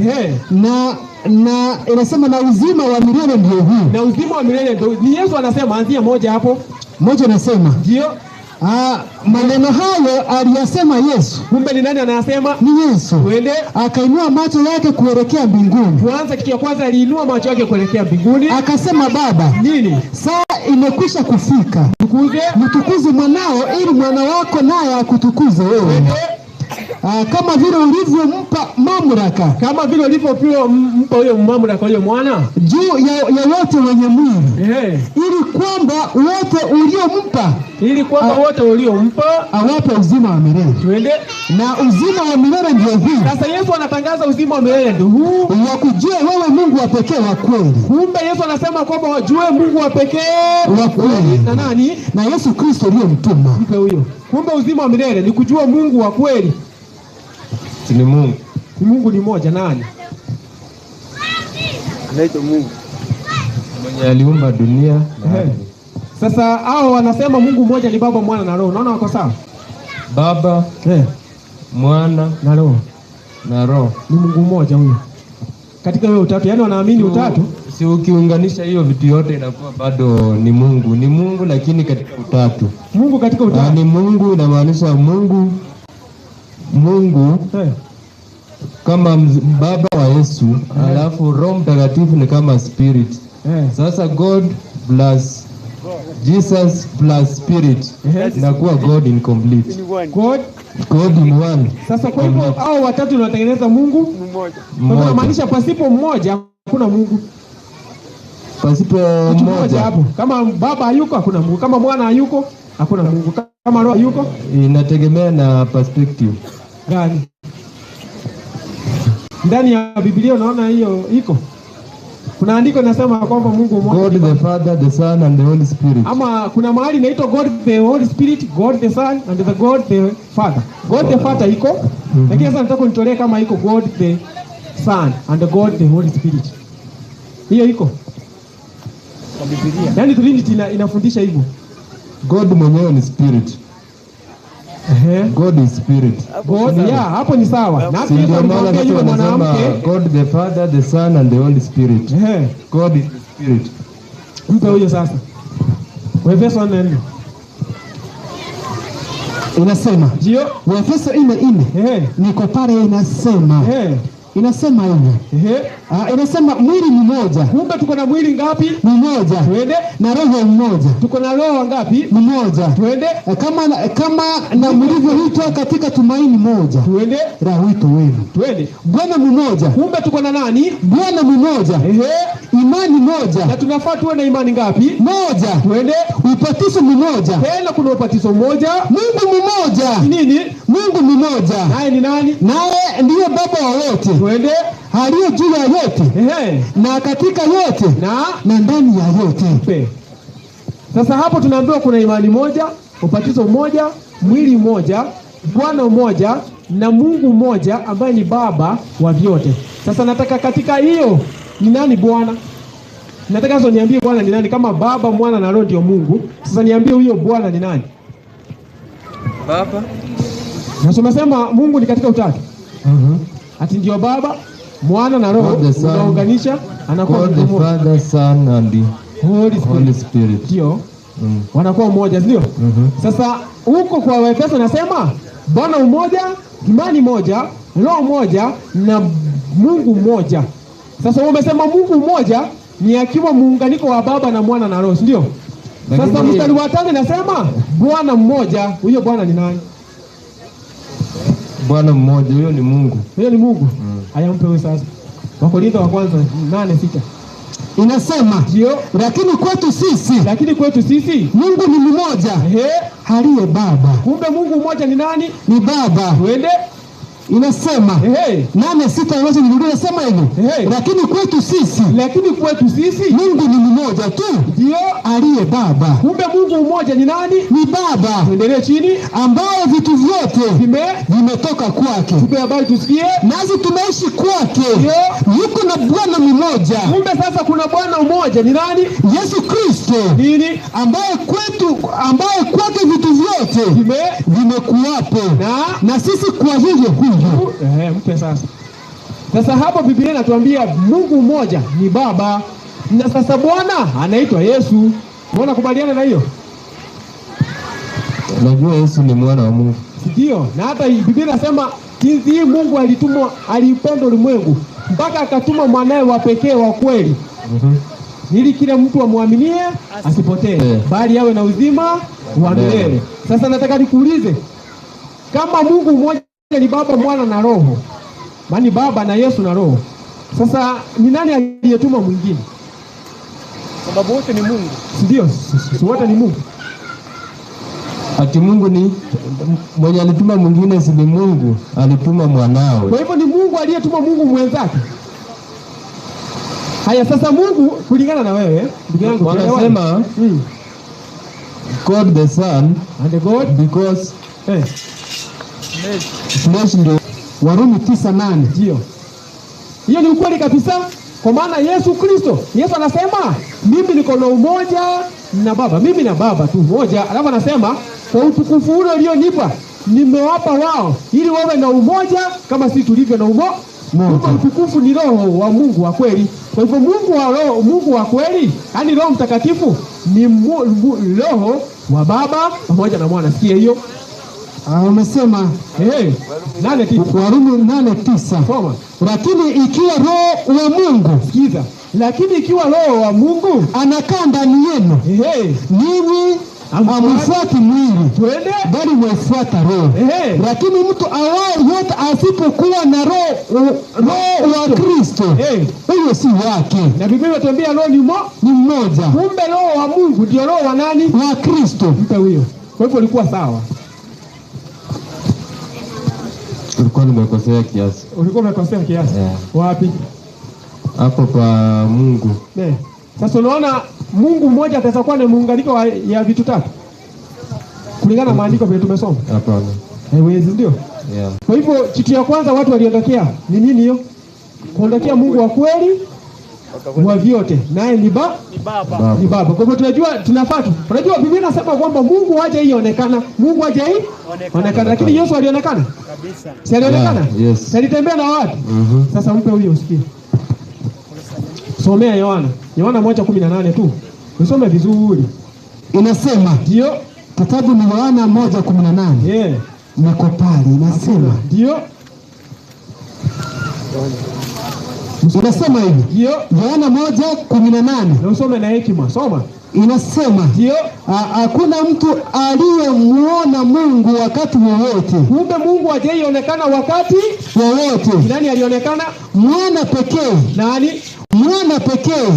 na inasema na uzima wa milele ndio huu. Na uzima wa milele ndio ni Yesu anasema, anzia moja hapo. Moja nasema ndio. Maneno hayo aliyasema Yesu. Kumbe ni nani anasema? Ni Yesu. Twende. Akainua macho yake kuelekea mbinguni. Kwanza, kitu cha kwanza aliinua macho yake kuelekea mbinguni. Akasema, Baba, nini? Saa imekwisha kufika. Mtukuze mwanao ili mwana wako naye akutukuze wewe. Kama vile ulivyompa mamlaka, kama vile ulivyompa huyo mamlaka huyo mwana juu ya wote wenye mwili, ili kwamba wote uliompa awape uzima wa milele. Twende. Na uzima wa milele ndio huu. Sasa Yesu anatangaza uzima wa milele ndio huu, wakujue wewe Mungu wa pekee wa kweli. Kumbe Yesu anasema kwamba wajue Mungu wa pekee wa kweli na nani? Na Yesu Kristo aliyemtuma. Mpe huyo. Kumbe uzima wa milele ni kujua Mungu wa kweli. Ni Mungu. Mungu ni moja. Nani? Anaitwa Mungu mwenye aliumba dunia. Sasa hao wanasema Mungu mmoja ni Baba, Mwana na Roho. Unaona wako sawa? Baba, Mwana na Roho ni Mungu mmoja huyo. Katika hiyo utatu, yani wanaamini utatu. Si ukiunganisha hiyo vitu yote inakuwa bado ni Mungu. Ni Mungu lakini katika utatu. Mungu katika utatu. Ni Mungu inamaanisha Mungu kama Baba wa Yesu, alafu Roho Mtakatifu ni kama Spirit. Sasa God plus Jesus plus Spirit inakuwa God incomplete. God in one. Sasa kwa hivyo hao watatu wanatengeneza Mungu mmoja. Kwa maanisha pasipo mmoja hakuna Mungu. Pasipo mmoja hapo. Kama Baba hayuko hakuna Mungu. Kama Mwana hayuko hakuna Mungu. Kama Roho hayuko, inategemea na perspective gani? Ndani ya Biblia unaona hiyo iko. Kuna andiko linasema kwamba Mungu mmoja. God the Father, the Son and the Holy Spirit. Ama kuna mahali inaitwa God the Holy Spirit, God the Son and the God the Father. God the Father iko. Lakini sasa nataka nitolee kama iko God the Son and God the Holy Spirit. Hiyo iko kwa Biblia. Yaani Trinity inafundisha hivyo. God mwenyewe ni spirit. God is spirit. God, hapo ni sawa. Na ndio maana yule mwanamke God the Father, the Son and the Holy Spirit. God is the spirit. Mpe huyo sasa. Waefeso 4:4. Inasema. Ndio. Waefeso 4:4. Niko pale inasema. Inasema hivyo. Inasema mwili ni mmoja. Kumbe tuko na mwili ngapi? Mmoja. Twende. Na roho mmoja. Tuko na roho ngapi? Mmoja. Twende. Kama na mlivyoitwa katika tumaini moja. Twende. La wito wenu. Twende. Bwana mmoja. Kumbe tuko na nani? Bwana mmoja. Imani moja. Na tunafaa tuwe na imani ngapi? Moja. Twende. Ubatizo mmoja. Tena kuna ubatizo mmoja. Mungu mmoja. Nini? Mungu mmoja. Naye ni nani? Naye ndiye Baba wa wote. Twende. Aliye juu ya yote. Na katika yote. Na ndani ya yote. Sasa hapo tunaambiwa kuna imani moja, ubatizo mmoja, mwili mmoja, Bwana mmoja na Mungu mmoja ambaye ni Baba wa vyote. Sasa nataka katika hiyo ni nani Bwana? Nataka sasa niambie Bwana ni nani, kama Baba, Mwana na Roho ndio Mungu. Sasa niambie huyo Bwana ni nani? Baba. Na tumesema Mungu ni katika utatu. Ati ndio Baba, Mwana na Roho unaunganisha anakuwa God the Father, Son and the Holy Spirit. Ndio. Wanakuwa mmoja, ndio? Sasa huko kwa Waefeso nasema Bwana umoja, imani moja, Roho moja na Mungu mmoja. Sasa umesema Mungu mmoja ni akiwa muunganiko wa Baba na Mwana na Roho, ndio? Sasa mstari wa 5 nasema Bwana mmoja, huyo Bwana ni nani? Bwana mmoja, huyo ni Mungu. Huyo ni Mungu. Haya, mpe wewe sasa. Wakorintho wa kwanza 8:6. Inasema ndio, lakini kwetu sisi Mungu ni mmoja, aliye Baba. Kumbe Mungu mmoja ni nani? Ni Baba. Twende. Inasema 8:6 yote Biblia inasema hivyo. Lakini kwetu sisi Mungu ni mmoja tu, ndio aliye Baba. Kumbe Mungu mmoja ni nani? Ni Baba. Tuendelee chini. Ambao vitu vyote vimetoka kwake. Tupe habari tusikie. Nasi tumeishi kwake. Yuko na Bwana mmoja. Kumbe sasa kuna Bwana mmoja ni nani? Yesu Kristo. Nini? Ambaye kwake vitu vyote vimekuwapo. Na sisi kwa hivyo mpe sasa. Sasa hapo Biblia inatuambia Mungu mmoja ni Baba, na sasa Bwana anaitwa Yesu. Mbona kubaliana na hiyo? Unajua Yesu ni mwana wa Mungu. Ndio, na hata Biblia inasema jinsi hii Mungu alipenda ulimwengu mpaka akatuma mwanae wa pekee wa kweli. Ili kila mtu amwaminie asipotee, bali awe na uzima wa milele. Sasa nataka nikuulize, kama Mungu mmoja ni Baba, Mwana na Roho, maana Baba na Yesu na Roho, sasa ni nani aliyetuma mwingine? Sababu wote ni Mungu. Ndio, wote ni Mungu. Ati Mungu ni mwenye alituma mwingine, si ni Mungu alituma mwanawe. Kwa hivyo ni Mungu aliyetuma Mungu mwenzake. Haya, sasa Mungu kulingana na wewe ndugu yangu wanasema God the Son and God because flesh ndio. Warumi 9:8. Ndio. Hiyo ni ukweli kabisa, kwa maana Yesu Kristo, Yesu anasema mimi niko na umoja na Baba, mimi na Baba tu moja. Alafu anasema kwa utukufu ule ulionipa nimewapa wao, ili wawe na umoja kama sisi tulivyo na umoja. Utukufu ni Roho wa Mungu wa kweli. Kwa hivyo Mungu wa kweli, yaani Roho Mtakatifu ni Roho wa Baba pamoja na Mwana. Sikia hiyo. Umesema Warumi 8:9. Soma. Lakini ikiwa Roho wa Mungu, sikiza, lakini ikiwa Roho wa Mungu anakaa ndani yenu, ninyi hamfuati mwili, bali mwafuata Roho. Lakini mtu awaye yote asipokuwa na Roho wa Kristo, huyo si wake. Na Biblia inatuambia Roho ni mmoja. Kumbe Roho wa Mungu ndio Roho wa nani? Wa Kristo. Mpe huyo. Kwa hivyo ulikuwa sawa. Ulikuwa nimekosea kiasi. Ulikuwa umekosea kiasi. Wapi? Hapo kwa Mungu. Sasa unaona Mungu mmoja ataweza kuwa na muunganiko ya vitu tatu kulingana na maandiko vile tumesoma? Hapana. Haiwezi, ndio? Kwa hivyo kitu ya kwanza watu waliondokea ni nini hiyo? Kuondokea Mungu wa kweli wa vyote, naye ni Baba. Ni Baba. Kwa hivyo tunajua tunafatu. Unajua Biblia inasema kwamba Mungu haja ionekana. Mungu haja onekana, lakini Yesu alionekana kabisa. Si alionekana? Yes. Alitembea na watu. Sasa mpe huyo usikie. Somea Yohana 1:18 tu. Usome vizuri. Inasema ndio, kitabu ni Yohana 1:18. Niko pale, inasema ndio. Inasema hivi. Ndio. Yohana 1:18. Na usome na hekima. Soma. Inasema ndio, hakuna mtu aliyemuona Mungu wakati wowote. Kumbe Mungu hajaionekana wakati wowote. Nani alionekana? Mwana pekee. Nani? Mwana pekee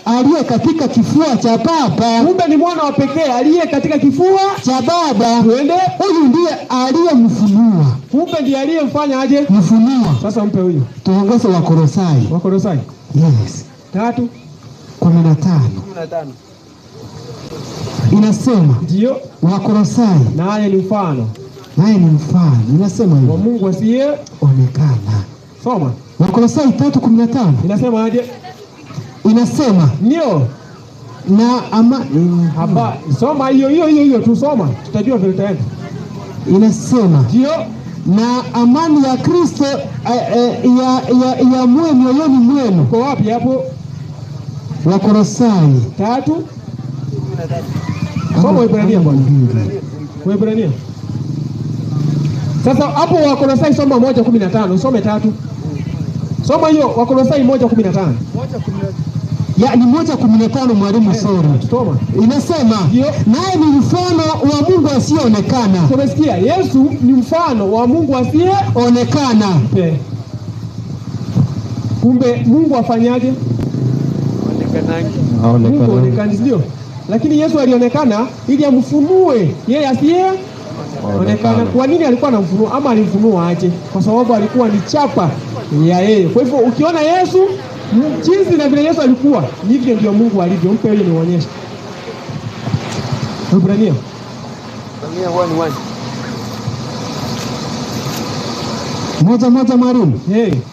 aliye katika kifua cha Baba. Kumbe ni mwana wa pekee aliye katika kifua cha Baba. Twende. Huyu ndiye aliyemfunua. Kumbe ndiye aliyemfanya aje? Mfunua. Sasa mpe huyo. Tuongeze Wakolosai. Wakolosai. Yes. 3:15. Inasema ndio. Wakolosai. Naye ni mfano. Inasema hivi. Wa Mungu asiyeonekana. Soma. Wakolosai 3:15 Inasema aje? inasema Ndio. na Haba, soma hiyo tusoma. Tutajua vile tutaenda. Inasema Ndio. na amani ya Kristo ya moyoni mwenu. Uko wapi hapo? Wakolosai 3. Soma Waebrania bwana. Waebrania. Sasa hapo Wakolosai soma 1:15, usome 3. Soma hiyo Wakolosai 1:15. Ni 1:15 mwalimu, sorry. Soma. Inasema naye ni mfano wa Mungu asiyeonekana. Tumesikia Yesu ni mfano wa Mungu asiyeonekana. Kumbe Mungu afanyaje? Mungu onekana, ndio. Lakini Yesu alionekana ili amfunue yeye asiyeonekana. Kwa nini alikuwa anamfunua ama alimfunua aje? Kwa sababu alikuwa ni chapa ya yeye. Kwa hivyo ukiona Yesu jinsi na vile Yesu alikuwa, hivyo ndio Mungu alivyo. Mpe hiyo nionyeshe. Waebrania 1:1 mwalimu.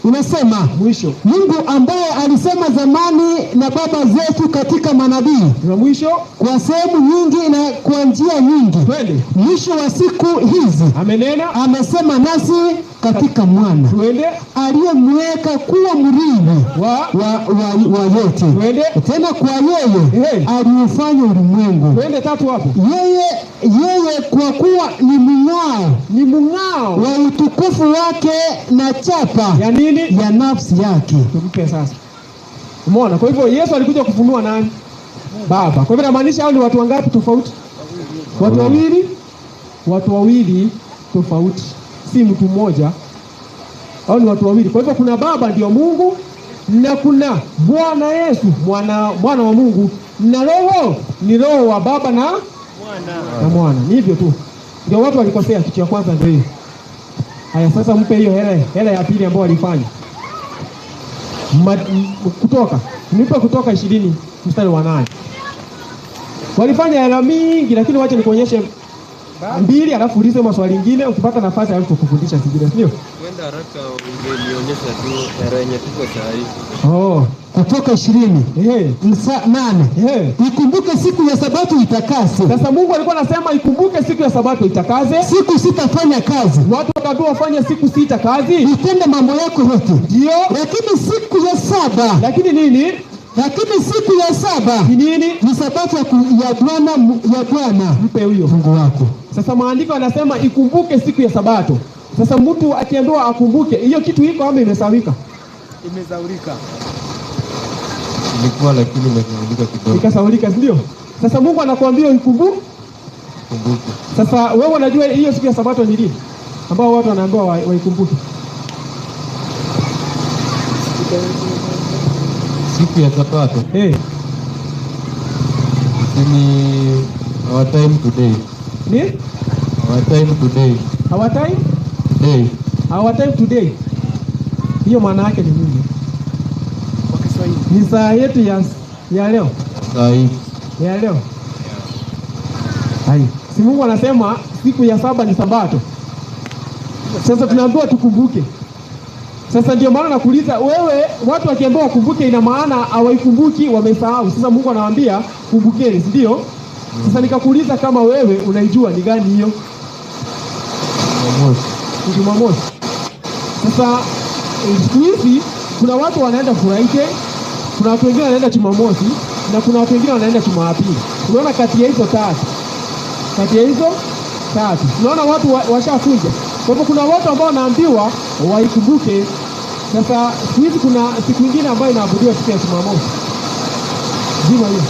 Inasema mwisho. Mungu ambaye alisema zamani na baba zetu katika manabii. Mwisho kwa sehemu nyingi na kwa njia nyingi. Twende. Mwisho wa siku hizi amenena, amesema nasi katika mwana. Twende. Aliyemweka kuwa mrithi wa yote. Twende. Tena kwa yeye aliufanya ulimwengu. Twende 3 hapo. Yeye kwa kuwa ni mng'ao wa utukufu wake na chapa ya nini? Ya nafsi yake. Tumpe sasa. Umeona? Kwa hivyo Yesu alikuja kufunua nani? Baba. Kwa hivyo inamaanisha hao ni watu wangapi tofauti? Watu wawili tofauti. Si mtu mmoja. Hao ni watu wawili. Kwa hivyo kuna Baba ndio Mungu na kuna Bwana Yesu, mwana wa Mungu, na Roho ni Roho wa Baba na Mwana. Ni hivyo tu. Ndio watu walikosea, kitu cha kwanza ndio hiyo. Haya sasa mpe hiyo hela ya pili ambayo walifanya. Kutoka 20 mstari wa 8. Walifanya hela mingi, lakini wacha nikuonyeshe 2 alafu ulize maswali mengine, ukipata nafasi alafu kukufundisha zingine, sio? Kwenda haraka ungenionyesha tu hela yenye tuko sahihi. Kutoka 20 8. Ikumbuke siku ya Sabato itakase. Sasa Mungu alikuwa anasema ikumbuke siku ya Sabato itakaze. Siku sitafanya kazi. Watu wakaambiwa wafanye siku 6 kazi. Utende mambo yako yote. Ndio. Lakini siku ya 7. Lakini nini? Lakini siku ya 7 ni nini? Ni Sabato ya Bwana. Mpe huyo Mungu wako. Sasa maandiko yanasema ikumbuke siku ya Sabato. Sasa mtu akiambiwa akumbuke, hiyo kitu iko ama imesawika? Imesaulika. Ilikuwa lakini imesaulika kidogo. Ikasaulika, ndio? Sasa Mungu anakuambia ikumbuke. Sasa wewe unajua hiyo siku ya Sabato ni nini? Ambao watu wanaambiwa waikumbuke. Siku ya Sabato. Ni our time today. Ni? Our time today. Our time? Day. Our time today. Hiyo maana yake ni nini? Kwa Kiswahili. Ni saa yetu ya leo. Saa hii. Ya leo. Hai. Si Mungu anasema siku ya 7 ni Sabato. Sasa tunaambiwa tukumbuke. Sasa ndio maana nakuuliza wewe, watu wakiambiwa wakumbuke ina maana hawaikumbuki, wamesahau. Sasa Mungu anawaambia kumbukeni, ndio? Sasa nikakuuliza kama wewe unaijua ni gani hiyo? Jumamosi. Sasa siku hizi kuna watu wanaenda Friday, kuna watu wengine wanaenda Jumamosi na kuna watu wengine wanaenda Jumapili. Unaona kati ya hizo tatu. Unaona watu washakuja. Kwa hivyo kuna watu ambao wanaambiwa waikumbuke. Sasa siku hizi kuna siku nyingine ambayo inaabudiwa siku ya Jumamosi. Juma hiyo.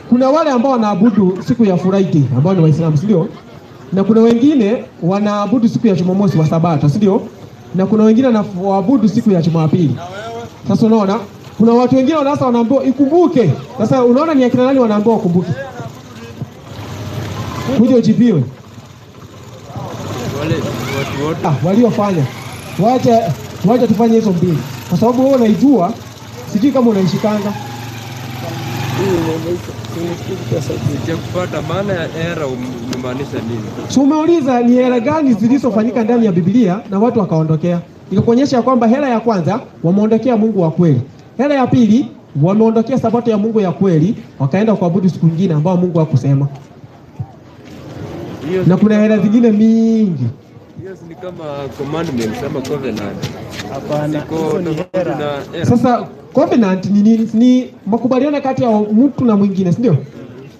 Kuna wale ambao wanaabudu siku ya Friday ambao ni Waislamu, ndio? Na kuna wengine wanaabudu siku ya Jumamosi wa Sabato, ndio? Na kuna wengine wanaabudu siku ya Jumapili. Sasa unaona? Kuna watu wengine sasa wanaambiwa ikumbuke. Sasa unaona ni akina nani wanaambiwa wakumbuke? Kuja ujibiwe. Wale watu wote waliofanya. Wacha tufanye hizo mbili. Kwa sababu wewe unaijua, sijui kama unaishikanga. Sijakupata maana ya era umemaanisha nini? So umeuliza ni hera gani zilizofanyika ndani ya Biblia na watu wakaondokea. Nikakuonyesha kwamba hera ya kwanza wameondokea Mungu wa kweli. Hera ya pili wameondokea sabato ya Mungu ya kweli, wakaenda kuabudu siku nyingine ambao Mungu hakusema. Na kuna hera zingine mingi. Hiyo ni kama commandment ama covenant. Hapana, ni hera. Sasa covenant ni nini? Ni makubaliano kati ya mtu na mwingine, si ndio?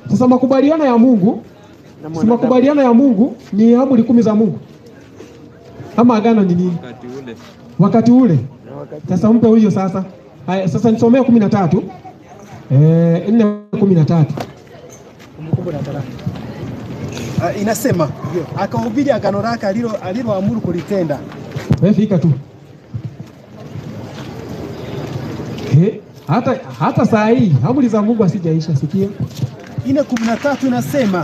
Sasa makubaliano ya Mungu, si makubaliano ya Mungu ni amri 10 za Mungu. Ama agano ni nini? Wakati ule. Sasa mpe huyo sasa. Haya, sasa nisomee 13. 4:13. Kumbukumbu la Torati. Inasema akahubiri agano lake aliloamuru kulitenda. Wewe fika tu. Hata saa hii amri za Mungu asijaisha, sikia. 4:13 inasema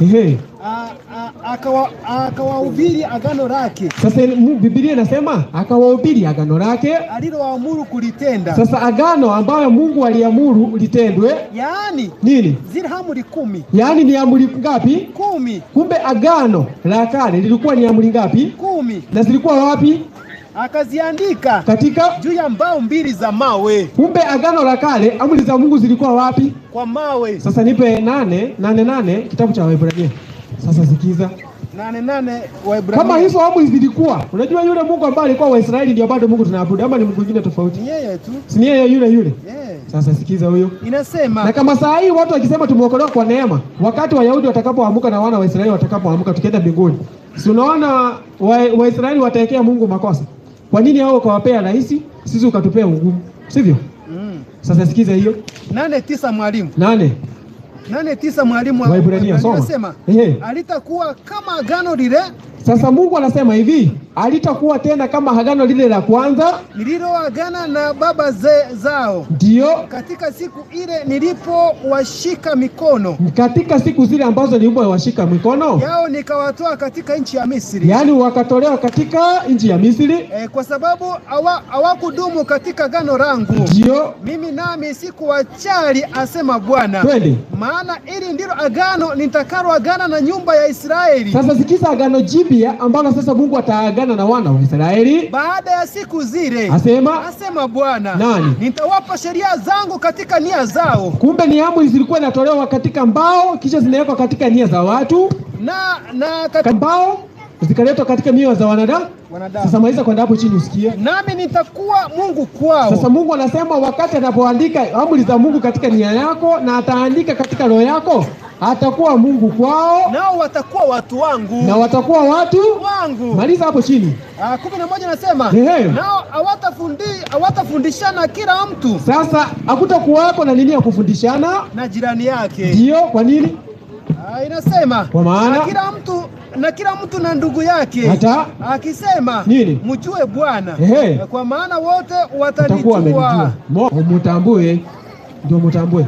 akawahubiri agano lake. Sasa Biblia inasema akawahubiri agano lake aliloamuru kulitenda. Sasa agano ambayo Mungu aliamuru litendwe, yaani nini? Zile amri 10. Yaani ni amri ngapi? 10. Kumbe agano la kale lilikuwa ni amri ngapi? 10. Na zilikuwa wapi? Akaziandika katika juu ya mbao 2 za mawe. Kumbe agano la kale amri za Mungu zilikuwa wapi? Kwa mawe. Sasa nipe 8:8 kitabu cha Waebrania. Sasa sikiza 8:8 Waebrania. Kama hizo amri zilikuwa, unajua yule Mungu ambaye alikuwa Waisraeli ndio bado Mungu tunaabudu ama ni Mungu mwingine tofauti? Ni yeye tu. Si ni yeye yule? Yeah. Sasa sikiza huyo. Inasema na kama saa hii watu wakisema tumeokolewa kwa neema, wakati Wayahudi watakapoamka na wana wa Israeli watakapoamka tukienda mbinguni, si unaona Waisraeli wataekea Mungu makosa? Kwa nini hao ukawapea rahisi, sisi ukatupea ugumu, sivyo? Sasa sikiza hiyo 8:9 mwalimu. 8:9 mwalimu wa Waebrania soma. Anasema alitakuwa kama agano lile. Sasa Mungu anasema hivi, alitakuwa tena kama agano lile la kwanza nililoagana na baba zao. Ndio. Katika siku ile nilipowashika mikono. Katika siku zile ambazo nilipowashika mikono yao nikawatoa katika nchi ya Misri. Yaani wakatolewa katika nchi ya Misri. Kwa sababu hawakudumu katika agano langu. Ndio. Mimi nami sikuwachali, asema Bwana. Twende. Maana ili ndilo agano nitakaloagana na nyumba ya Israeli. Sasa sikiza agano jipya ambalo sasa Mungu ataagana na wana wa Israeli baada ya siku zile, asema Bwana. Nani? Nitawapa sheria zangu katika nia zao. Kumbe ni amri zilikuwa zinatolewa katika mbao kisha zinawekwa katika nia za watu na katika mbao zikaletwa katika mioyo za wanadamu. Sasa maliza kwenda hapo chini usikie. Nami nitakuwa Mungu kwao. Sasa Mungu anasema wakati anapoandika amri za Mungu katika nia yako na ataandika katika roho yako, atakuwa Mungu kwao, nao watakuwa watu wangu, na watakuwa watu wangu. Maliza hapo chini. 11 nasema nao hawatafundishana kila mtu. Sasa hakutakuwako na nini ya kufundishana na jirani yake. Ndio, kwa nini? Inasema kwa maana na kila mtu na ndugu yake, hata akisema nini? Mjue Bwana, kwa maana wote watanijua. Mutambue, ndio mutambue.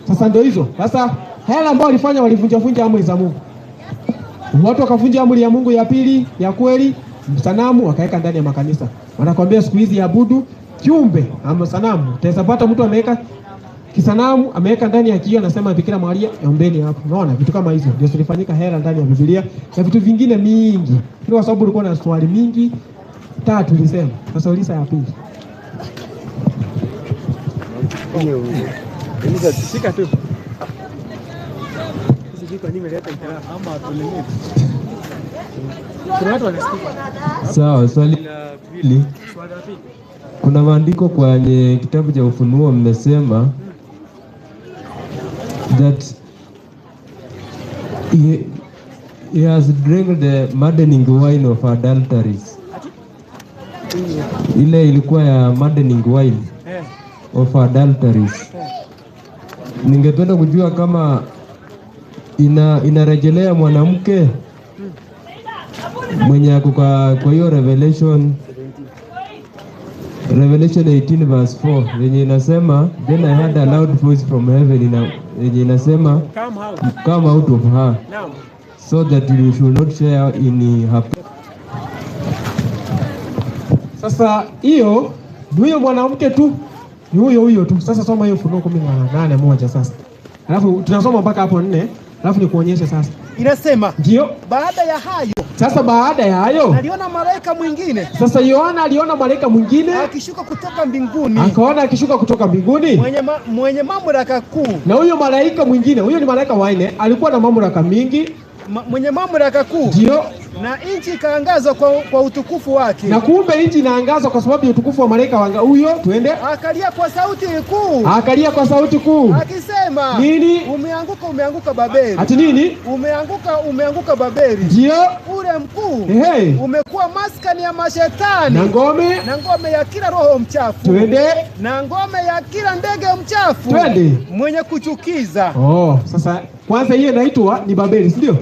Sasa ndio hizo. Sasa hela ambao walifanya walivunja amri za Mungu. Watu wakavunja amri ya Mungu ya pili ya kweli, sanamu wakaweka ndani ya makanisa. Wanakuambia siku hizi abudu kiumbe ama sanamu. Utaweza pata mtu ameweka kisanamu ameweka ndani ya kioo, anasema Bikira Maria ombeni hapo. Unaona vitu kama hizo ndio zilifanyika hela ndani ya Biblia na vitu vingine mingi. Kwa sababu ulikuwa na swali mingi 3 ulisema. Sasa uliza ya pili. Uliza shika tu. Sisi kwa nini nimeleta itarafu ama atulimit. Kuna watu wanasikia. Sawa, swali la pili. Kuna maandiko kwenye kitabu cha Ufunuo mmesema that he has drank the maddening wine of adulteries. Ile ilikuwa ya maddening wine of adulteries. Ningependa kujua kama inarejelea mwanamke mwenye ako kwa hiyo Revelation 18 verse 4 yenye inasema then I heard a loud voice from heaven yenye inasema come out of her so that you should not share in her. Sasa hiyo huyo mwanamke tu ni huyo tu. Sasa soma hiyo Ufunuo 18:1 sasa. Alafu tunasoma mpaka hapo 4. Alafu nikuonyeshe sasa. Inasema Ndio. baada ya hayo Sasa baada ya hayo aliona malaika mwingine. Sasa Yohana aliona malaika mwingine Akishuka kutoka mbinguni. Akaona akishuka kutoka mbinguni Mwenye mamlaka kuu. Na huyo malaika mwingine, huyo ni malaika wa 4, alikuwa na mamlaka mingi. Mwenye mamlaka kuu. Ndio. Na nchi ikaangazwa kwa utukufu wake. Na kumbe nchi inaangazwa kwa sababu ya utukufu wa malaika wanga huyo. Twende. Akalia kwa sauti kuu. Akalia kwa sauti kuu. Akisema, nini? Umeanguka Babeli. Ati nini? Umeanguka Babeli. Ndio. Ule mkuu. Umekuwa maskani ya mashetani. Na ngome ya kila roho mchafu. Twende. Na ngome ya kila ndege mchafu. Twende. Mwenye kuchukiza. Sasa kwanza hiyo inaitwa ni Babeli, si ndio?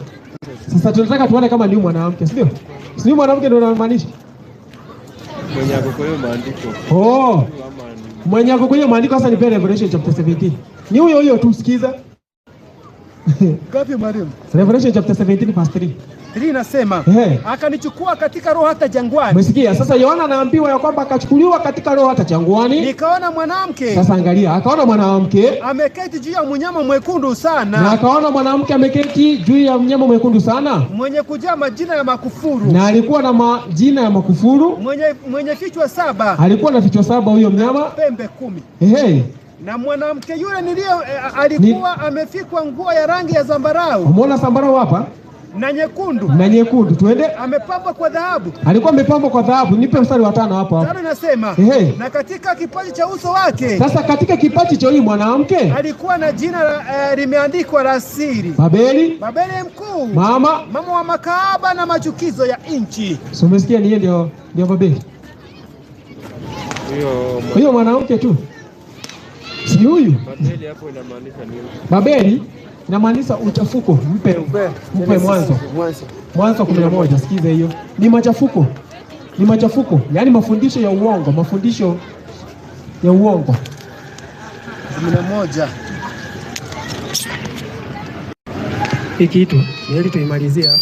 Sasa tunataka tuone kama ni mwanamke, si ndio? Si mwanamke ndio unamaanisha? Mwenye ako kwa hiyo maandiko. Mwenye ako kwa hiyo maandiko sasa ni Revelation chapter 17. Ni huyo tu, sikiza. Gapi mwalimu? Revelation chapter 17 verse 3. Inasema akanichukua katika roho hata jangwani. Umesikia? Sasa Yohana anaambiwa ya kwamba akachukuliwa katika roho hata jangwani. Nikaona mwanamke. Sasa angalia, akaona mwanamke ameketi juu ya mnyama mwekundu sana. Na akaona mwanamke ameketi juu ya mnyama mwekundu sana. Mwenye kujaa majina ya makufuru. Na alikuwa na majina ya makufuru. Mwenye vichwa 7. Alikuwa na vichwa 7 huyo mnyama. Pembe 10. Na mwanamke yule alikuwa amefikwa nguo ya rangi ya zambarau. Umeona zambarau hapa? Na nyekundu. Twende. Amepambwa kwa dhahabu. Alikuwa amepambwa kwa dhahabu. Nipe mstari wa 5 hapo. Tano inasema. Na katika kipaji cha uso wake. Sasa katika kipaji cha huyu mwanamke alikuwa na jina limeandikwa la siri. Babeli mkuu. Mama wa makahaba na machukizo ya nchi. So umesikia ni yeye ndio Babeli. Huyo mwanamke tu. Si huyu. Babeli hapo inamaanisha nini? Babeli inamaanisha uchafuko. Mpe Mwanzo 11. Sikiza hiyo. Ni machafuko. Yaani mafundisho ya uongo, 11. Hiki kitu ndio tuimalizia.